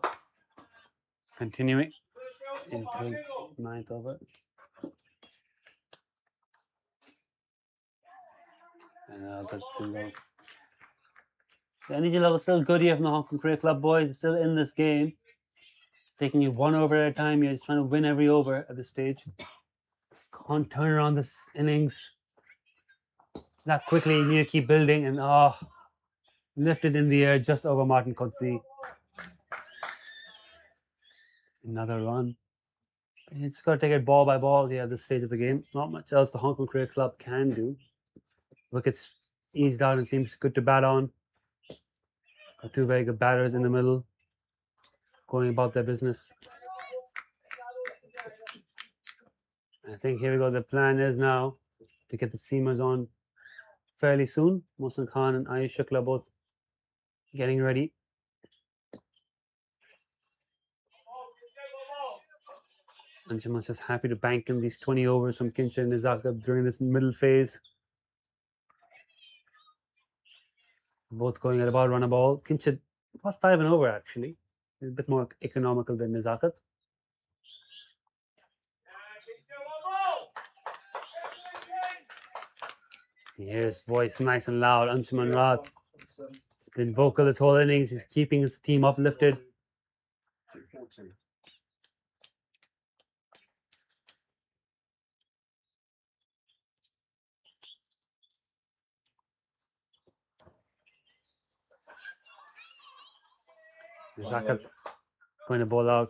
continuing into his 9th over. Good single. The energy level is still good here from the Hong Kong Cricket Club boys. Still in this game. Taking it one over at a time here. He's trying to win every over at this stage. Can't turn around this innings that quickly. You need to keep building and lifted in the air just over Martin Coetzee. Another run. You just got to take it ball by ball here at this stage of the game. Not much else the Hong Kong Cricket Club can do. Wickets eased out and seems good to bat on. Got two very good batters in the middle going about their business. I think here we go. The plan is now to get the seamers on fairly soon. Mohsin Khan and Ayush Shukla both getting ready. Anshuman's just happy to bank in these 20 overs from Kincher and Nizaka during this middle phase. Both going at about run a ball. Kincher about 5 and over actually. A bit more economical than Nizakat. Here's voice nice and loud. Anshuman Raat. He's been vocal this whole innings. He's keeping his team uplifted. Zakat going to bowl out.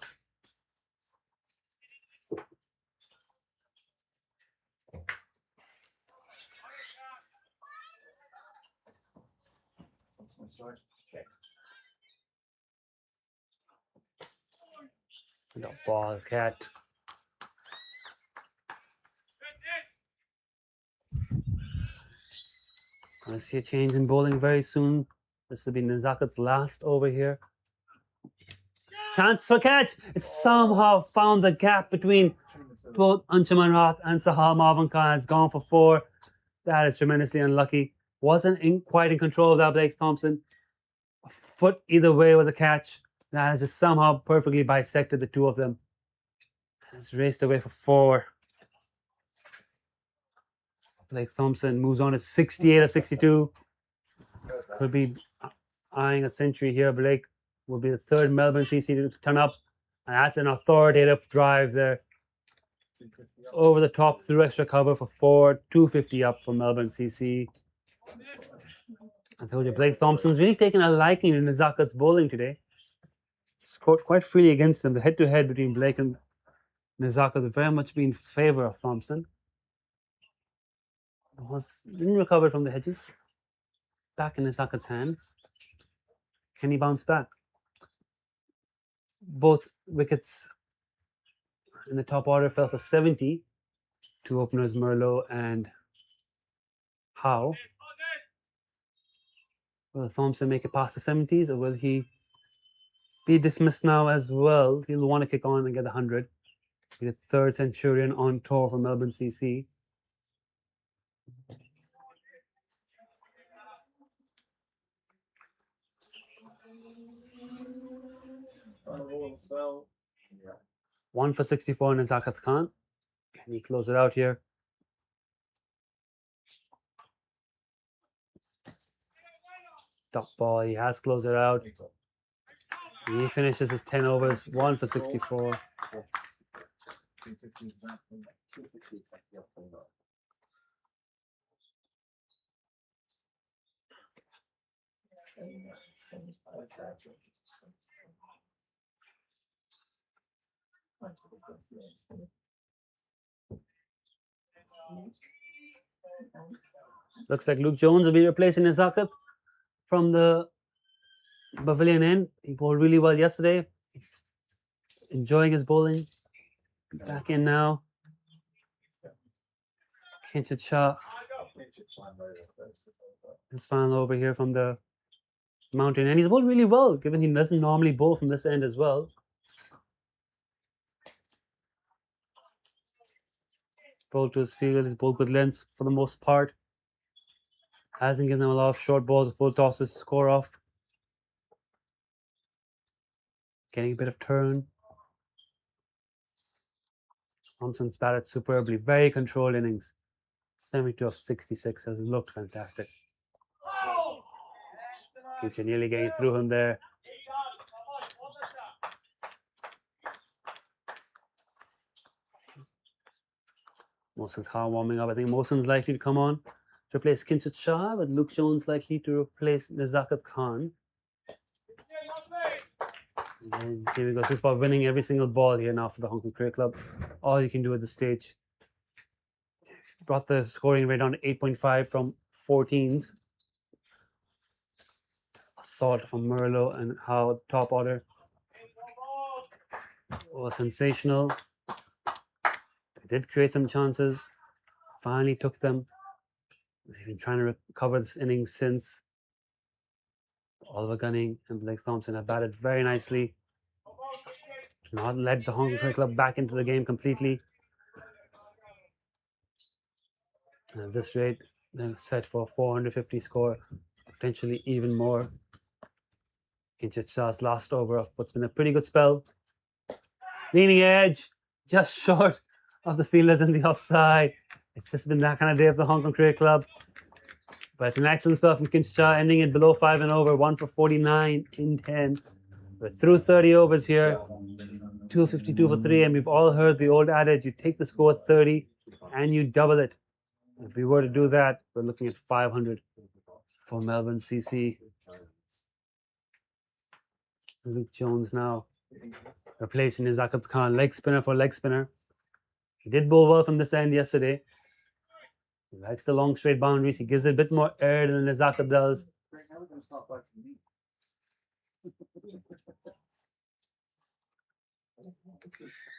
The ball cat. Gonna see a change in bowling very soon. This will be Nizakat's last over here. Chance for catch. It somehow found the gap between both Anshuman Raat and Sahal Marvin Khan. It's gone for 4. That is tremendously unlucky. Wasn't quite in control of that, Blake Thompson. A foot either way was a catch. That has just somehow perfectly bisected the two of them. It's raced away for 4. Blake Thompson moves on to 68 of 62. Could be eyeing a century here. Blake will be the 3rd Melbourne CC to turn up. And that's an authoritative drive there. Over the top through extra cover for 4. 250 up for Melbourne CC. I told you, Blake Thompson's really taken a liking in Nizakat's bowling today. Scored quite freely against him. The head-to-head between Blake and Nizakat has very much been in favour of Thompson. Didn't recover from the hedges. Back in Nizakat's hands. Can he bounce back? Both wickets in the top order fell for 70. Two openers, Merlot and Howe. Will Thompson make it past the 70s, or will he be dismissed now as well? He'll want to kick on and get the 100. Be the 3rd centurion on tour for Melbourne CC. Yeah. 1 for 64 in Zakat Khan. Can he close it out here? Top ball, he has closed it out. He finishes his 10 overs, 1 for 64. Looks like Luke Jones will be replacing Nizakat from the Pavilion end. He bowled really well yesterday. He's enjoying his bowling. Back in now. Kinchit Shah. His final over here from the mountain. And he's bowled really well, given he doesn't normally bowl from this end as well. Bowled to his field. He's bowled good lengths for the most part. Hasn't given them a lot of short balls or full tosses to score off. Getting a bit of turn. Thompson's batted superbly. Very controlled innings. 72 of 66 has looked fantastic. Kincher nearly getting through him there. Mohsen Khan warming up. I think Mohsen's likely to come on to replace Kincher Shah, with Luke Jones likely to replace Nazakat Khan. And here we go. Just about winning every single ball here now for the Hong Kong Cricket Club. All you can do at this stage. Brought the scoring rate down to 8.5 from 14s. Assault from Merlo and Howe, top order. Was sensational. They did create some chances. Finally took them. They've been trying to recover this innings since. Oliver Gunning and Blake Thompson have batted very nicely. Not led the Hong Kong Cricket Club back into the game completely. And at this rate, they're set for a 450 score, potentially even more. Kincher Shah's last over of what's been a pretty good spell. Leaning edge, just short of the fielders in the offside. It's just been that kind of day of the Hong Kong Cricket Club. But it's an excellent spell from Kincher Shah, ending it below 5 and over, 1 for 49 in 10. We're through 30 overs here, 252 for 3, and we've all heard the old adage, you take the score 30 and you double it. If we were to do that, we're looking at 500 for Melbourne CC. Luke Jones now replacing Nazakat Khan, leg spinner for leg spinner. He did bowl well from this end yesterday. He likes the long straight boundaries. He gives it a bit more air than Nazakat does. Now we're going to start biting meat.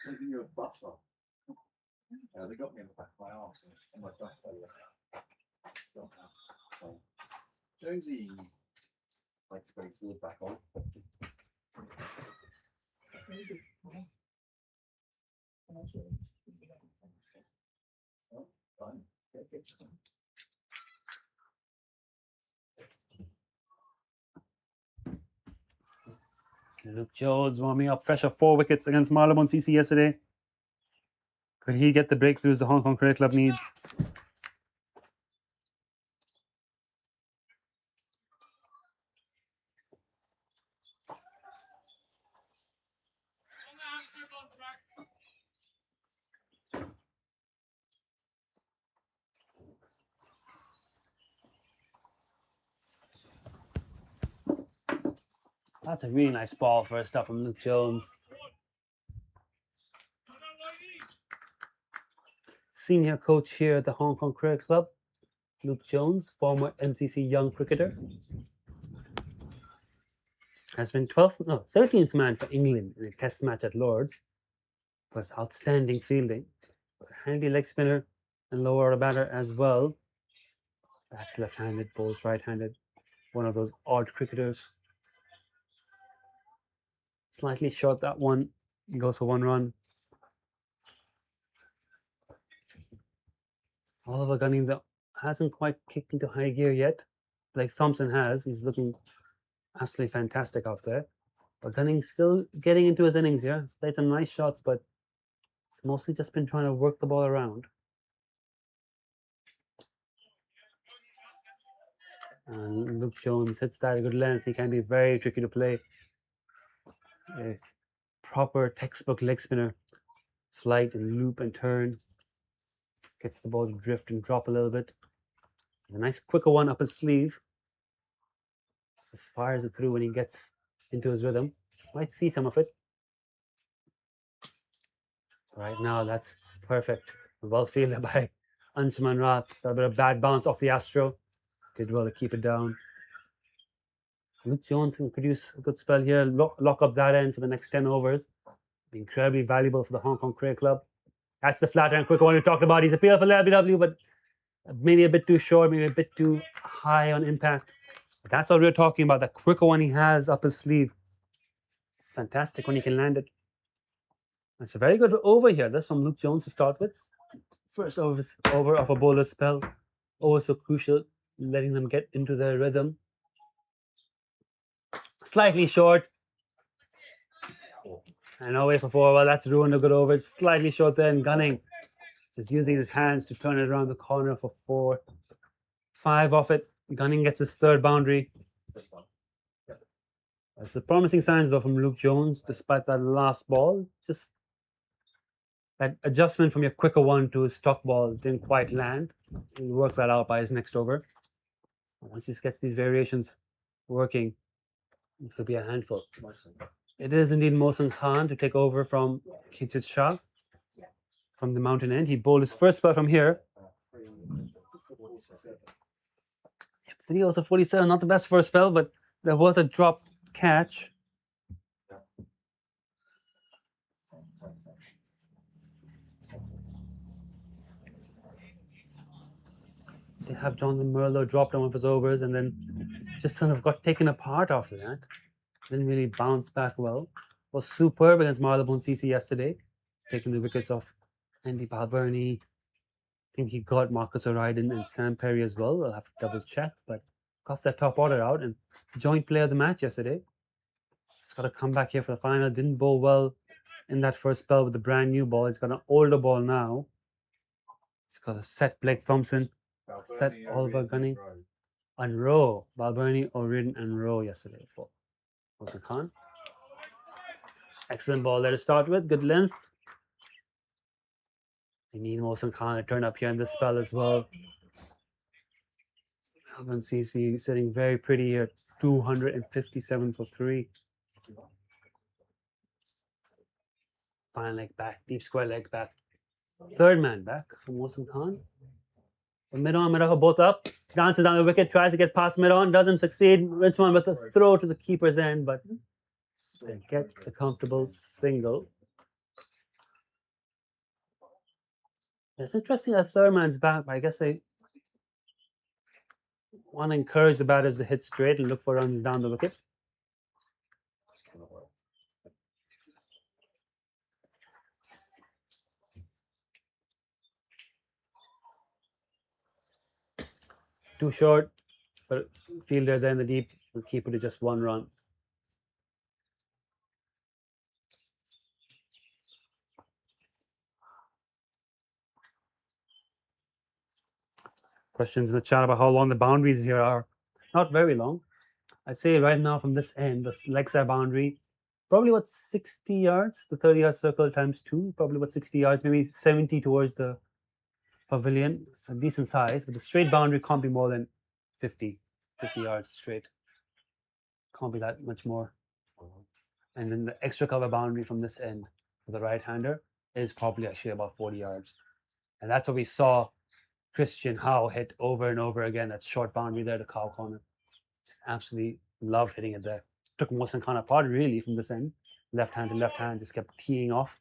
Making you a buffer. Yeah, they got me in the back of my arse and my back. Still have. Jonesy likes to go back on. Oh, fine. Luke Jones warming up, fresh off 4 wickets against Marylebone CC yesterday. Could he get the breakthroughs the Hong Kong Cricket Club needs? That's a really nice ball first up from Luke Jones. Senior coach here at the Hong Kong Cricket Club, Luke Jones, former MCC young cricketer, has been 13th man for England in a test match at Lord's. Was outstanding fielding, handy leg spinner and lower order batter as well. Bats left-handed, bowls right-handed. One of those odd cricketers. Slightly short that one. He goes for 1 run. Oliver Gunning though hasn't quite kicked into high gear yet. Like Thompson has. He's looking absolutely fantastic out there. But Gunning's still getting into his innings here. He's played some nice shots, but it's mostly just been trying to work the ball around. And Luke Jones hits that at a good length. He can be very tricky to play. It's proper textbook leg spinner. Flight and loop and turn. Gets the ball to drift and drop a little bit. A nice quicker one up his sleeve. Just fires it through when he gets into his rhythm. Might see some of it. Right now, that's perfect. Well fielded by Anshuman Rath. Got a bit of bad bounce off the Astro. Did well to keep it down. Luke Jones can produce a good spell here. Lock up that end for the next 10 overs. Be incredibly valuable for the Hong Kong Cricket Club. That's the flatter and quicker one we talked about. He's appealed for LBW, but maybe a bit too short, maybe a bit too high on impact. But that's what we're talking about. That quicker one he has up his sleeve. It's fantastic when he can land it. It's a very good over here. That's from Luke Jones to start with. First over of a bowler spell. Always so crucial, letting them get into their rhythm. Slightly short. And away for 4. Well, that's ruined a good over. It's slightly short there. And Gunning Just using his hands to turn it around the corner for 4. 5 off it. Gunning gets his third boundary. That's the promising signs though from Luke Jones, despite that last ball. Just that adjustment from your quicker one to his stock ball didn't quite land. He'll work that out by his next over. Once he gets these variations working, it could be a handful. It is indeed Mohsen Khan to take over from Kichit Shah from the mountain end. He bowled his first spell from here. 3 also 47, not the best first spell, but there was a drop catch. They have Jonathan Merlo dropped on one of his overs and then just kind of got taken apart after that. Didn't really bounce back well. Was superb against Marylebone CC yesterday, taking the wickets of Andy Balbirnie. I think he got Marcus O'Riordan and Sam Perry as well. I'll have to double check, but got that top order out and joint player of the match yesterday. He's got to come back here for the final. Didn't bowl well in that first spell with the brand new ball. He's got an older ball now. He's got a set Blake Thompson, set Oliver Gunning, and Rowe. Balbirnie, O'Riordan, and Rowe yesterday for Mohsen Khan. Excellent ball there to start with. Good length. They need Mohsen Khan to turn up here in this spell as well. Melbourne CC sitting very pretty here. 257 for 3. Fine leg back, deep square leg back. Third man back for Mohsen Khan. Mid-on, mid-off are both up. Dances down the wicket, tries to get past mid-on, doesn't succeed. Richmond with a throw to the keeper's end, but they get the comfortable single. It's interesting that third man's back, but I guess they want to encourage the batters to hit straight and look for runs down the wicket. Too short, but fielder there in the deep will keep it to just 1 run. Questions in the chat about how long the boundaries here are. Not very long. I'd say right now from this end, the leg side boundary, probably what 60 yards, the 30-yard circle times 2, probably what 60 yards, maybe 70 towards the pavilion. It's a decent size, but the straight boundary can't be more than 50 yards straight. Can't be that much more. And then the extra cover boundary from this end for the right-hander is probably actually about 40 yards. And that's what we saw Christian Howe hit over and over again. That short boundary there to cow corner. Just absolutely loved hitting it there. Took Mohsen Khan apart really from this end. Left hand to left hand, just kept teeing off.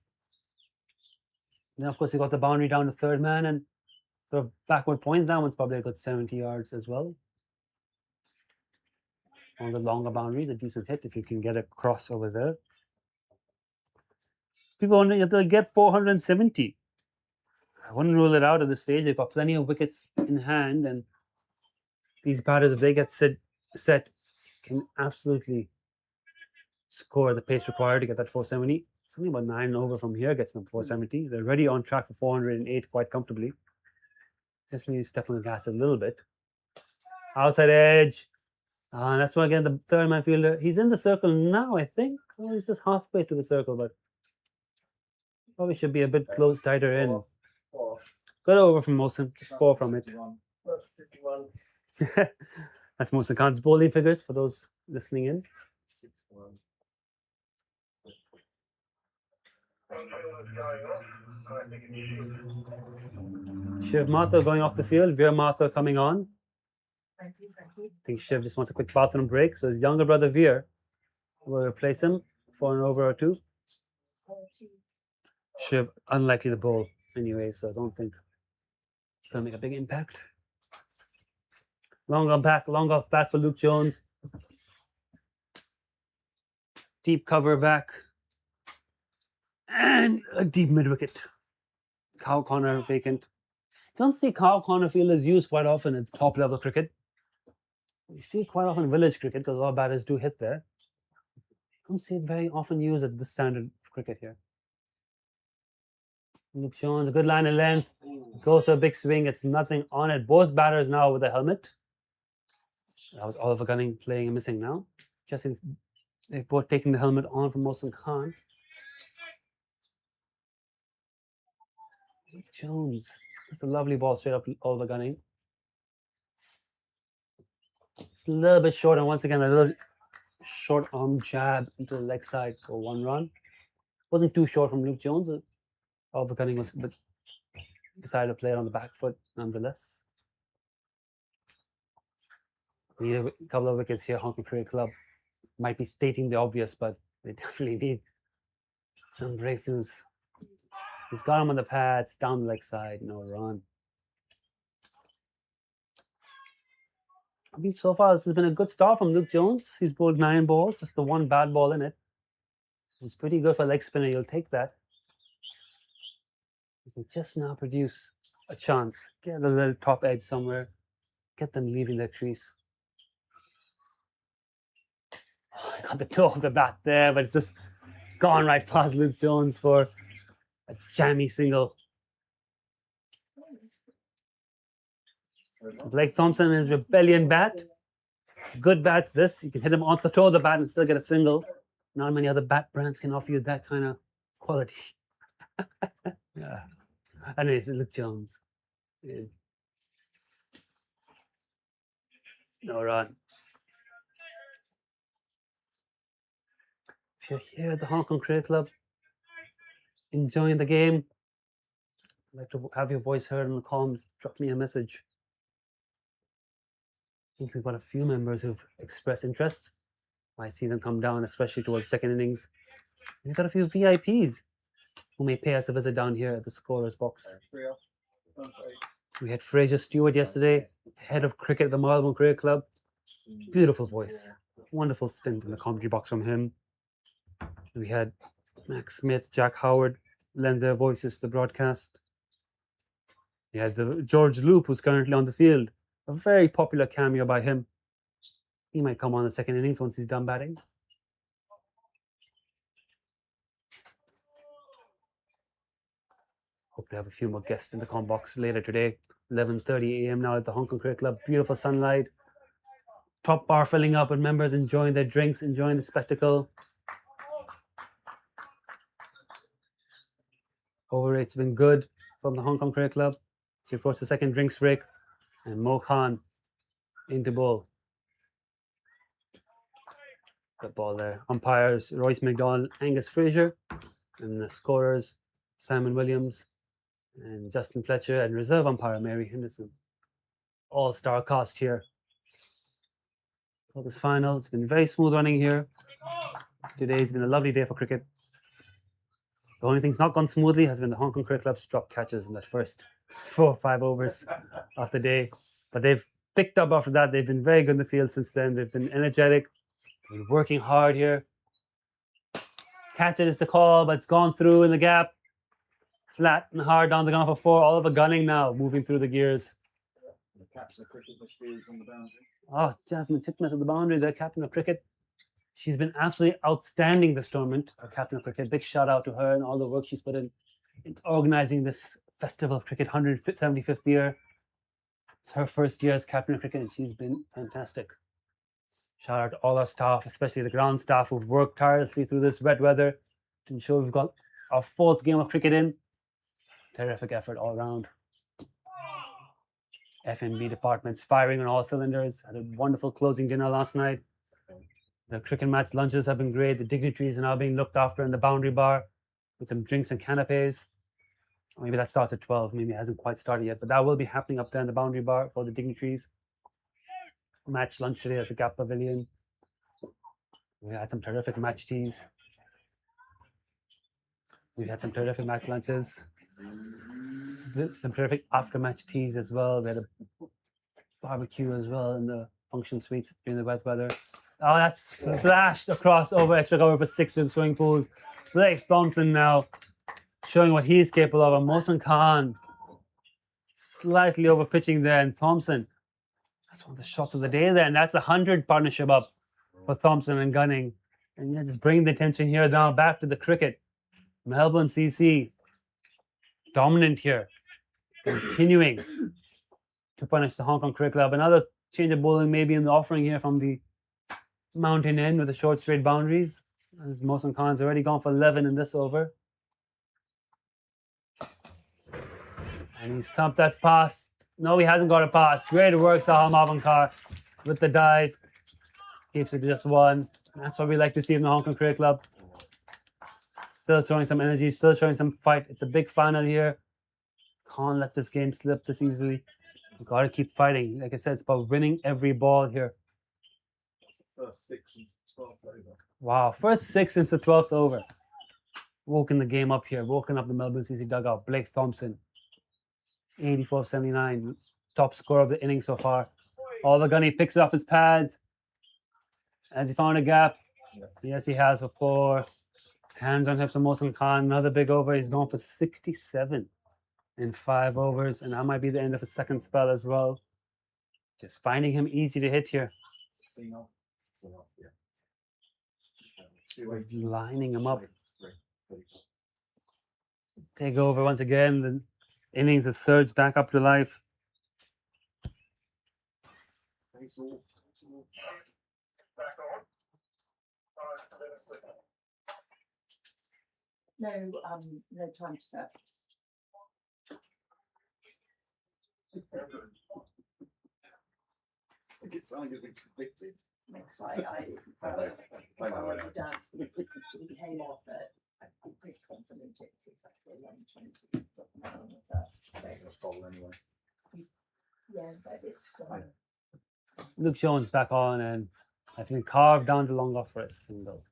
Then of course he got the boundary down to third man and the backward point. That one's probably a good 70 yards as well. On the longer boundaries, a decent hit if you can get a cross over there. People wondering if they'll get 470. I wouldn't rule it out at this stage. They've got plenty of wickets in hand, and these batters, if they get set, can absolutely score the pace required to get that 470. Something about 9 over from here gets them 470. They're already on track for 408 quite comfortably. Just need to step on the gas a little bit. Outside edge. That's why again the third man fielder. He's in the circle now, I think. Well, he's just halfway to the circle, but probably should be a bit close, tighter in. Good over from Mohsen, just 4 from it. 51. That's Mohsen Khan's bowling figures for those listening in. 6-1. Shiv Mathur going off the field, Veer Mathur coming on. Thank you, thank you. I think Shiv just wants a quick bathroom break, so his younger brother Veer will replace him for an over or 2. Shiv unlikely to bowl anyway, so I don't think it's going to make a big impact. Long off back for Luke Jones. Deep cover back. And a deep mid-wicket. Cow corner vacant. You don't see cow corner fielders used quite often at top level cricket. You see it quite often in village cricket because a lot of batters do hit there. You don't see it very often used at this standard of cricket here. Luke Jones, a good line of length. Goes for a big swing. It's nothing on it. Both batters now with a helmet. That was Oliver Gunning playing and missing now. They're both taking the helmet on from Mohsin Khan. Jones. That's a lovely ball straight up Oliver Gunning. It's a little bit short, and once again, a little short arm jab into the leg side for 1 run. Wasn't too short from Luke Jones. Oliver Gunning was, but decided to play it on the back foot nonetheless. Need a couple of wickets here. Hong Kong Cricket Club might be stating the obvious, but they definitely need some breakthroughs. He's got him on the pads, down the leg side, no run. I mean, so far this has been a good start from Luke Jones. He's bowled 9 balls, just the 1 bad ball in it. It's pretty good for a leg spinner. You'll take that. You can just now produce a chance. Get a little top edge somewhere. Get them leaving their crease. Oh, I got the toe of the bat there, but it's just gone right past Luke Jones for a jammy single. Blake Thompson is rebellion bat. Good bats this. You can hit him off the toe of the bat and still get a single. Not many other bat brands can offer you that kind of quality. Yeah. Anyways, Luke Jones. Yeah. No run. If you're here at the Hong Kong Cricket Club, enjoying the game, I'd like to have your voice heard in the columns. Drop me a message. I think we've got a few members who've expressed interest. Might see them come down, especially towards second innings. We've got a few VIPs who may pay us a visit down here at the scorer's box. We had Fraser Stewart yesterday, head of cricket at the Melbourne Cricket Club. Beautiful voice. Wonderful stint in the commentary box from him. We had Max Smith, Jack Howard lend their voices to the broadcast. We had the George Loop, who's currently on the field. A very popular cameo by him. He might come on the second innings once he's done batting. Hope to have a few more guests in the comm box later today. 11:30 a.m. now at the Hong Kong Cricket Club. Beautiful sunlight. Top bar filling up with members enjoying their drinks, enjoying the spectacle. Overrate's been good from the Hong Kong Cricket Club. So we approach the second drinks break. And Mo Khan into bowl. Good ball there. Umpires Royce McDonald, Angus Fraser. And the scorers Simon Williams and Justin Fletcher, and reserve umpire Mary Henderson. All-star cast here for this final. It's been very smooth running here. Today's been a lovely day for cricket. The only thing's not gone smoothly has been the Hong Kong Cricket Club's drop catches in that first 4 or 5 overs of the day. But they've picked up after that. They've been very good in the field since then. They've been energetic, been working hard here. Catch it is the call, but it's gone through in the gap. Flat and hard down the ground for 4. Oliver Gunning now moving through the gears. The captain of cricket midfields on the boundary. Oh, Jasmine Titmus at the boundary, the captain of cricket. She's been absolutely outstanding this tournament, our captain of cricket. Big shout out to her and all the work she's put in organizing this Festival of Cricket, 175th year. It's her first year as captain of cricket, and she's been fantastic. Shout out to all our staff, especially the ground staff who've worked tirelessly through this wet weather to ensure we've got our 4th game of cricket in. Terrific effort all around. F&B departments firing on all cylinders. Had a wonderful closing dinner last night. The cricket match lunches have been great. The dignitaries are now being looked after in the boundary bar with some drinks and canapes. Maybe that starts at 12. Maybe it hasn't quite started yet, but that will be happening up there in the boundary bar for the dignitaries. Match lunch today at the Gap Pavilion. We had some terrific match teas. We've had some terrific match lunches. Some terrific after-match teas as well. We had a barbecue as well in the function suites during the wet weather. Oh, that's flashed across over extra cover for 6 in the swimming pools. Blake Thompson now showing what he's capable of. And Mohsin Khan slightly over pitching there. And Thompson, that's one of the shots of the day there. And that's a 100 partnership up for Thompson and Gunning. And yeah, just bringing the attention here now back to the cricket. Melbourne CC dominant here. continuing to punish the Hong Kong Cricket Club. Another change of bowling maybe in the offering here from the mountain end with the short straight boundaries. As Mohsen Khan's already gone for 11 in this over. And he's thumped that pass. No, he hasn't got a pass. Great work, Sahal Mavankar with the dive. Keeps it to just one. That's what we like to see in the Hong Kong Cricket Club. Still showing some energy, still showing some fight. It's a big final here. Can't let this game slip this easily. We've got to keep fighting. Like I said, it's about winning every ball here. First 6 and 12 over. Wow, first 6 since the 12th over. Woken the game up here, woken up the Melbourne CC dugout. Blake Thompson, 84-79, top scorer of the inning so far. All the gunny picks it off his pads. Has he found a gap? Yes, he has for 4. Hands on hips from Mohsen Khan. Another big over. He's gone for 67 in 5 overs, and that might be the end of his second spell as well. Just finding him easy to hit here. 16 off. 16 off, yeah. Just lining him up. Take over once again. The innings has surged back up to life. Face off. No, no time to serve. I think it's something that's been convicted. Because I've already done. We came off at, I'm pretty confident it's exactly 11:20. Bowl anyway. Yeah, but it's. Luke Jones back on and has been carved down to long off for a single.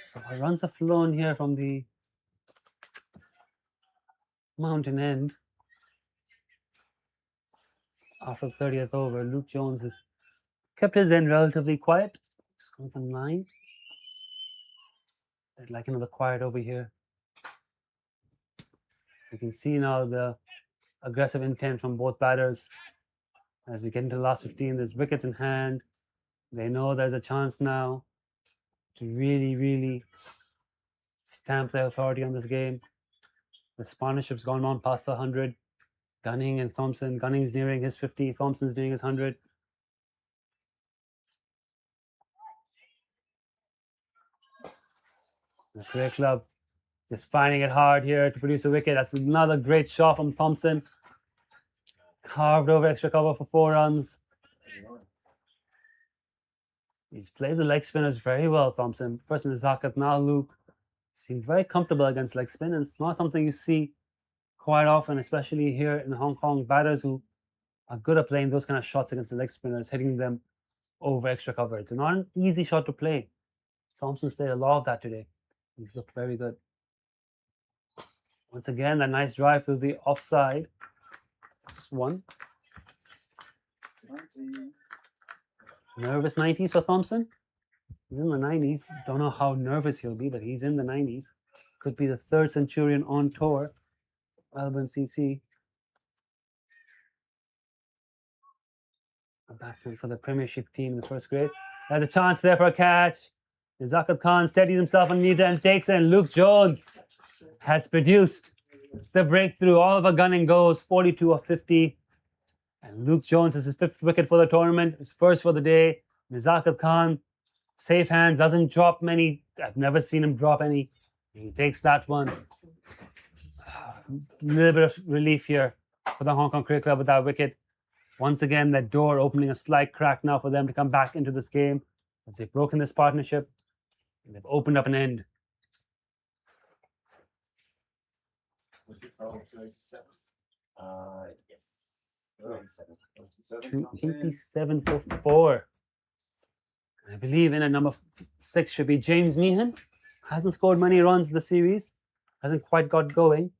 So runs have flown here from the mountain end. After the 30th over, Luke Jones has kept his end relatively quiet. Just going from 9. I'd like another quiet over here. You can see now the aggressive intent from both batters. As we get into the last 15, there's wickets in hand. They know there's a chance now to really stamp their authority on this game. The partnership's gone on past the 100. Gunning and Thompson. Gunning's nearing his 50. Thompson's nearing his 100. The Cricket Club just finding it hard here to produce a wicket. That's another great shot from Thompson. Carved over extra cover for 4 runs. He's played the leg spinners very well, Thompson. First in the Zakat, now Luke. Seemed very comfortable against leg spin, and it's not something you see quite often, especially here in Hong Kong. Batters who are good at playing those kind of shots against the leg spinners, hitting them over extra cover. It's not an easy shot to play. Thompson's played a lot of that today. He's looked very good. Once again, that nice drive to the offside. Just 1. 19. Nervous 90s for Thompson. He's in the 90s. Don't know how nervous he'll be, but he's in the 90s. Could be the 3rd Centurion on tour. Melbourne CC. A batsman for the Premiership team in the 1st grade. There's a chance there for a catch. Zakat Khan steadies himself underneath and takes it. And Luke Jones has produced the breakthrough. Oliver Gunning goes 42 of 50. And Luke Jones is his 5th wicket for the tournament. His 1st for the day. Zakat Khan, safe hands, doesn't drop many. I've never seen him drop any. He takes that one. A little bit of relief here for the Hong Kong Cricket Club with that wicket. Once again, that door opening a slight crack now for them to come back into this game. As they've broken this partnership, and they've opened up an end. Would you throw to 87? Yes. 287 for 4. I believe in at number 6 should be James Meehan. Hasn't scored many runs in the series. Hasn't quite got going.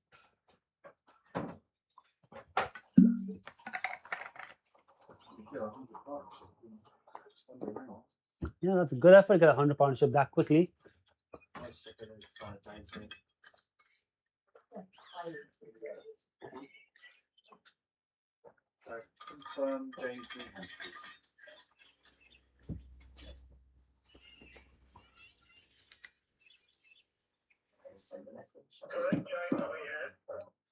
Yeah, that's a good effort. Get a 100 partnership that quickly. Nice check it inside James Smith. Confirm James Smith, please.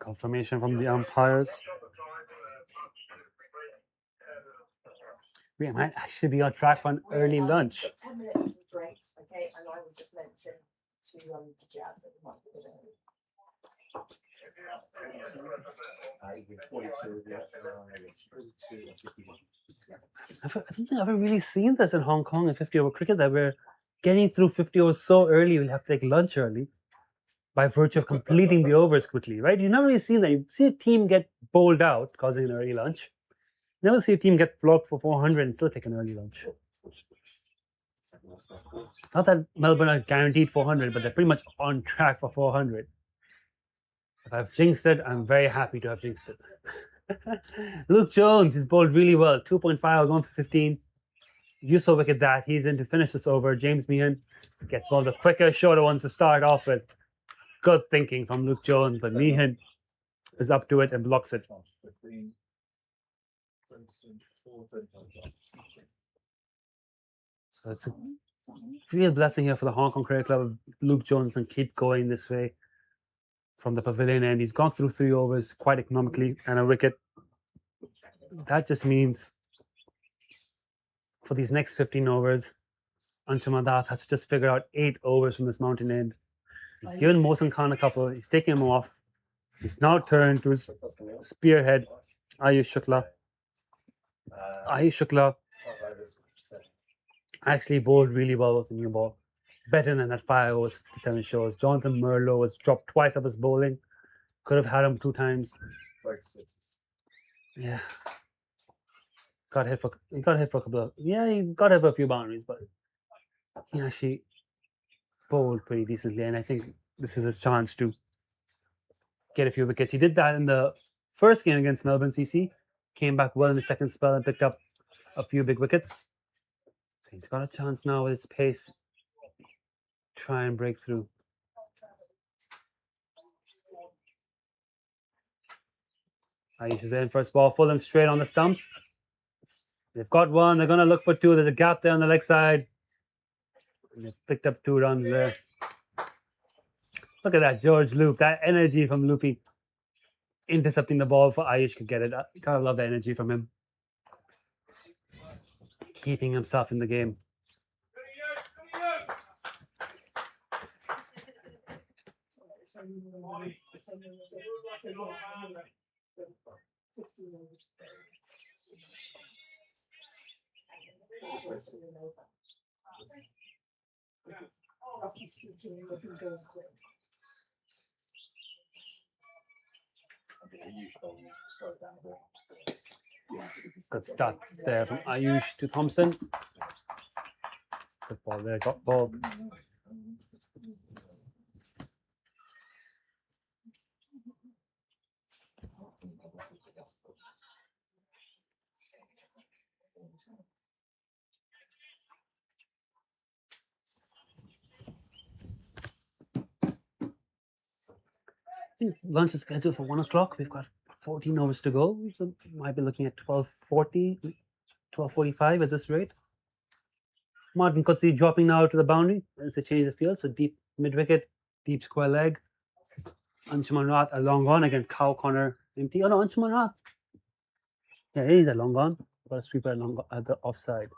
Confirmation from the umpires. We might actually be on track for an early lunch. 10 minutes to drinks, okay, and I would just mention to Jazz that we might be a bit early. 42, yeah, 42 or 51. I don't think I've ever really seen this in Hong Kong in 50 over cricket, that we're getting through 50 overs so early, we'll have to take lunch early by virtue of completing the overs quickly, right? You've never really seen that. You see a team get bowled out, causing an early lunch. You never see a team get flogged for 400 and still take an early lunch. Not that Melbourne are guaranteed 400, but they're pretty much on track for 400. If I've jinxed it, I'm very happy to have jinxed it. Luke Jones, he's bowled really well. 2.5, 1 for 15. Useful wicket that. He's in to finish this over. James Meehan gets one of the quicker, shorter ones to start off with. Good thinking from Luke Jones, but Meehan is up to it and blocks it. 15, 24, 35. So it's a real blessing here for the Hong Kong Cricket Club. Luke Jones and keep going this way from the pavilion end. He's gone through 3 overs quite economically and a wicket. That just means for these next 15 overs, Anshuman Das has to just figure out 8 overs from this mountain end. He's given Mohsin Khan a couple. He's taken him off. He's now turned to his spearhead, Ayush Shukla. Ayush Shukla actually bowled really well with the new ball. Better than that 5 overs, 57 shows. Jonathan Merlo was dropped twice of his bowling. Could have had him 2 times. Yeah. He got hit for a couple of, he got hit for a few boundaries, but he actually bowled pretty decently, and I think this is his chance to get a few wickets. He did that in the first game against Melbourne CC, came back well in the second spell and picked up a few big wickets. So he's got a chance now with his pace, try and break through. Ayush is in first ball, full and straight on the stumps. They've got one, they're going to look for 2. There's a gap there on the leg side. And they've picked up 2 runs there. Look at that, George Loop, that energy from Loopy. Intercepting the ball for Ayush could get it. I kind of love the energy from him. Keeping himself in the game. Good start there from Ayush to Thompson. Good ball there, got ball. I think lunch is scheduled for 1 o'clock. We've got 14 hours to go, so might be looking at 12:40, 12:45 at this rate. Martin Kutsi dropping now to the boundary. It's a change of field, so deep mid wicket, deep square leg. Anshuman Rath a long on again. Cow corner empty. Oh no, Anshuman Rath. Yeah, he's a long on. Got a sweeper at the offside.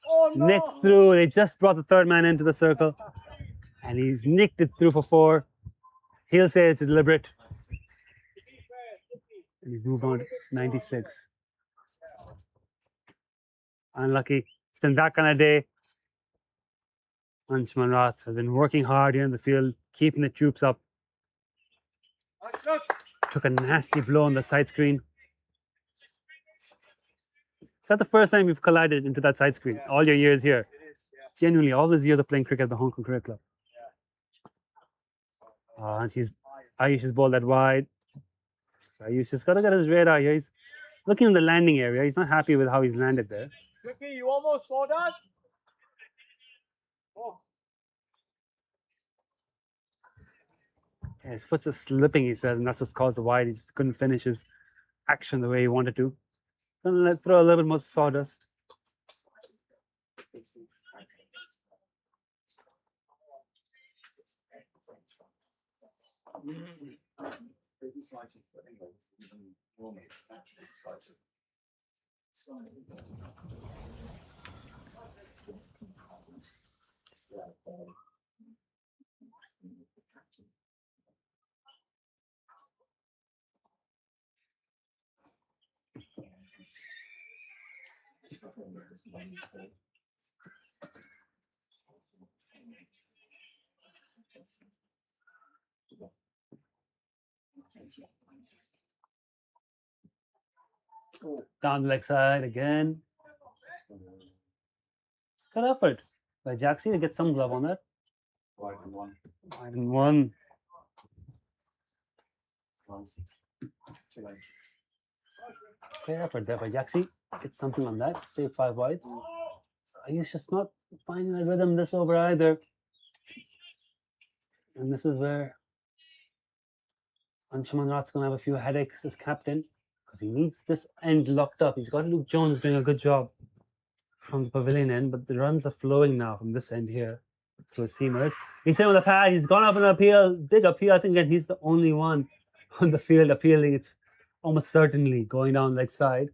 Oh, no. Nicked through. They just brought the 3rd man into the circle, and he's nicked it through for 4. He'll say it's deliberate. And he's moved on to 96. Unlucky. It's been that kind of day. Anshuman Rath has been working hard here in the field, keeping the troops up. Took a nasty blow on the side screen. Is that the first time you've collided into that side screen? All your years here? Genuinely, all these years of playing cricket at the Hong Kong Cricket Club. And Ayush is bowled that wide. Ayush just got to get his radar here. He's looking in the landing area. He's not happy with how he's landed there. Ricky, you almost saw that? Oh. Yeah, his foot's just slipping, he says, and that's what's caused the wide. He just couldn't finish his action the way he wanted to. Let's throw a little bit more sawdust. Pretty slightly for England, even normally actually slightly. Down the leg side again. It's good effort by Jaxie to get some glove on that. Wide and one, Wide and one. 1-6, 2-8. Great effort there by Jaxie. Get something on that. Save 5 wides. So he's just not finding the rhythm this over either. And this is where Anshuman Rat's going to have a few headaches as captain because he needs this end locked up. He's got Luke Jones doing a good job from the pavilion end, but the runs are flowing now from this end here through seamers. He's in with a pad. He's gone up in an appeal, big appeal. I think that he's the only one on the field appealing. It's almost certainly going down leg side,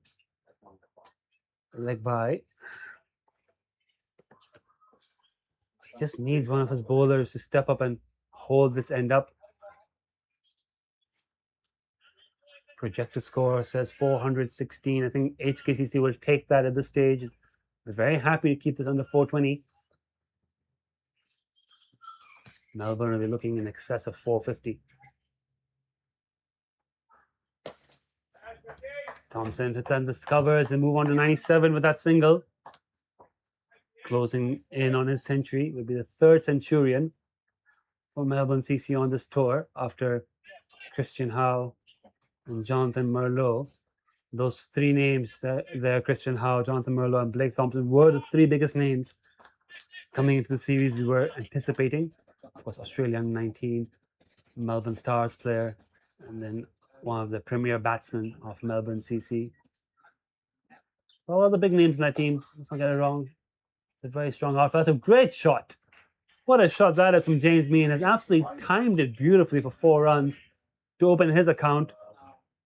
leg by. He just needs one of his bowlers to step up and hold this end up. Projected score says 416. I think HKCC will take that at this stage. We're very happy to keep this under 420. Melbourne will be looking in excess of 450. Thompson hits and discovers and move on to 97 with that single. Closing in on his century will be the 3rd centurion for Melbourne CC on this tour after Christian Howe and Jonathan Merlot. Those 3 names there, Christian Howe, Jonathan Merlot, and Blake Thompson, were the 3 biggest names coming into the series we were anticipating. Of course, Australian 19, Melbourne Stars player, and then one of the premier batsmen of Melbourne CC. All the big names in that team, let's not get it wrong. It's a very strong outfit. That's a great shot. What a shot that is from James Meehan. Has absolutely timed it beautifully for 4 runs to open his account.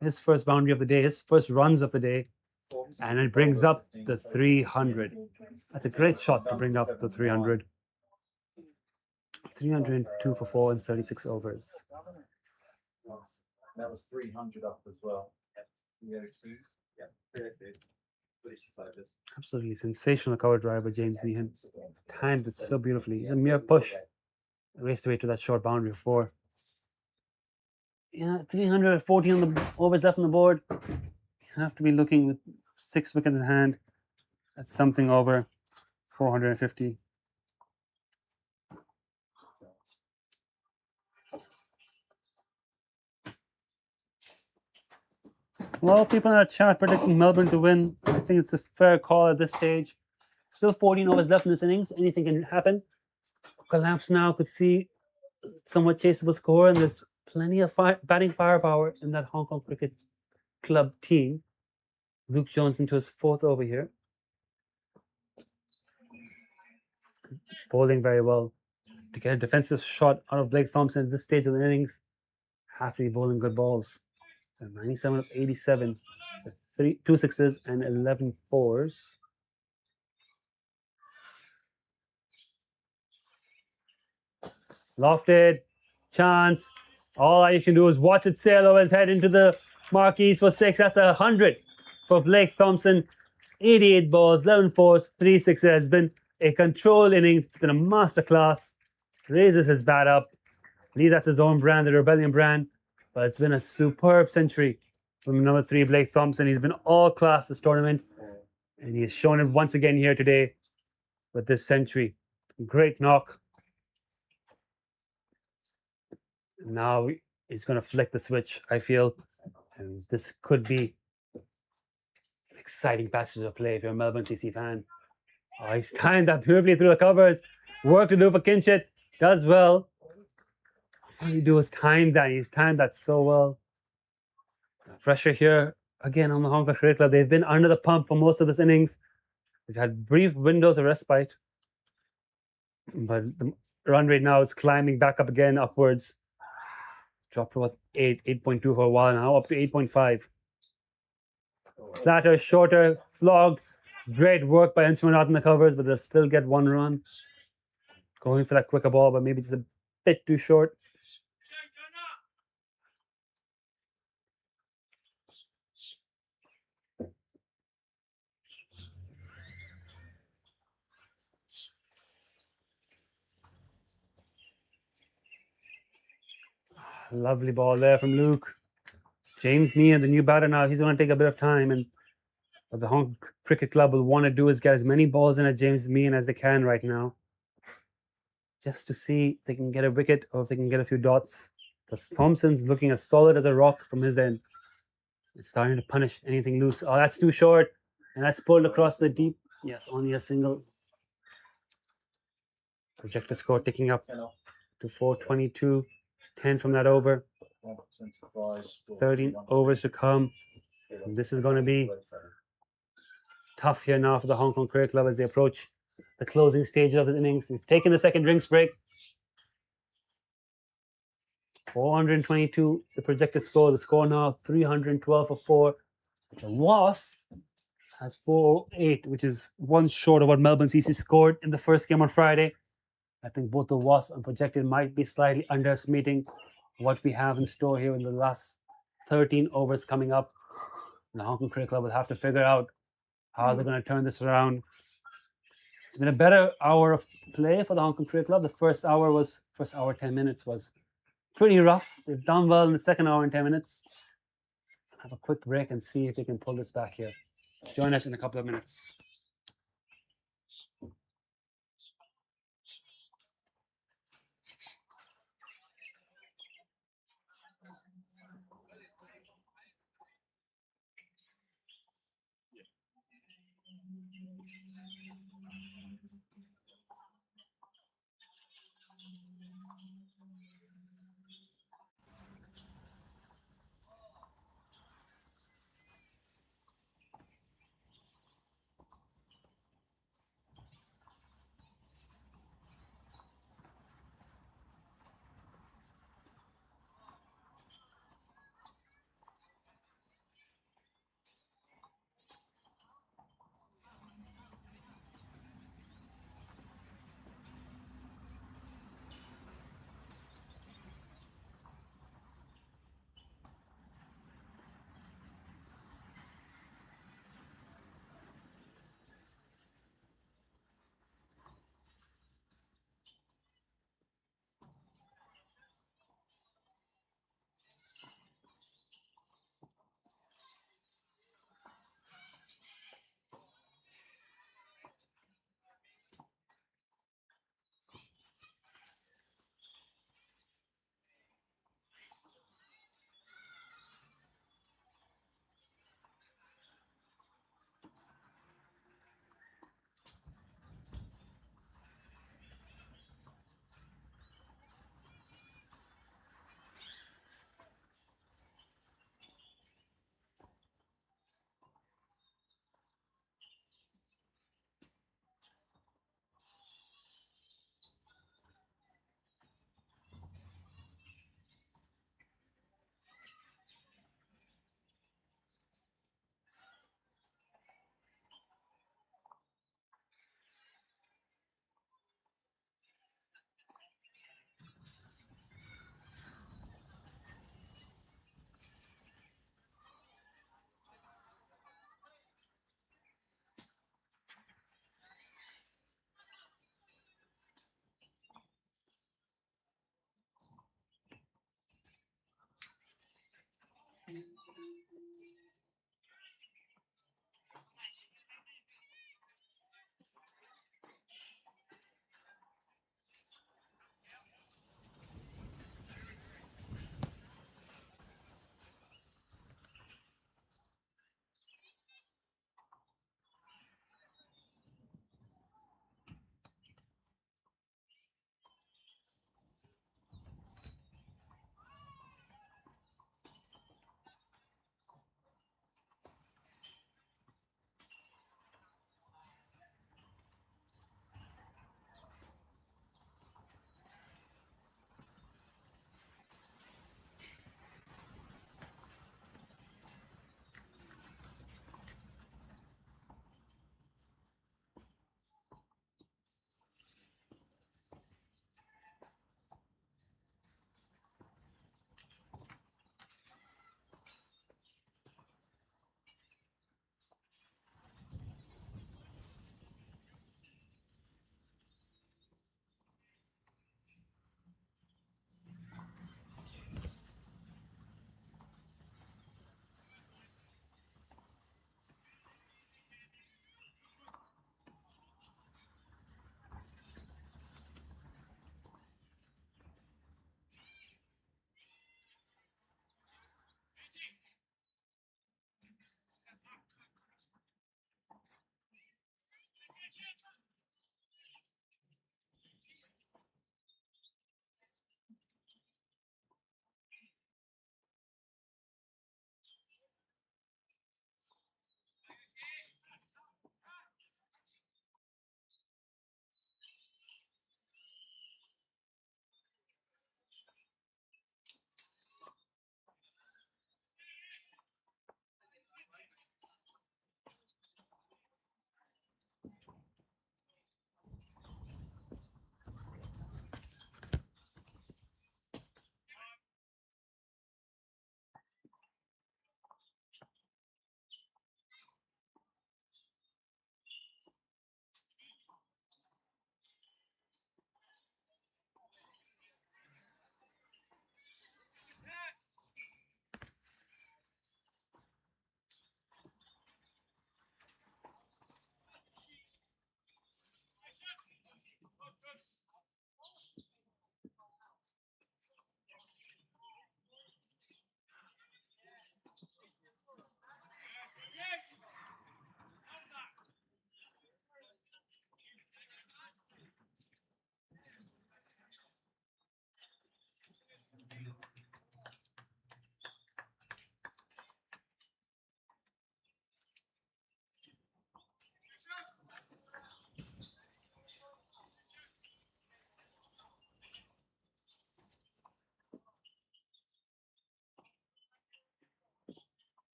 His first boundary of the day, his first runs of the day, and it brings up the 300. That's a great shot to bring up the 300. 302 for 4 in 36 overs. That was 300 up as well. Yeah, 36 overs. Absolutely sensational cover drive by James Meehan. Timed it so beautifully. A mere push. Raced away to that short boundary of 4. Yeah, 314 on the overs left on the board. You have to be looking with 6 wickets in hand. That's something over 450. A lot of people in our chat predicting Melbourne to win. I think it's a fair call at this stage. Still 14 overs left in this innings. Anything can happen. Collapse now could see somewhat chaseable score, and there's plenty of batting firepower in that Hong Kong Cricket Club team. Luke Jones into his 4th over here. Bowling very well. To get a defensive shot out of Blake Thompson at this stage of the innings, have to be bowling good balls. So 97 of 87. So 2 sixes and 11 fours. Lofted. Chance. All you can do is watch it sail over his head into the marquees for 6. That's 100 for Blake Thompson. 88 balls, 11 fours, 3 sixes. It's been a controlled innings. It's been a masterclass. Raises his bat up. I believe that's his own brand, the Rebellion brand. But it's been a superb century from number 3, Blake Thompson. He's been all class this tournament. And he has shown it once again here today with this century. Great knock. Now he's going to flick the switch, I feel. And this could be an exciting passage of play if you're a Melbourne CC fan. Oh, he's timed that beautifully through the covers. Work to do for Kinchit. Does well. All you do is time that. He's timed that so well. Pressure here again on the Hong Kong Cricket Club. They've been under the pump for most of this innings. They've had brief windows of respite. But the run rate now is climbing back up again upwards. Dropped to about 8.2 for a while now, up to 8.5. Flatter, shorter, flogged. Great work by Instrument in the covers, but they'll still get one run. Going for that quicker ball, but maybe just a bit too short. Lovely ball there from Luke. James Meehan, the new batter now, he's going to take a bit of time. And what the Hong Kong Cricket Club will want to do is get as many balls in at James Meehan as they can right now. Just to see if they can get a wicket or if they can get a few dots. Because Thompson's looking as solid as a rock from his end. It's starting to punish anything loose. Oh, that's too short. And that's pulled across the deep. Yes, only a single. Projector score ticking up 10 off, to 422. 10 from that over. 125, score 13 1, overs to come. This is going to be tough here now for the Hong Kong Cricket Club as they approach the closing stages of the innings. We've taken the second drinks break. 422, the projected score. The score now 312 for 4. The Wasp has 408, which is one short of what Melbourne CC scored in the first game on Friday. I think both the Wasp and projected might be slightly underestimating what we have in store here in the last 13 overs coming up. And the Hong Kong Cricket Club will have to figure out how they're going to turn this around. It's been a better hour of play for the Hong Kong Cricket Club. The first hour 10 minutes was pretty rough. They've done well in the second hour and 10 minutes. Have a quick break and see if they can pull this back here. Join us in a couple of minutes.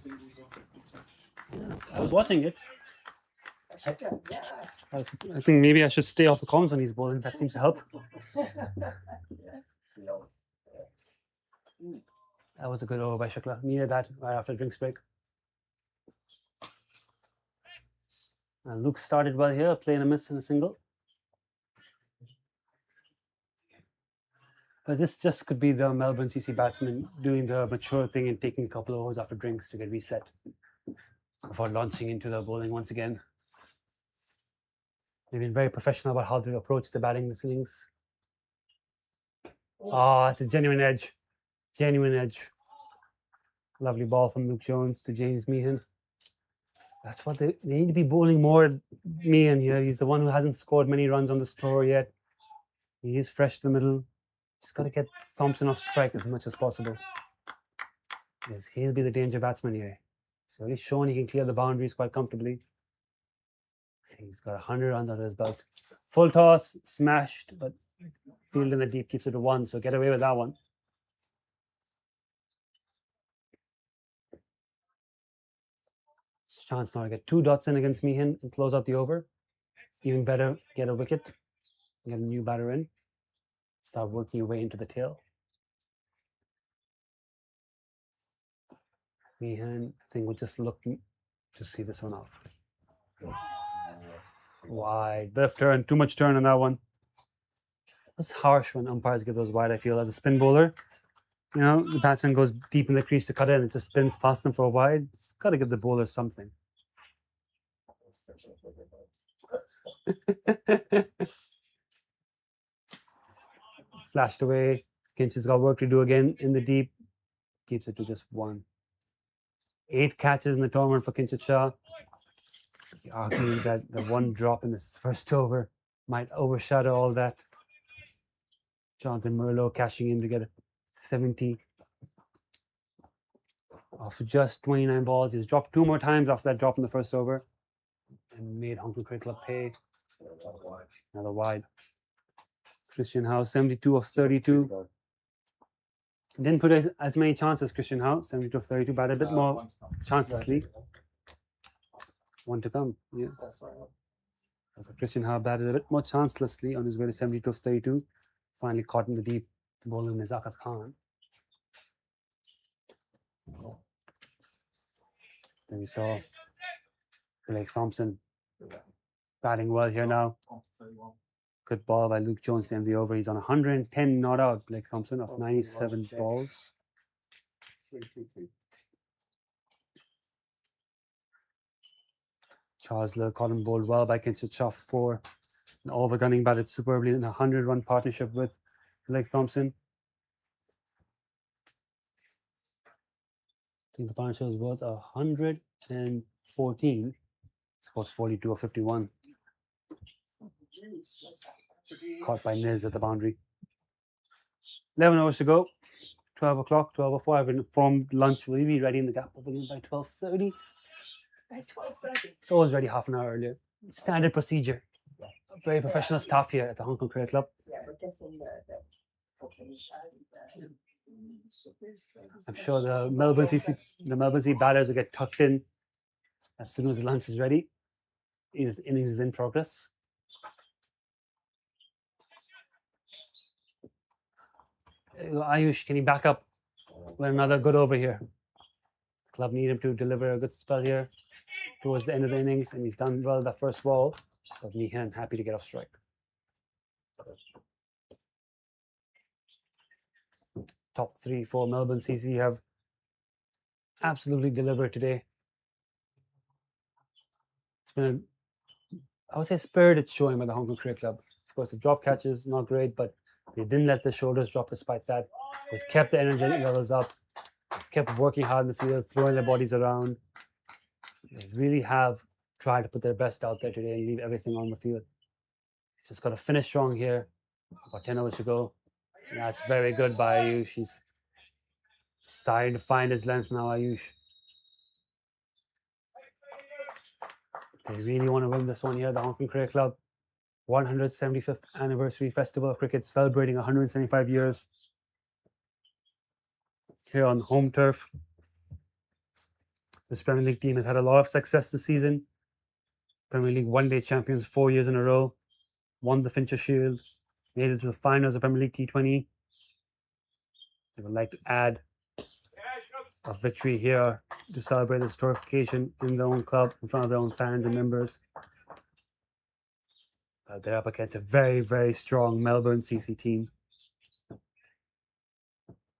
singles off it. Yes, I was watching it. Yeah. I think maybe I should stay off the comms when he's bowling. That seems to help. That was a good over by Shukla. Needed that right after drinks break. And Luke started well here, playing a miss and a single. But this just could be the Melbourne CC batsman doing the mature thing and taking a couple of overs after drinks to get reset before launching into the bowling once again. They've been very professional about how they approach the batting this innings. Oh, it's a genuine edge. Genuine edge. Lovely ball from Luke Jones to James Meehan. That's what they need to be bowling more. Meehan here. He's the one who hasn't scored many runs on the score yet. He is fresh to the middle. Just got to get Thompson off strike as much as possible. Yes, he'll be the danger batsman here. So he's shown he can clear the boundaries quite comfortably. He's got 100 runs under his belt. Full toss, smashed, but field in the deep keeps it to 1, so get away with that one. Chance now to get 2 dots in against Meehan and close out the over. Even better, get a wicket, get a new batter in. Start working your way into the tail. Meehan, I think, will just look to see this one off. Wide, bit of turn, too much turn on that one. It's harsh when umpires give those wide, I feel, as a spin bowler. You know, the batsman goes deep in the crease to cut in, it just spins past them for a wide. Just got to give the bowler something. Flashed away. Kinch has got work to do again in the deep. Keeps it to just 1. 8 catches in the tournament for Kinchit Shah. Arguing that the 1 drop in this first over might overshadow all that. Jonathan Merlot cashing in to get a 70 off just 29 balls. He was dropped 2 more times after that drop in the first over and made Hong Kong Cricket Club pay. Another wide. Christian Howe, 72 of 32. Didn't put as many chances, Christian Howe, 72 of 32, but a bit more chancelessly. 1 to come, yeah. So Christian Howe batted a bit more chancelessly on his way to 72 of 32. Finally caught in the deep, bowling Nizakat Khan. Then we saw Blake Thompson batting well here now. Good ball by Luke Jones to end the over. He's on 110 not out, Blake Thompson, of 97 balls. Charles Lil caught him bowled well by Kinchit Shah for 4. And Oliver Gunning batted superbly in a 100-run partnership with Blake Thompson. I think the partnership was worth 114. Scored 42 of 51. Caught by Niz at the boundary. 11 hours to go. 12 o'clock, 12:04. I've been informed lunch will be ready in the Gap Pavilion by 12:30. By 12:30. It's always ready half an hour earlier. Standard procedure. Very professional staff here at the Hong Kong Cricket Club. Yeah, we're guessing the I'm sure the Melbourne CC batters will get tucked in as soon as the lunch is ready. The innings is in progress. Ayush, can you back up with another good over here? The club need him to deliver a good spell here towards the end of the innings, and he's done well that first ball. But Meehan happy to get off strike. Top 3 for Melbourne CC have absolutely delivered today. It's been I would say, spirited showing by the Hong Kong Cricket Club. Of course, the drop catches not great, but they didn't let the shoulders drop despite that. They've kept the energy levels up. They've kept working hard in the field, throwing their bodies around. They really have tried to put their best out there today and leave everything on the field. Just got to finish strong here. About 10 hours to go. That's very good by Ayush. He's starting to find his length now, Ayush. They really want to win this one here, the Hong Kong Cricket Club. 175th Anniversary Festival of Cricket, celebrating 175 years here on home turf. This Premier League team has had a lot of success this season. Premier League one-day champions 4 years in a row. Won the Fincher Shield. Made it to the finals of Premier League T20. They would like to add a victory here to celebrate this historic occasion in their own club, in front of their own fans and members. They're up against a very, very strong Melbourne CC team.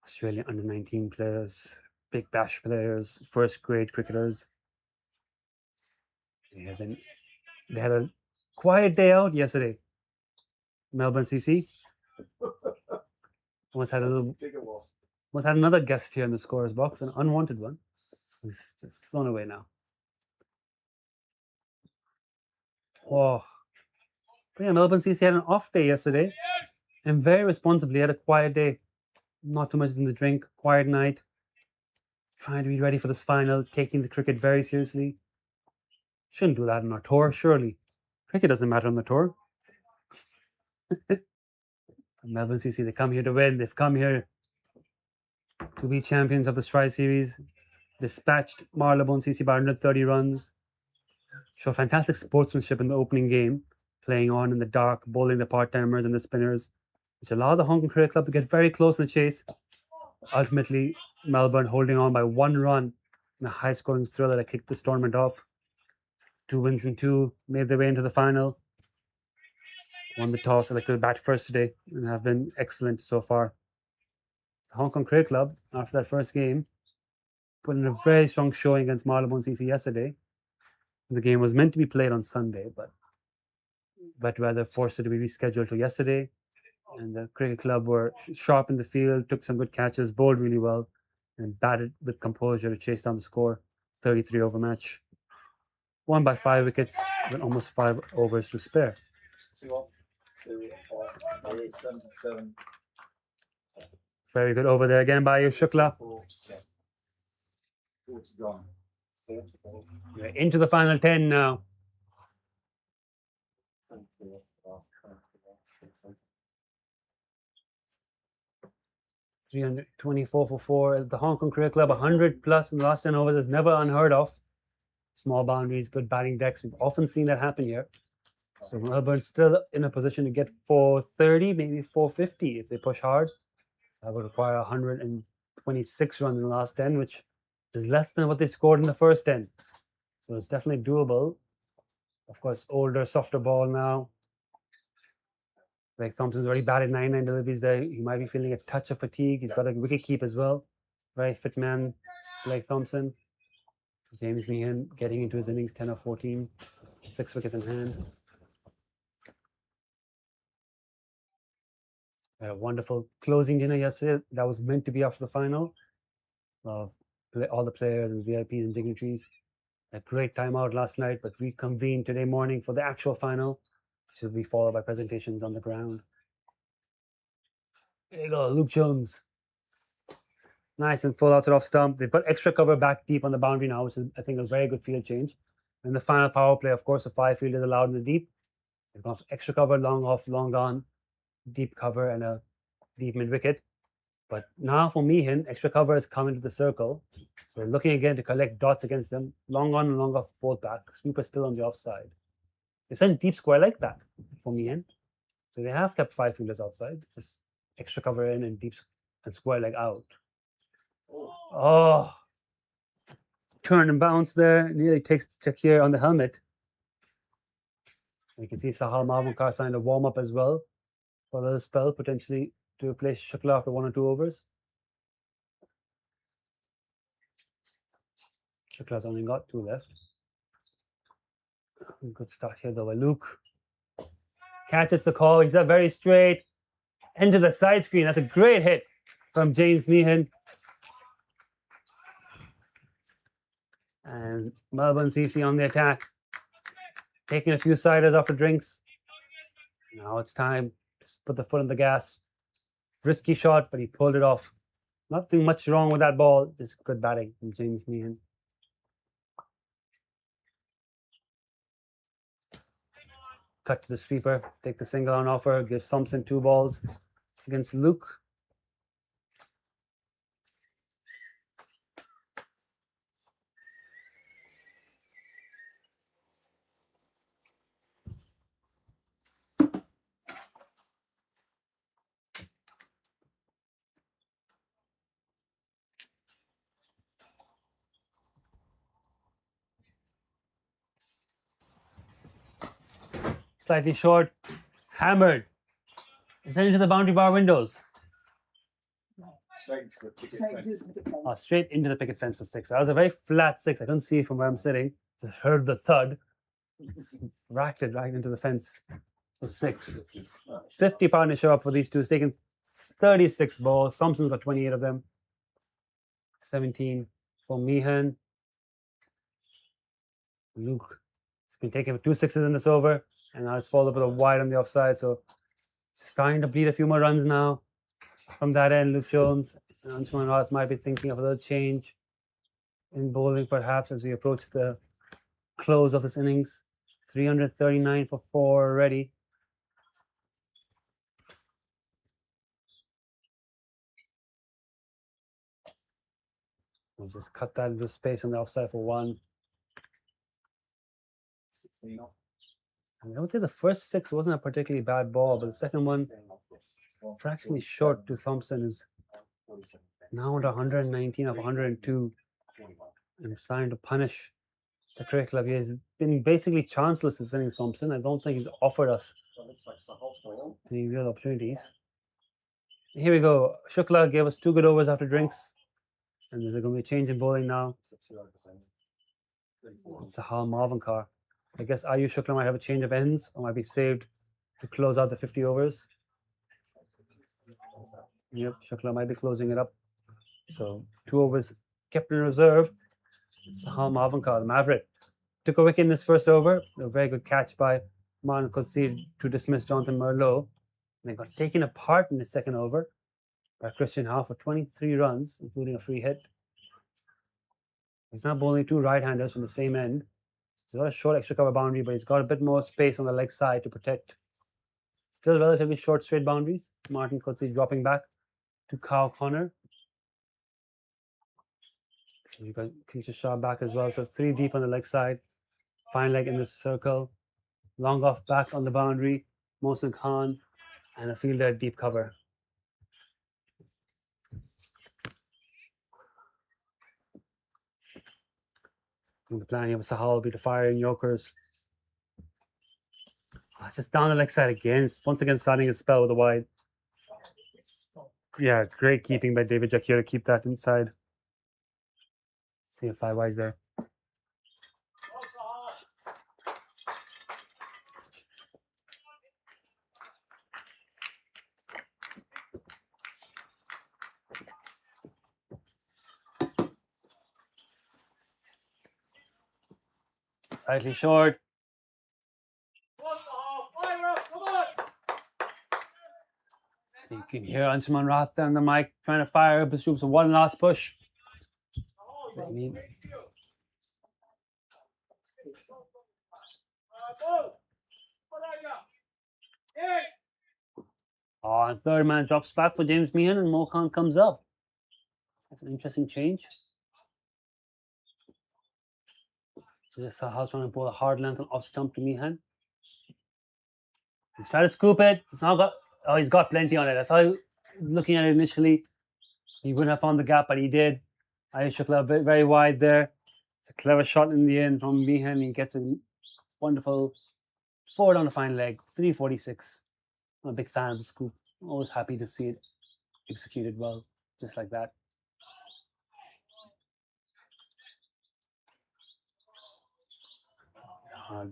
Australian under-19 players, Big Bash players, first-grade cricketers. They had a quiet day out yesterday. Melbourne CC almost had another guest here in the scorer's box, an unwanted one. He's just flown away now. Oh, but yeah, Melbourne CC had an off day yesterday, and very responsibly had a quiet day. Not too much in the drink, quiet night. Trying to be ready for this final, taking the cricket very seriously. Shouldn't do that on our tour, surely. Cricket doesn't matter on the tour. Melbourne CC, they come here to win. They've come here to be champions of the Stride Series. Dispatched Marylebone CC by 130 runs. Show fantastic sportsmanship in the opening game, playing on in the dark, bowling the part-timers and the spinners, which allowed the Hong Kong Cricket Club to get very close in the chase. Ultimately, Melbourne holding on by 1 run in a high-scoring thriller that kicked this tournament off. 2 wins and 2, made their way into the final. Won the toss, elected to bat first today, and have been excellent so far. The Hong Kong Cricket Club, after that first game, put in a very strong showing against Marylebone CC yesterday. The game was meant to be played on Sunday, but wet weather forced it to be rescheduled to yesterday. And the cricket club were sharp in the field, took some good catches, bowled really well, and batted with composure to chase down the score. 33 over match. Won by 5 wickets with almost 5 overs to spare. 2 off, 2 off, 77. Very good over there again by Shukla. 40 gone. 44. We're into the final 10 now. 324 for 4. The Hong Kong Cricket Club, 100 plus in the last 10 overs is never unheard of. Small boundaries, good batting decks. We've often seen that happen here. So Melbourne's still in a position to get 430, maybe 450 if they push hard. That would require 126 runs in the last 10, which is less than what they scored in the first 10. So it's definitely doable. Of course, older, softer ball now. Blake Thompson's already batted 99 deliveries there. He might be feeling a touch of fatigue. He's got a wicket keep as well. Very fit man, Blake Thompson. James Meehan getting into his innings, 10 of 14, 6 wickets in hand. Had a wonderful closing dinner yesterday. That was meant to be after the final. Of all the players and VIPs and dignitaries. A great time out last night, but reconvened today morning for the actual final, which will be followed by presentations on the ground. There you go, Luke Jones. Nice and full outside off stump. They've got extra cover back deep on the boundary now, which is, I think, a very good field change. And the final power play, of course, the 5 fielders allowed in the deep. They've gone for extra cover, long off, long on, deep cover, and a deep mid wicket. But now for Meehan, extra cover has come into the circle. So looking again to collect dots against them. Long on and long off both back. Sweeper still on the offside. They've sent deep square leg back for Meehan. So they have kept 5 fielders outside. Just extra cover in and deep and square leg out. Oh, turn and bounce there. Nearly takes Shakir on the helmet. And you can see Sahal Mahmood starting to warm up as well for a little spell, potentially to replace Shukla after 1 or 2 overs. Shukla's only got 2 left. Good start here though by Luke. Catches the call. He's up very straight. Into the side screen. That's a great hit from James Meehan. And Melbourne CC on the attack. Taking a few siders after drinks. Now it's time to put the foot on the gas. Risky shot, but he pulled it off. Nothing much wrong with that ball. Just good batting from James Meehan. Cut to the sweeper. Take the single on offer. Gives Thompson 2 balls against Luke. Slightly short. Hammered. Is that into the boundary bar windows? Straight into the picket Straight fence. to the fence. Oh, straight into the picket fence for 6. That was a very flat 6. I couldn't see it from where I'm sitting. Just heard the thud. Racked it right into the fence for 6. 50 pound to show up for these two. It's taken 36 balls. Thompson's got 28 of them. 17 for Meehan. Luke has been taking 2 6s in this over, and now it's followed up with a wide on the offside. So starting to bleed a few more runs now from that end. Luke Jones and Anshuman Roth might be thinking of a little change in bowling, perhaps, as we approach the close of this innings. 339 for 4 already. Let's just cut that into space on the offside for 1. 16 off. And I would say the first 6 wasn't a particularly bad ball, but the second one, 16 off, yes. Well, fractionally short to Thompson, who's 47, now at 119 of 102. 41. And starting to punish the cricket club. He has been basically chanceless this innings, Thompson. I don't think he's offered us Well, looks like Sahal's ball. any real opportunities. Here we go. Shukla gave us 2 good overs after drinks. And there's going to be a change in bowling now. It's a 2%. 34. It's a Hal Marvin car. I guess Ayush Shukla might have a change of ends or might be saved to close out the 50 overs. Yep, Shukla might be closing it up. So 2 overs kept in reserve. It's the Hal Marvin car, the Maverick. Took a wicket in this first over. A very good catch by Martin Coetzee to dismiss Jonathan Merlot. And they got taken apart in the second over by Christian Howe for 23 runs, including a free hit. He's now bowling 2 right-handers from the same end. He's got a short extra cover boundary, but he's got a bit more space on the leg side to protect. Still relatively short straight boundaries. Martin Coetzee dropping back to Kyle Connor. You've got Kinshasa Shah back as well. So 3 deep on the leg side. Fine leg in the circle. Long off back on the boundary. Mohsin Khan and a fielder at deep cover. And the plan of Sahal will be to fire in Yokers. It's just down the leg side again. Once again, starting his spell with a wide. Yeah, great keeping by David Jakir to keep that inside. See a 5 wides there. Slightly short. Fire up, come on! You can hear Anshuman Rath on the mic trying to fire up his troops with one last push. I mean, and third man drops back for James Meehan and Mo Khan comes up. That's an interesting change. So this Sahal's trying to pull a hard length off stump to Meehan. He's trying to scoop it. It's now got, oh, he's got plenty on it. I thought looking at it initially, he wouldn't have found the gap, but he did. Ayush Shukla very wide there. It's a clever shot in the end from Meehan. He gets a wonderful 4 down the fine leg, 346. I'm a big fan of the scoop. Always happy to see it executed well, just like that.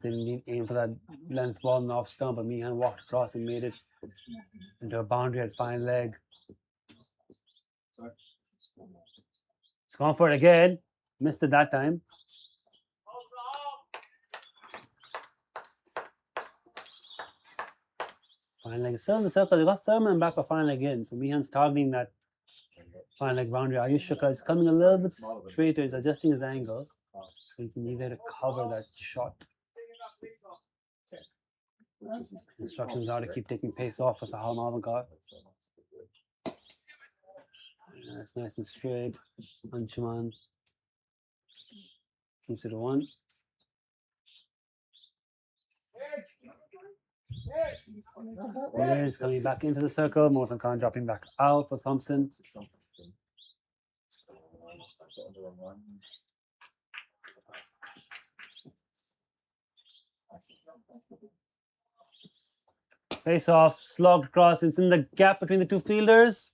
Didn't need aim for that length ball in the off stump, but Meehan walked across and made it into a boundary at fine leg. He's gone for it again. Missed it that time. Fine leg is still in the circle. They got Thurman back for fine leg in. So Meehan's targeting that fine leg boundary. Ayush Shukla is coming a little bit straighter. He's adjusting his angle. So he can be there to cover that shot. Instructions are to keep taking pace off for Sahal Maavankar. That's nice and straight. Anshuman keeps it a 1. He's coming back into the circle. Mohsin Khan dropping back out for Thompson. Face off, slogged across. It's in the gap between the two fielders.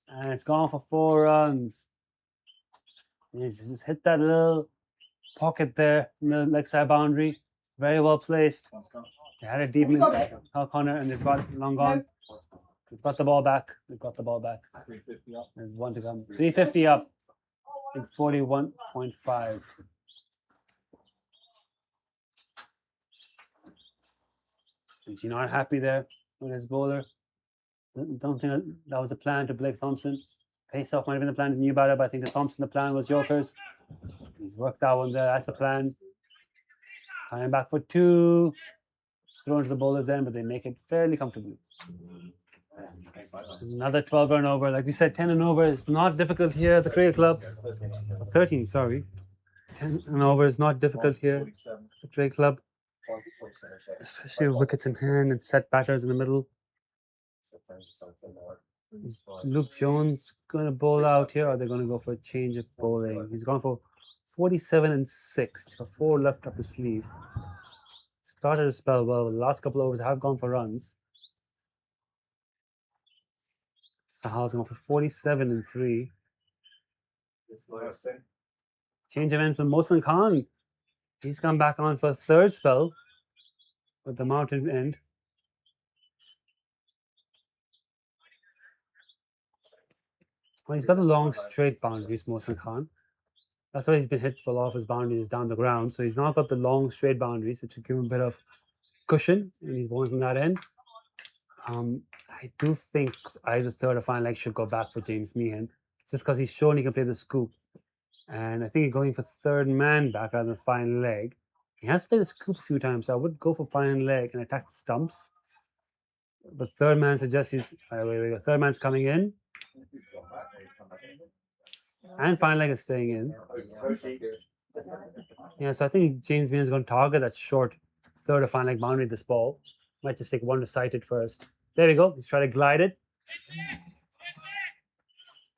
And it's gone for 4 runs. He's just hit that little pocket there in the leg side boundary. Very well placed. They had it deep in the corner and they've got it long gone. They've got the ball back. They've got the ball back. 350 up. There's one to come. 350 up in 41.5. Is he not happy there with his bowler? Don't think that was a plan to Blake Thompson. Face off might have been the plan to new batter, but I think the Thompson, the plan was Yorkers. He's worked that one there. That's the plan. Coming back for 2. Thrown to the bowler's end, but they make it fairly comfortably. Another 12 run over. Like we said, 10 and over is not difficult here at the Cricket Club. 13, sorry. 10 and over is not difficult here at the Cricket Club. Especially with wickets in hand and set batters in the middle. Is Luke Jones going to bowl out here, or are they going to go for a change of bowling? He's gone for 47 and 6. He's got 4 left up his sleeve. Started to spell well. The last couple of overs have gone for runs. Sahal's gone for 47 and 3. Change of end from Mohsin Khan. He's come back on for a 3rd spell with the mountain end. Well, he's got the long straight boundaries, Mohsin Khan. That's why he's been hit for a lot of his boundaries down the ground. So he's now got the long straight boundaries, which should give him a bit of cushion, and he's bowling from that end. I do think either 3rd or final leg should go back for James Meehan, just because he's shown he can play the scoop. And I think he's going for 3rd man back rather than final leg. He has played the scoop a few times, so I would go for final leg and attack the stumps. But 3rd man suggests he's... wait, 3rd man's coming in. And final leg is staying in. Yeah, so I think James Meehan is going to target that short 3rd or final leg boundary this ball. Might just take one to sight it first. There we go. He's trying to glide it.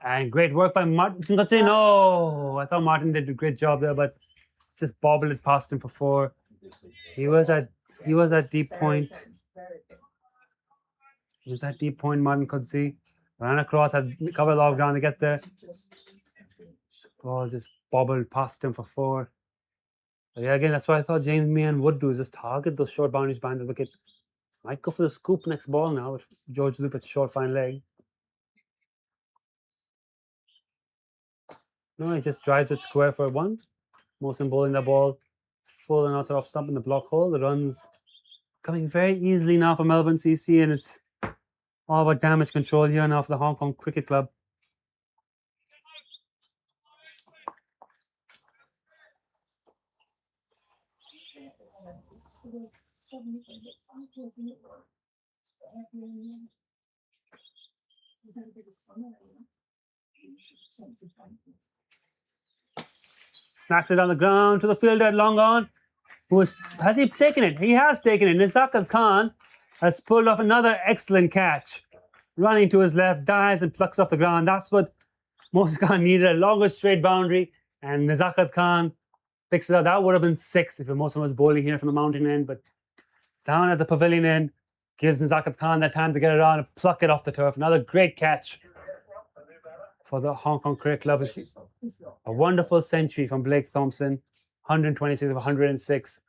And great work by Martin. No, I thought Martin did a great job there, but just bobbled it past him for 4. He was at deep point. He was at deep point, Martin could see. Ran across, had covered a lot of ground to get there. Ball just bobbled past him for 4. But yeah, again, that's what I thought James Meehan would do, is just target those short boundaries behind the wicket. Might go for the scoop next ball now with George Lup at short fine leg. No, he just drives it square for 1. Mohsin bowling the ball full and outside off stump in the block hole. The runs coming very easily now for Melbourne CC, and it's all about damage control here now for the Hong Kong Cricket Club. Smacks it on the ground to the fielder, long on. Has he taken it? He has taken it. Nizakat Khan has pulled off another excellent catch. Running to his left, dives and plucks off the ground. That's what Mohsin Khan needed, a longer straight boundary. And Nizakat Khan picks it up. That would have been 6 if Mohsin was bowling here from the mountain end. But down at the pavilion end, gives Nizakat Khan that time to get it on and pluck it off the turf. Another great catch for the Hong Kong Cricket Club. A wonderful century from Blake Thompson, 126 of 106.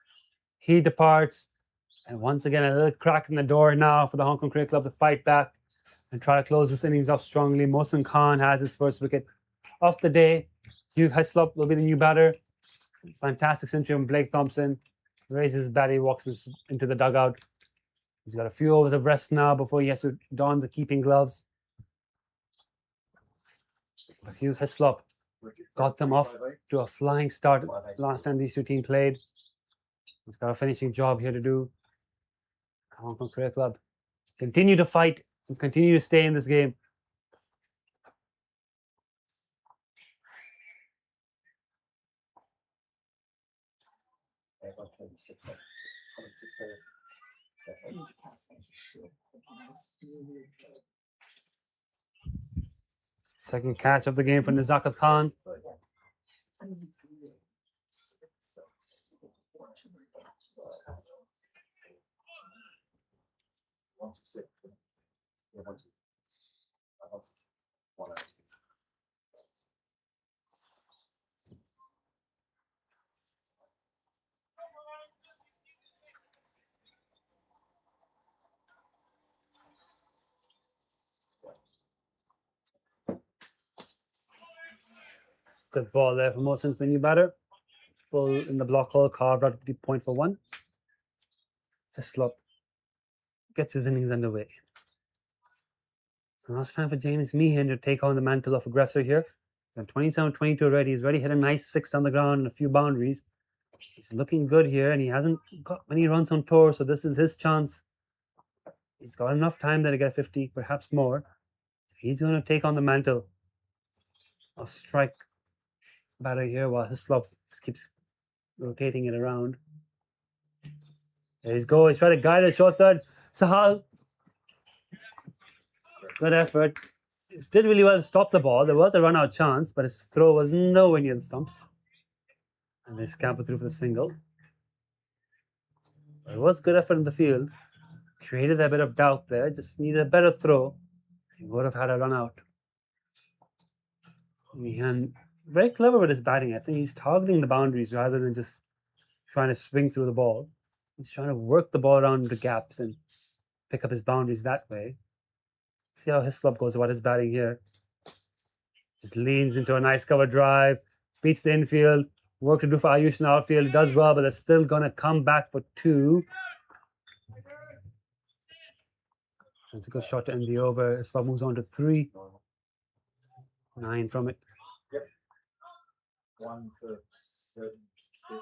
He departs, and once again, a little crack in the door now for the Hong Kong Cricket Club to fight back and try to close this innings off strongly. Mohsin Khan has his first wicket of the day. Hugh Hislop will be the new batter. Fantastic century from Blake Thompson. Raises his bat, he walks into the dugout. He's got a few overs of rest now before he has to don the keeping gloves. Hugh Hislop got them off to a flying start last time these two teams played. He's got a finishing job here to do. Hong Kong Cricket Club continue to fight and continue to stay in this game. Second catch of the game for Nizakat Khan. 126. Yeah, 126. 126. 106. Good ball there for Mohsen, the new batter. Full in the block hole, carved out the point for one. Hislop gets his innings underway. So now it's time for James Meehan to take on the mantle of aggressor here. 27-22 already. He's already hit a nice six down the ground and a few boundaries. He's looking good here, and he hasn't got many runs on tour, so this is his chance. He's got enough time there to get 50, perhaps more. He's going to take on the mantle of strike batter here while Hislop just keeps rotating it around. There he's go. He's trying to guide it short third. Sahal. Good effort. He did really well to stop the ball. There was a run-out chance, but his throw was nowhere near the stumps. And they scamper through for the single. But it was good effort in the field. Created a bit of doubt there. Just needed a better throw. He would have had a run-out. Meehan, very clever with his batting. I think he's targeting the boundaries rather than just trying to swing through the ball. He's trying to work the ball around the gaps and pick up his boundaries that way. See how Hislop goes about his batting here. Just leans into a nice cover drive, beats the infield, work to do for Ayush in the outfield. He does well, but they're still going to come back for two. That's a good shot to end the over. Hislop moves on to 3. 9 from it. 1 for 76.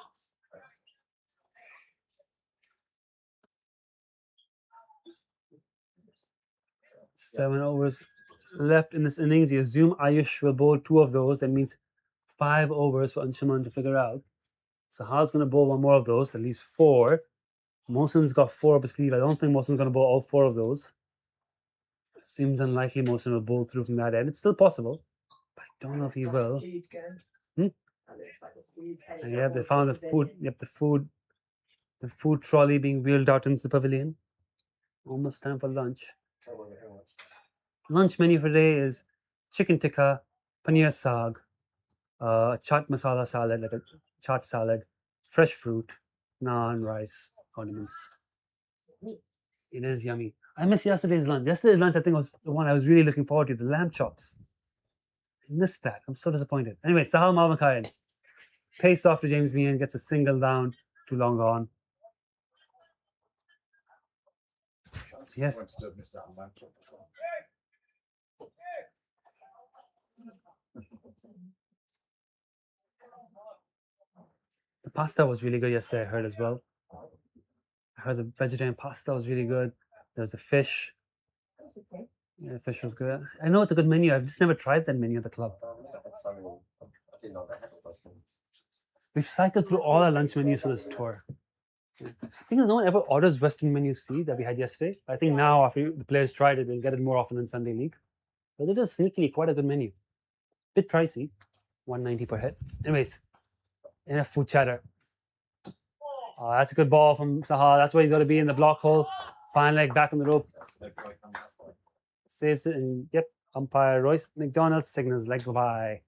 7 overs left in this innings. You assume Ayush will bowl 2 of those. That means 5 overs for Anshuman to figure out. Sahal's going to bowl 1 more of those, at least 4. Mohsen's got 4 up his sleeve. I don't think Mohsen's going to bowl all 4 of those. Seems unlikely Mohsen will bowl through from that end. It's still possible, but I don't know if he will. Hmm? And yeah, they found the food. Yep, the food trolley being wheeled out into the pavilion. Almost time for lunch. Lunch menu for today is chicken tikka, paneer saag, chaat masala salad, like a chaat salad, fresh fruit, naan, rice, condiments. It is yummy. I missed yesterday's lunch. Yesterday's lunch, I think, was the one I was really looking forward to, the lamb chops. I missed that. I'm so disappointed. Anyway, Sahal Mavakayan pace off to James Meehan, gets a single down, too long gone. Yes. The pasta was really good yesterday, I heard as well. I heard the vegetarian pasta was really good. There was a fish. Yeah, the fish was good. I know it's a good menu. I've just never tried that menu at the club. We've cycled through all our lunch menus for this tour. I think no one ever orders Western menu C that we had yesterday. I think now, after the players tried it, they'll get it more often in Sunday League. But it is sneakily quite a good menu. Bit pricey, $190 per head. Anyways, enough food chatter. Oh, that's a good ball from Sahal. That's where he's got to be in the block hole. Fine leg back on the rope. Saves it, and yep, umpire Royce McDonald signals leg bye.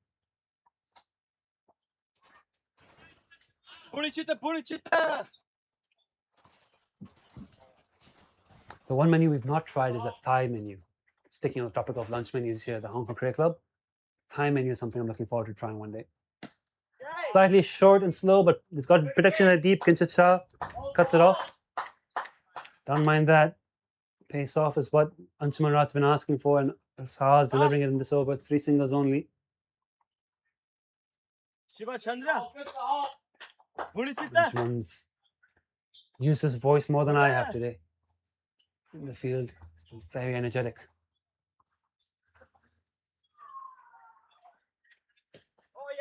The one menu we've not tried is the Thai menu. Sticking on the topic of lunch menus here at the Hong Kong Cricket Club. Thai menu is something I'm looking forward to trying one day. Slightly short and slow, but it's got protection at deep. Kinshit Shah cuts it off. Don't mind that. Pace off is what Anshuman Rat's been asking for, and Saha's delivering it in this over. 3 singles only. Anshuman's used his voice more than I have today in the field. It's been very energetic.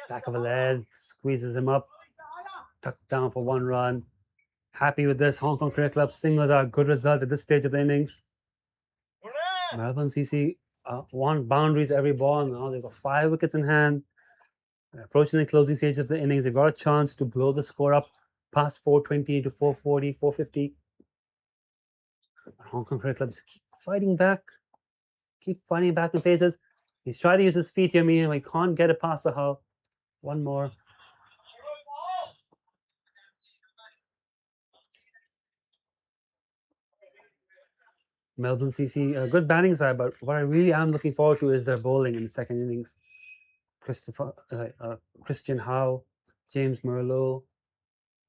Back of a leg, squeezes him up, tucked down for 1 run. Happy with this. Hong Kong Cricket Club singles are a good result at this stage of the innings. Melbourne CC won boundaries every ball. Now they've got 5 wickets in hand. They're approaching the closing stage of the innings. They've got a chance to blow the score up past 420 to 440, 450. Hong Kong Cricket Club just keep fighting back. Keep fighting back in phases. He's trying to use his feet here, meaning he can't get it past the hull. One more. Melbourne CC, a good batting side, but what I really am looking forward to is their bowling in the second innings. Christian Howe, James Merlot,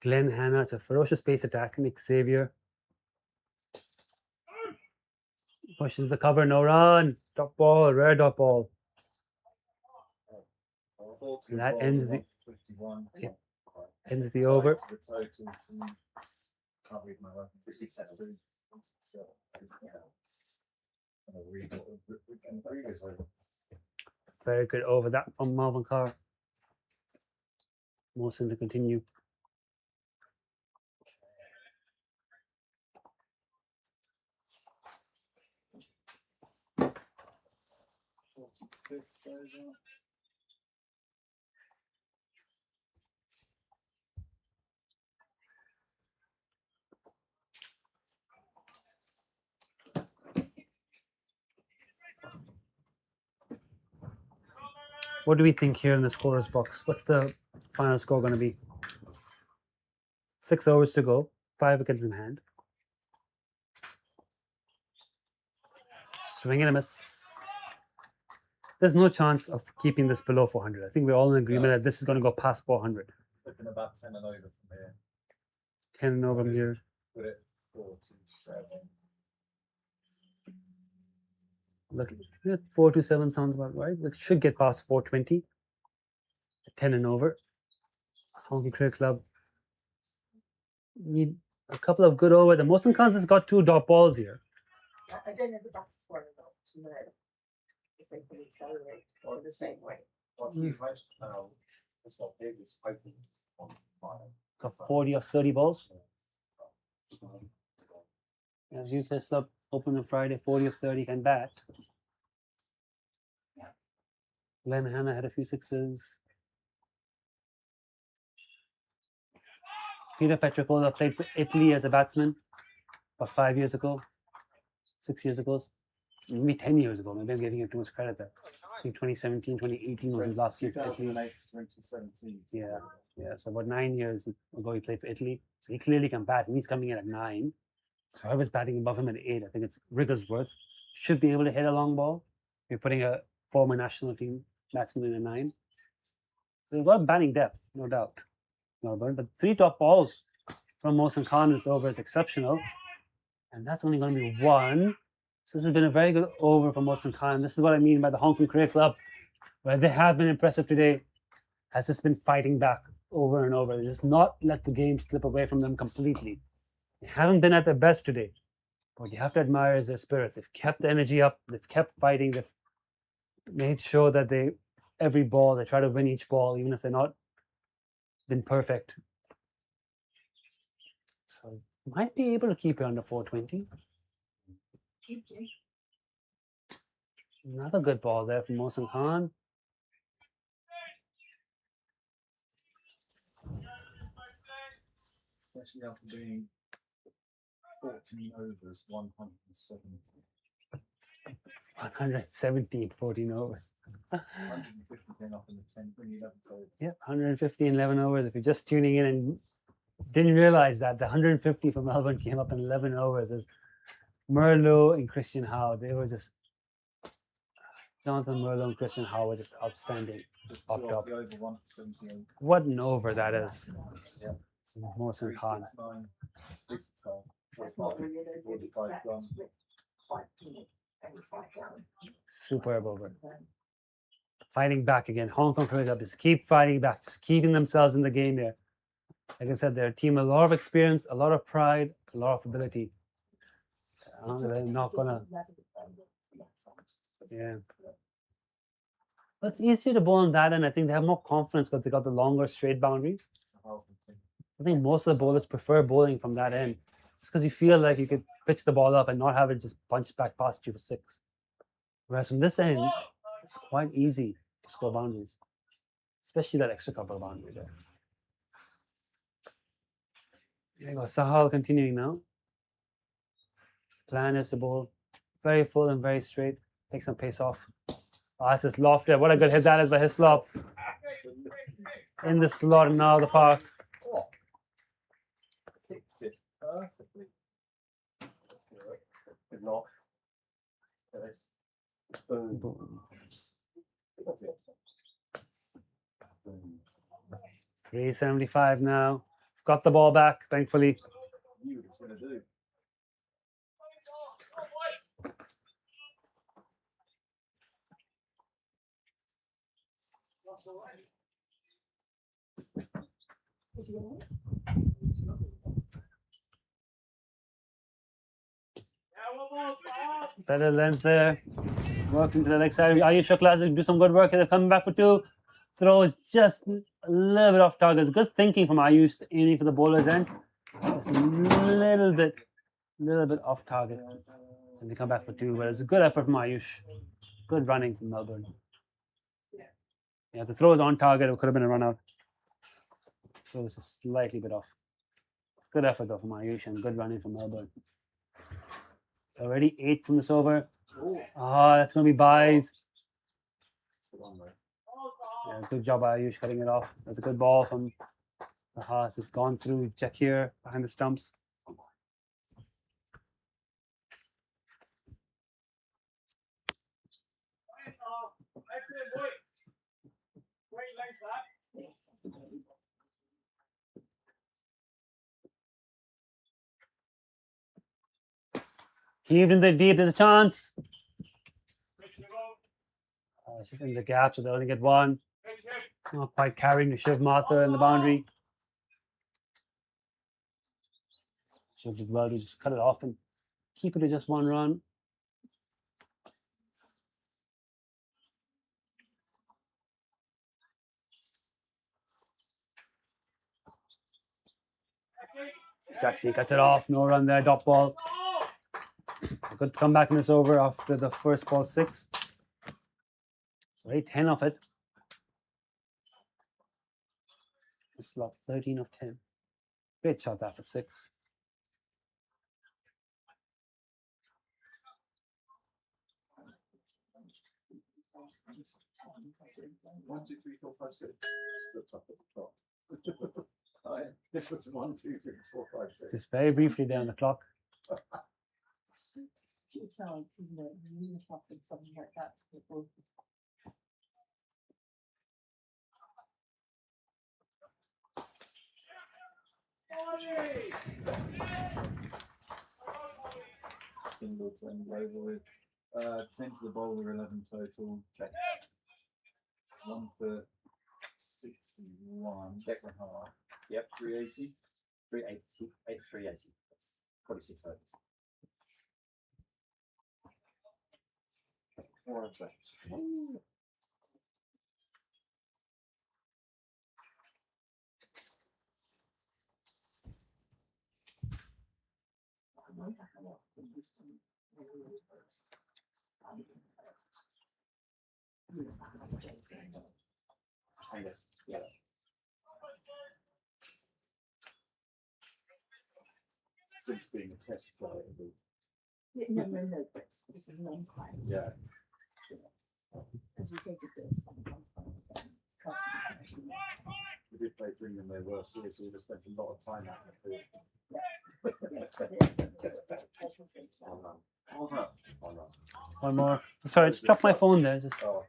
Glenn Hanna. It's a ferocious pace attack. Nick Xavier. Push into the cover, no run. Dot ball, rare dot ball. And that ends the 51. Yeah. Ends the over. The total can't read my weapon. 57. Very good over that from Marvin Carr. Mawson to continue. What do we think here in the scorer's box? What's the final score going to be? 6 overs to go, 5 wickets in hand. Swing and a miss. There's no chance of keeping this below 400. I think we're all in agreement that this is going to go past 400. Looking about 10 and over from here. 10 and over from here. Put it 427. Look, 427 sounds about right. It should get past 420. 10 and over. Hong Kong Cricket Club need a couple of good overs. The Mohsin Khan's has got 2 dot balls here. I don't know the batters were enough to know if they can accelerate or the same way. Well, he's right now. It's not big, it's open on fire. Got 40 or 30 balls. Yeah, UK Club open on Friday, 40 of 30 can bat. Glenn Hanna had a few sixes. Peter Petricola played for Italy as a batsman about 5 years ago, 6 years ago, maybe 10 years ago. Maybe I'm giving him too much credit there. I think 2017, 2018 was his last year for Italy. 2008 to 2017. Yeah. So about 9 years ago, he played for Italy. So he clearly can bat, and he's coming in at 9. So whoever's batting above him at 8, I think it's Wrigglesworth, should be able to hit a long ball. You're putting a former national team batsman in a 9. They've got batting depth, no doubt. Melbourne, but 3 top balls from Mohsin Khan this over is exceptional. And that's only going to be 1. So this has been a very good over for Mohsin Khan. This is what I mean by the Hong Kong Cricket Club, where they have been impressive today, has just been fighting back over and over. They just not let the game slip away from them completely. They haven't been at their best today. What you have to admire is their spirit. They've kept the energy up. They've kept fighting. They've made sure that every ball, they try to win each ball, even if they're not been perfect. So might be able to keep it under 420. Another good ball there from Mohsin Khan. Especially after being 14 overs, 170. 117, 14 overs. 150 came up in the 10, 11 overs. Yeah, 150 in 11 overs. If you're just tuning in and didn't realize that, the 150 from Melbourne came up in 11 overs. As Merlot and Christian Howe, they were just, Jonathan Merlot and Christian Howe were just outstanding. Just Up two top. off the over 178. What an over that is. Yeah. Mohsin Khan. 369. 369. That's not really an over 45 expect gone. with 5 minutes and 5 down. Superb over. Fighting back again. Hong Kong Cricket Club just keep fighting back, just keeping themselves in the game there. Like I said, they're a team with a lot of experience, a lot of pride, a lot of ability. They're not gonna. Yeah. But it's easier to bowl on that end. I think they have more confidence because they got the longer straight boundaries. It's a Halsey team. I think most of the bowlers prefer bowling from that end. It's because you feel like you could pitch the ball up and not have it just punch back past you for 6. Whereas from this end, it's quite easy to score boundaries, especially that extra cover boundary there. There you go, Sahal continuing now. Plan is the bowl. Very full and very straight. Take some pace off. Oh, that's his loft there. What a good hit that is by Hislop. In the slot now, the park. Oh. Kicked it perfectly. Good knock. There it is. Boom. Boom. That's it. Boom. 375 now. Got the ball back, thankfully. Knew what it's going to do. Is he all right? Better length there. Working to the next side. Ayush Classic do some good work here. They're coming back for two. Throw is just a little bit off target. It's good thinking from Ayush aiming for the bowler's end. Just a little bit off target. And they come back for two. But it's a good effort from Ayush. Good running from Melbourne. Yeah, if the throw is on target, it could have been a run out. So it's a slightly bit off. Good effort though from Ayush and good running from Melbourne. Already 8 from this over. Ah, that's going to be buys. It's the one way. Yeah, good job by Ayush cutting it off. That's a good ball from the Haas. It's gone through Jakir behind the stumps. Excellent boy. Great length that. Heaved in the deep. There's a chance. Pitch to go. It's just in the gap, so they only get one. Pitch him. Not quite carrying the Shiv Martha in the boundary. Shiv did well to just cut it off and keep it to just one run. Jaxie cuts it off. No run there. Dot ball. Good comeback in this over after the first ball 6. So 10 off it. Slot 13 of 10. Great shot that for 6. One, two, three, four, five, six. That's up at the top. Oh, yeah. This was 1, 2, 3, 4, 5, 6. Just very briefly there on the clock. Few chance, isn't it? Really happening something like that to people. Single 10 global with 10 to the bowler, 11 total. Check. 1 for 61. Check and a half. Yep, 380. 380, 380. That's 46 overs. 4 overs left. I guess, yeah. Since being a test player, No, this is non-crime. yeah. As you said, it does sometimes. We did play for England their worst year, so we just spent a lot of time out in the field. How's that? One more. Sorry, I just dropped my phone there. Just Oh,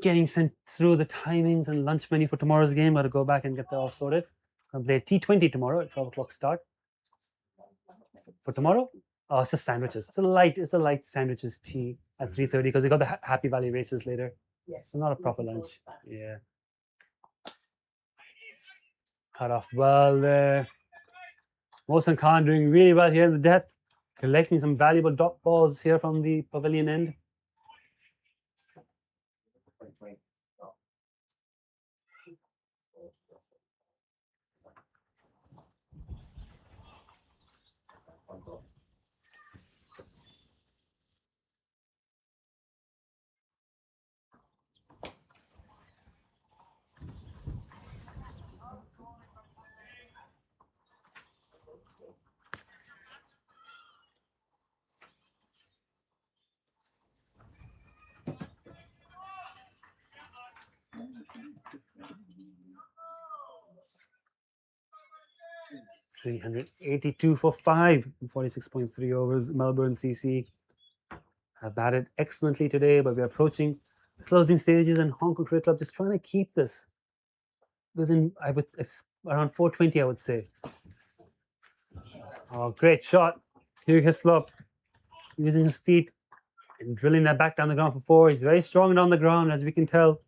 getting sent through the timings and lunch menu for tomorrow's game. Got to go back and get that all sorted. Gonna play T20 tomorrow at 12 o'clock start. For tomorrow? Oh, it's just sandwiches. It's a light sandwiches tea at 3:30 because they got the Happy Valley races later. Yes. So not a proper looking lunch. forward to that. Yeah. Cut off well there. Mohsen Khan doing really well here in the death. Collecting some valuable dot balls here from the pavilion end. 382 for 5, 46.3 overs. Melbourne CC have batted excellently today, but we're approaching the closing stages, and Hong Kong Cricket Club just trying to keep this within, around 420, I would say. Oh, great shot. Here Hislop using his feet and drilling that back down the ground for 4. He's very strong down the ground, as we can tell.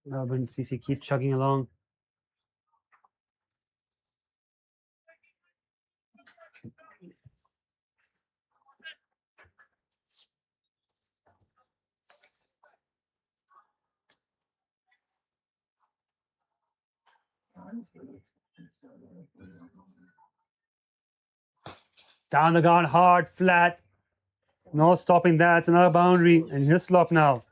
Melbourne CC keeps chugging along. Down the ground, hard, flat. No stopping that. It's another boundary. And Hislop now.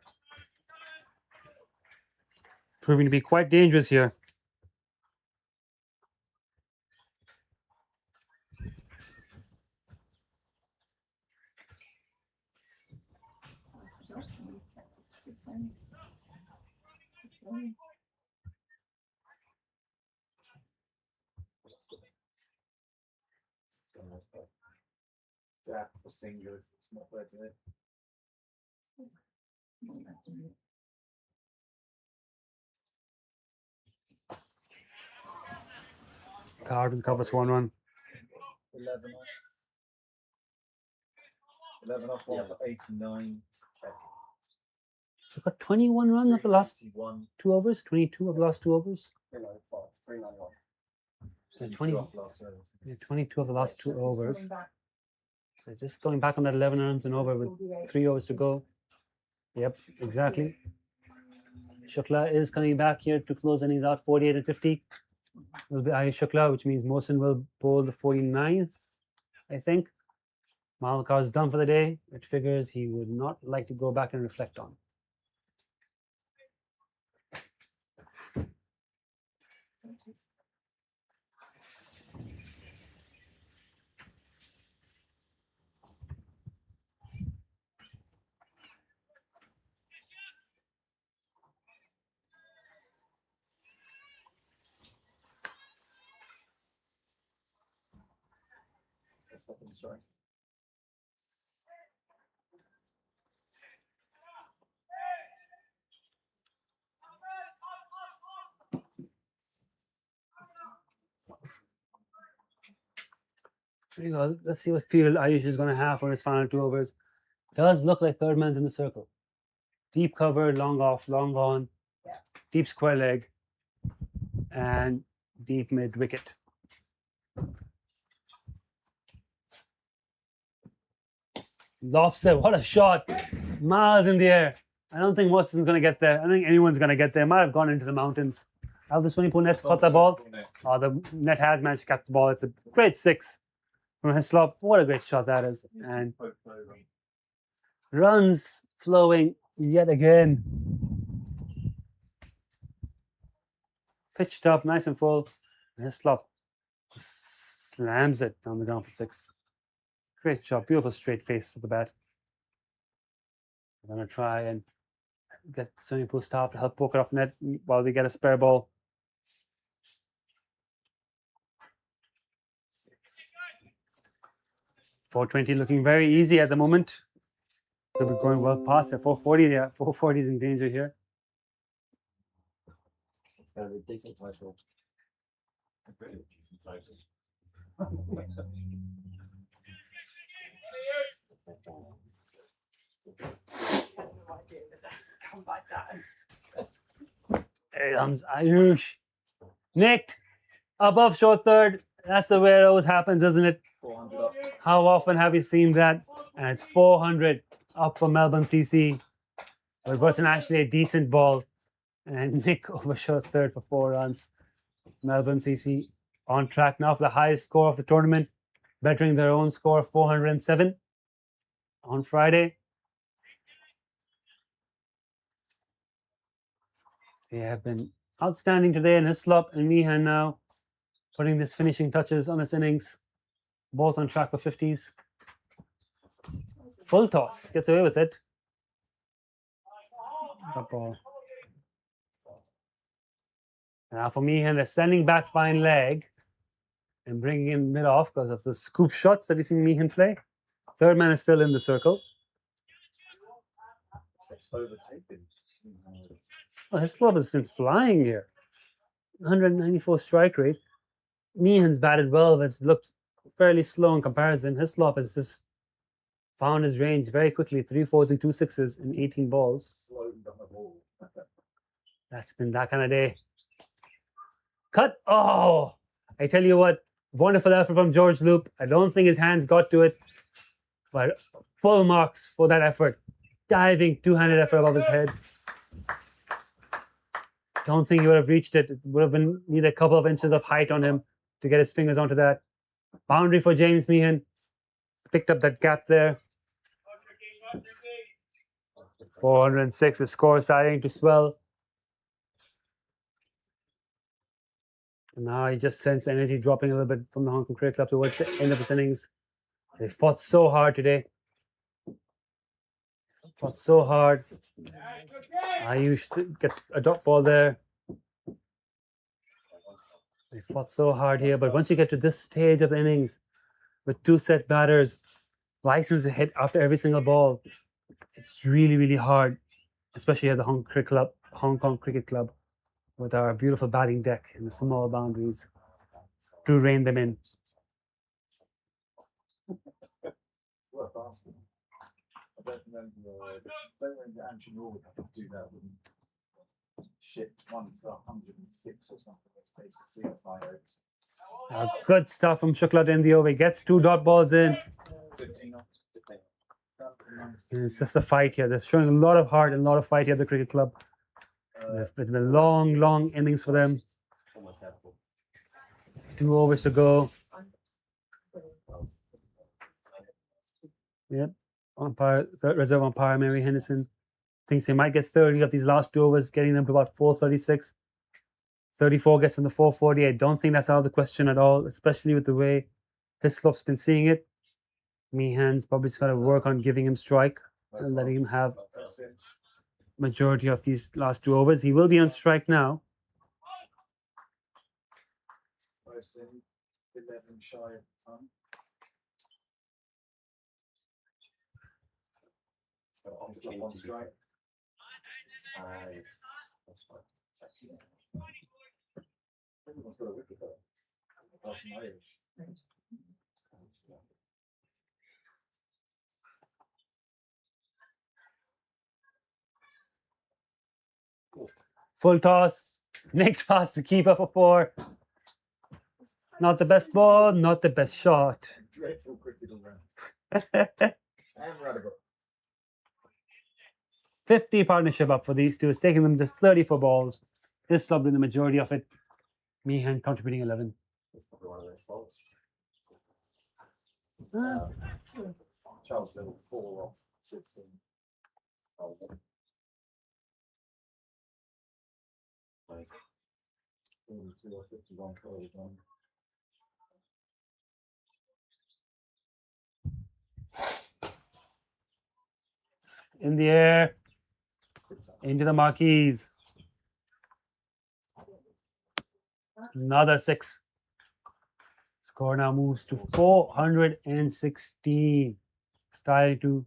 Proving to be quite dangerous here. That for single, it's not bad, is it? Carden covers 1 run. 11 off. 11 off, 1 for 89. So got 21 runs of the last 81. 2 overs, 22 of the last 2 overs. 391. Yeah, 22 20, off last over. yeah, 22 of the last 2 overs. Coming back, So just going back on that 11 runs and over with 3 overs to go. Yep, exactly. Shukla is coming back here to close innings out 48 and 50. Will be Ayush Shukla, which means Mohsin will bowl the 49th, I think. Malkar is done for the day, which figures he would not like to go back and reflect on. Stop and strike. There you go. Let's see what field Ayush is going to have for his final 2 overs. Does look like third man's in the circle. Deep cover, long off, long on, deep square leg, and deep mid wicket. Lofts it. What a shot. Miles in the air. I don't think Mohsin's going to get there. I don't think anyone's going to get there. Might have gone into the mountains. How the swimming pool net's caught the ball. The net has managed to catch the ball. It's a great 6 from Hislop. What a great shot that is. And runs flowing yet again. Pitched up, nice and full. Hislop just slams it down the ground for 6. Great shot. Beautiful straight face of the bat. I'm going to try and get the swimming pool staff to help poke it off the net while we get a spare ball. .420 looking very easy at the moment. Could be going well past it. 440, yeah, 440 is in danger here. It's going to be a decent title. A very decent title. come back down. There comes Ayush. Nicked. Above short third. That's the way it always happens, isn't it? 400 up. How often have you seen that? And it's 400 up for Melbourne CC. It wasn't actually a decent ball. And Nick over short third for 4 runs. Melbourne CC on track now for the highest score of the tournament, bettering their own score of 407 on Friday. They have been outstanding today, and Hislop and Meehan now putting this finishing touches on this innings, both on track for 50s. Full toss, gets away with it. Good ball. Now for Meehan, the standing back fine leg and bringing in mid off because of the scoop shots that we see Meehan play. Third man is still in the circle. It's overtaken. Oh, his club has been flying here. 194 strike rate. Meehan's batted well, but it's looked fairly slow in comparison. His slop has just found his range very quickly. 3 4s and 2 6s in 18 balls. Slowed down the ball. That's been that kind of day. Cut. Oh, I tell you what, wonderful effort from George Loop. I don't think his hands got to it, but full marks for that effort. Diving, two-handed effort above his head. Don't think he would have reached it. It would have been needed a couple of inches of height on him to get his fingers onto that. Boundary for James Meehan. Picked up that gap there. 406. The score starting to swell. And now he just sensed energy dropping a little bit from the Hong Kong Cricket Club towards the end of his innings. They fought so hard today. Fought so hard. Ayush gets a dot ball there. They fought so hard here, but once you get to this stage of the innings, with 2 set batters, license to hit after every single ball, it's really, really hard, especially at the Hong Kong Cricket Club, with our beautiful batting deck and the small boundaries, to rein them in. Worth asking. I don't remember Angie Norwood had to do that when shit 1 for 106 or something. That's basically a 5 overs. Good stuff from Shukla to end the over. He gets 2 dot balls in. 15 off. And it's just a fight here. They're showing a lot of heart and a lot of fight here at the cricket club. It's been a long, long innings for them. Almost out. 2 overs to go. Yep. Umpire, reserve umpire Mary Henderson thinks they might get 30 of these last 2 overs, getting them to about 436. 34 gets in the 440. I don't think that's out of the question at all, especially with the way Hislop's been seeing it. Meehan's probably just got to work on giving him strike and letting him have majority of these last 2 overs. He will be on strike now. 11 shy of the time. Opportunity On to strike. yes, that's fine. Everyone's got a wicket though. Apart from Irish. Full toss. Nicked past the keeper for 4. Not the best ball, not the best shot. Dreadful cricket all round. And Radical. 50 partnership up for these two. It's taking them just 34 balls. This sub in the majority of it. Meehan contributing 11. It's probably one of their slots. Charles Little 4 off 16. Oh, Nice. 42 or 51 colours on. In the air. 6 up. Into the marquees. Another 6. Score now moves to 416. Starting to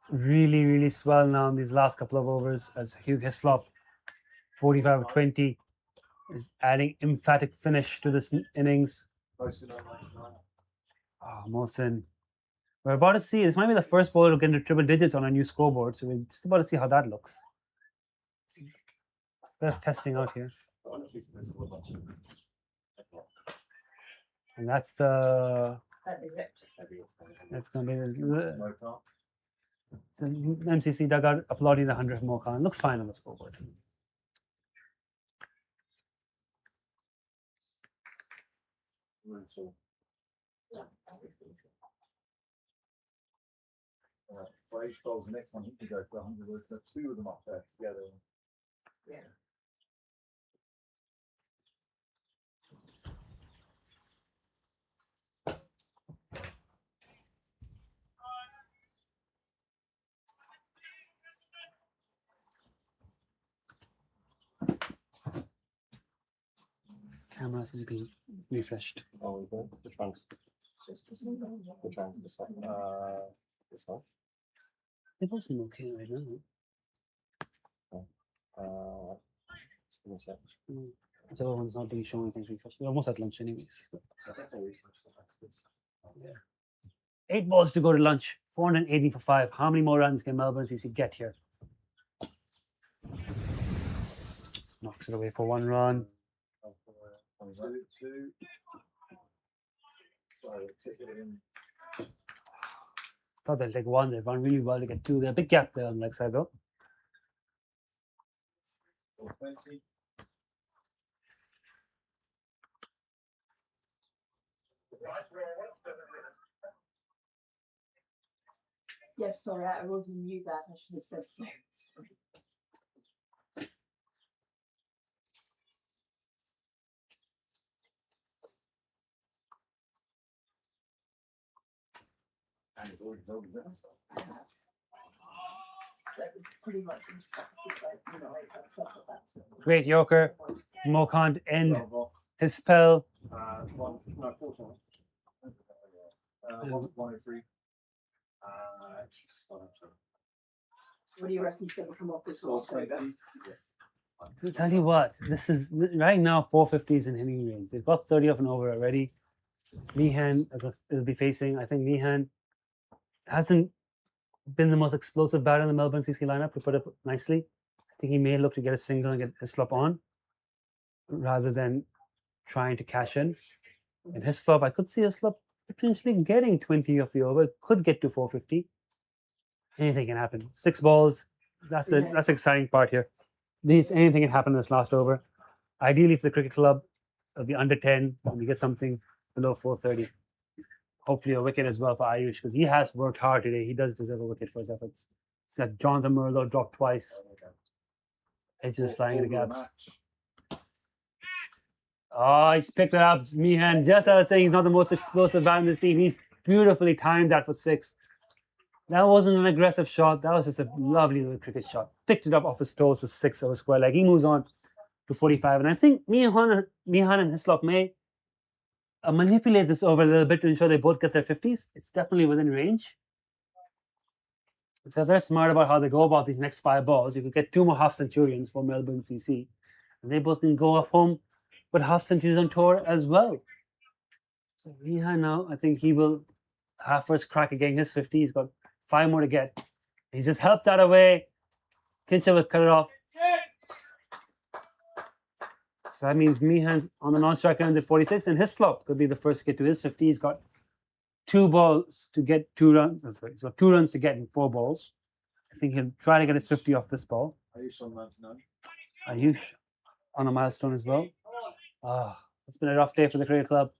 really, really swell now in these last couple of overs as Hugh Hislop, 45-20, is adding emphatic finish to this innings. Most in on 99. Oh, Mohsin. We're about to see, this might be the first bowler to get into triple digits on a new scoreboard, so we're just about to see how that looks. Bit of testing out here. I wonder if he's missed a bunch of. And that's the, That is it. that's going to be the No car. MCC dugout applauding the 100 more count. Looks fine on the scoreboard. Brutal. For H bowls, the next one he can go for 100 with the 2 of them up there together. Yeah. Camera sleeping. refreshed. Oh, we good. Which one's? Just a single. Which one? This one. This one. It wasn't okay right now. Just give me a sec. The other one's not really showing things refreshed. We're almost at lunch anyways. I definitely researched that. That's good stuff. 8 balls to go to lunch. 480 for 5. How many more runs can Melbourne CC get here? Knocks it away for 1 run. Two. So tip it in. Thought they'll take 1. They've run really well to get 2. There's a big gap there on the leg side though. 420. Yes, sorry, I already knew that. I should have said so. Sorry. And it's already done stuff. That was pretty much exactly like, you know, that's what that's. Great Yorker. Mo can't end 12 off. his spell. One, no, 14. 103. Yes, 103. What do you reckon he's going to come off this horse? 420. Yes. To tell you what, this is right now 450s in hitting range. They've got 30 off and over already. Meehan will be facing. I think Meehan hasn't been the most explosive batter in the Melbourne CC lineup, to put it nicely. I think he may look to get a single and get a slop on rather than trying to cash in. In his slop, I could see a slop potentially getting 20 off the over. It could get to 450. Anything can happen. 6 balls. That's the exciting part here. Anything can happen in this last over. Ideally, if it's a cricket club, it'll be under 10 and we get something below 430. Hopefully a wicket as well for Ayush, because he has worked hard today. He does deserve a wicket for his efforts. Said Jonathan Merlo dropped twice. Edges flying in the gaps. Oh, he's picked it up. Meehan, just as I was saying, he's not the most explosive bat in this team. He's beautifully timed that for 6. That wasn't an aggressive shot. That was just a lovely little cricket shot. Picked it up off his toes for 6 over square leg. He memoves on to 45. And I think Meehan and Hislop may manipulate this over a little bit to ensure they both get their 50s. It's definitely within range. So if they're smart about how they go about these next 5 balls, you could get 2 more half centurions for Melbourne CC. And they both can go off home with half centuries on tour as well. So Meehan now, I think he will have first crack at getting his 50. He's got 5 more to get. He's just helped that away. Kincher will cut it off. So that means Meehan's on the non-strike runs at 46, and Hislop could be the first to get to his 50. He's got 2 balls to get 2 runs. Oh, sorry, he's got 2 runs to get in 4 balls. I think he'll try to get his 50 off this ball. Ayush on 99. Ayush on a milestone as well. It's been a rough day for the cricket club.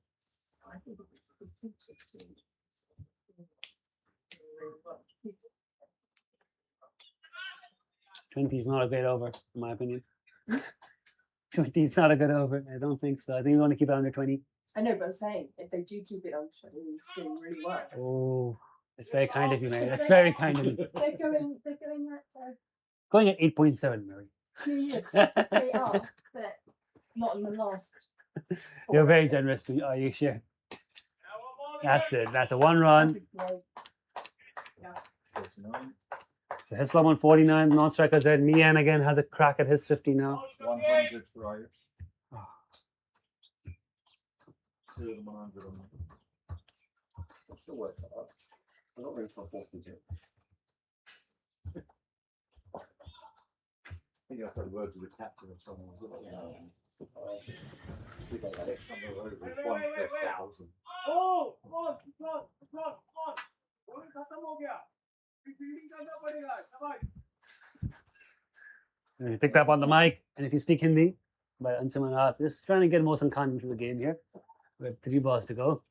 20 is not a great over, in my opinion. 20 is not a good over. I don't think so. I think we want to keep it under 20. I know, but I'm saying if they do keep it on, he's doing really well. Oh, it's very kind of you, Mary. That's very kind of you. They're going at Going at 8.7, Mary. 2 years. They are, but not in the last. You're very generous to you, sure. That's it. That's a 1 run. 49. So Hislop on 49. Non-striker said Meehan again has a crack at his 50 now. 100 for Ayush. 2 of them 100 on them. It still works like that. I'm not really for 42. I think I've heard words with the captain of someone as well. We don't have it. Some of those with 1 for 1,000. Oh, come on. वो भी खत्म हो गया fielding करना पड़ेगा शाबाश You picked up on the mic, and if you speak Hindi, by Ansuman Rath, just trying to get Mohsen Khan into the game here. We have 3 balls to go.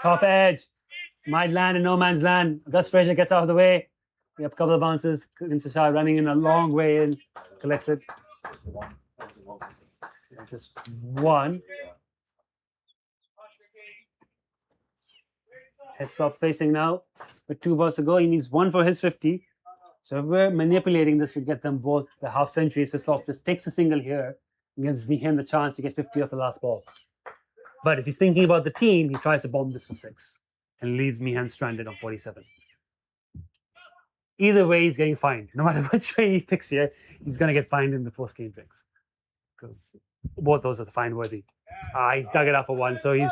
Top edge, might land in no man's land. Gus Fraser gets out of the way. We have a couple of bounces. Shah running in a long way in, collects it. Just the one. That was the one. Just 1. Hislop facing now with 2 balls to go. He needs 1 for his 50. So if we're manipulating this, we get them both the half centuries. Hislop just takes a single here gives him the chance to get 50 off the last ball. But if he's thinking about the team, he tries to bomb this for 6 and leaves Meehan stranded on 47. Either way, he's getting fined. No matter which way he picks here, he's going to get fined in the post-game picks. Because both those are fine worthy. He's dug it out for 1. So he's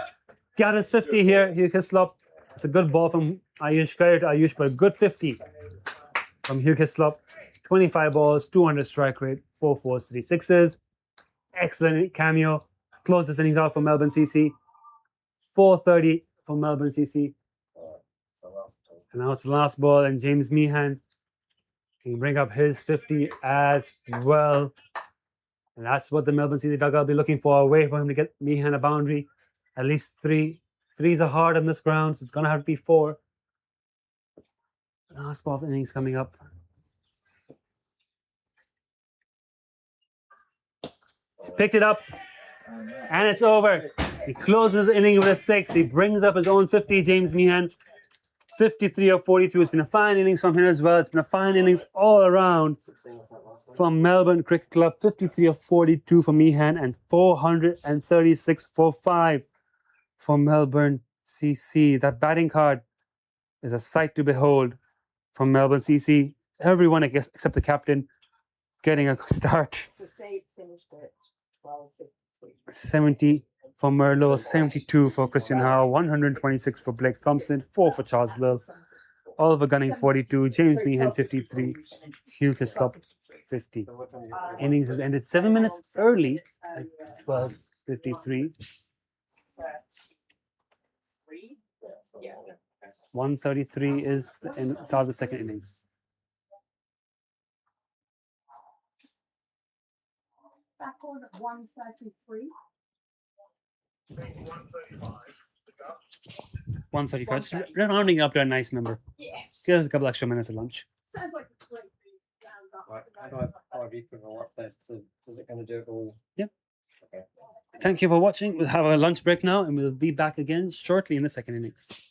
got his 50 here. Hugh Hislop. It's a good ball from Ayush. Credit to Ayush, but a good 50 from Hugh Hislop. 25 balls, 200 strike rate, 4 fours, 3 sixes. Excellent cameo. Closes innings out for Melbourne CC. 430 for Melbourne CC. And now it's the last ball, and James Meehan can bring up his 50 as well. And that's what the Melbourne CC dugout will be looking for, a way for him to get Meehan a boundary. At least 3. 3s are hard on this ground, so it's going to have to be 4. Last ball of the innings coming up. He's picked it up, and it's over. He closes the inning with a 6. He brings up his own 50, James Meehan. 53 of 42. It's been a fine innings from him as well. It's been a fine innings all around from Melbourne Cricket Club. 53 of 42 for Meehan and 436 for 5 for Melbourne CC. That batting card is a sight to behold from Melbourne CC. Everyone, I guess, except the captain, getting a start. So say finished at 12:53. 70 for Merlot, 72 for Christian Howe, 126 for Blake Thompson, 4 for Charles Lill, Oliver Gunning 42, James Meehan 53, Hugh Hislop 50. Innings has ended 7 minutes early at 12:53. Yeah. 133 is the start of the second innings. Back on at 133. 135. Just rounding up to a nice number. Yes. Give us a couple extra minutes at lunch. Sounds like a great big round up. Right, how do I equal up there? So is it going to do it all? Thank you for watching. We'll have a lunch break now, and we'll be back again shortly in the second innings.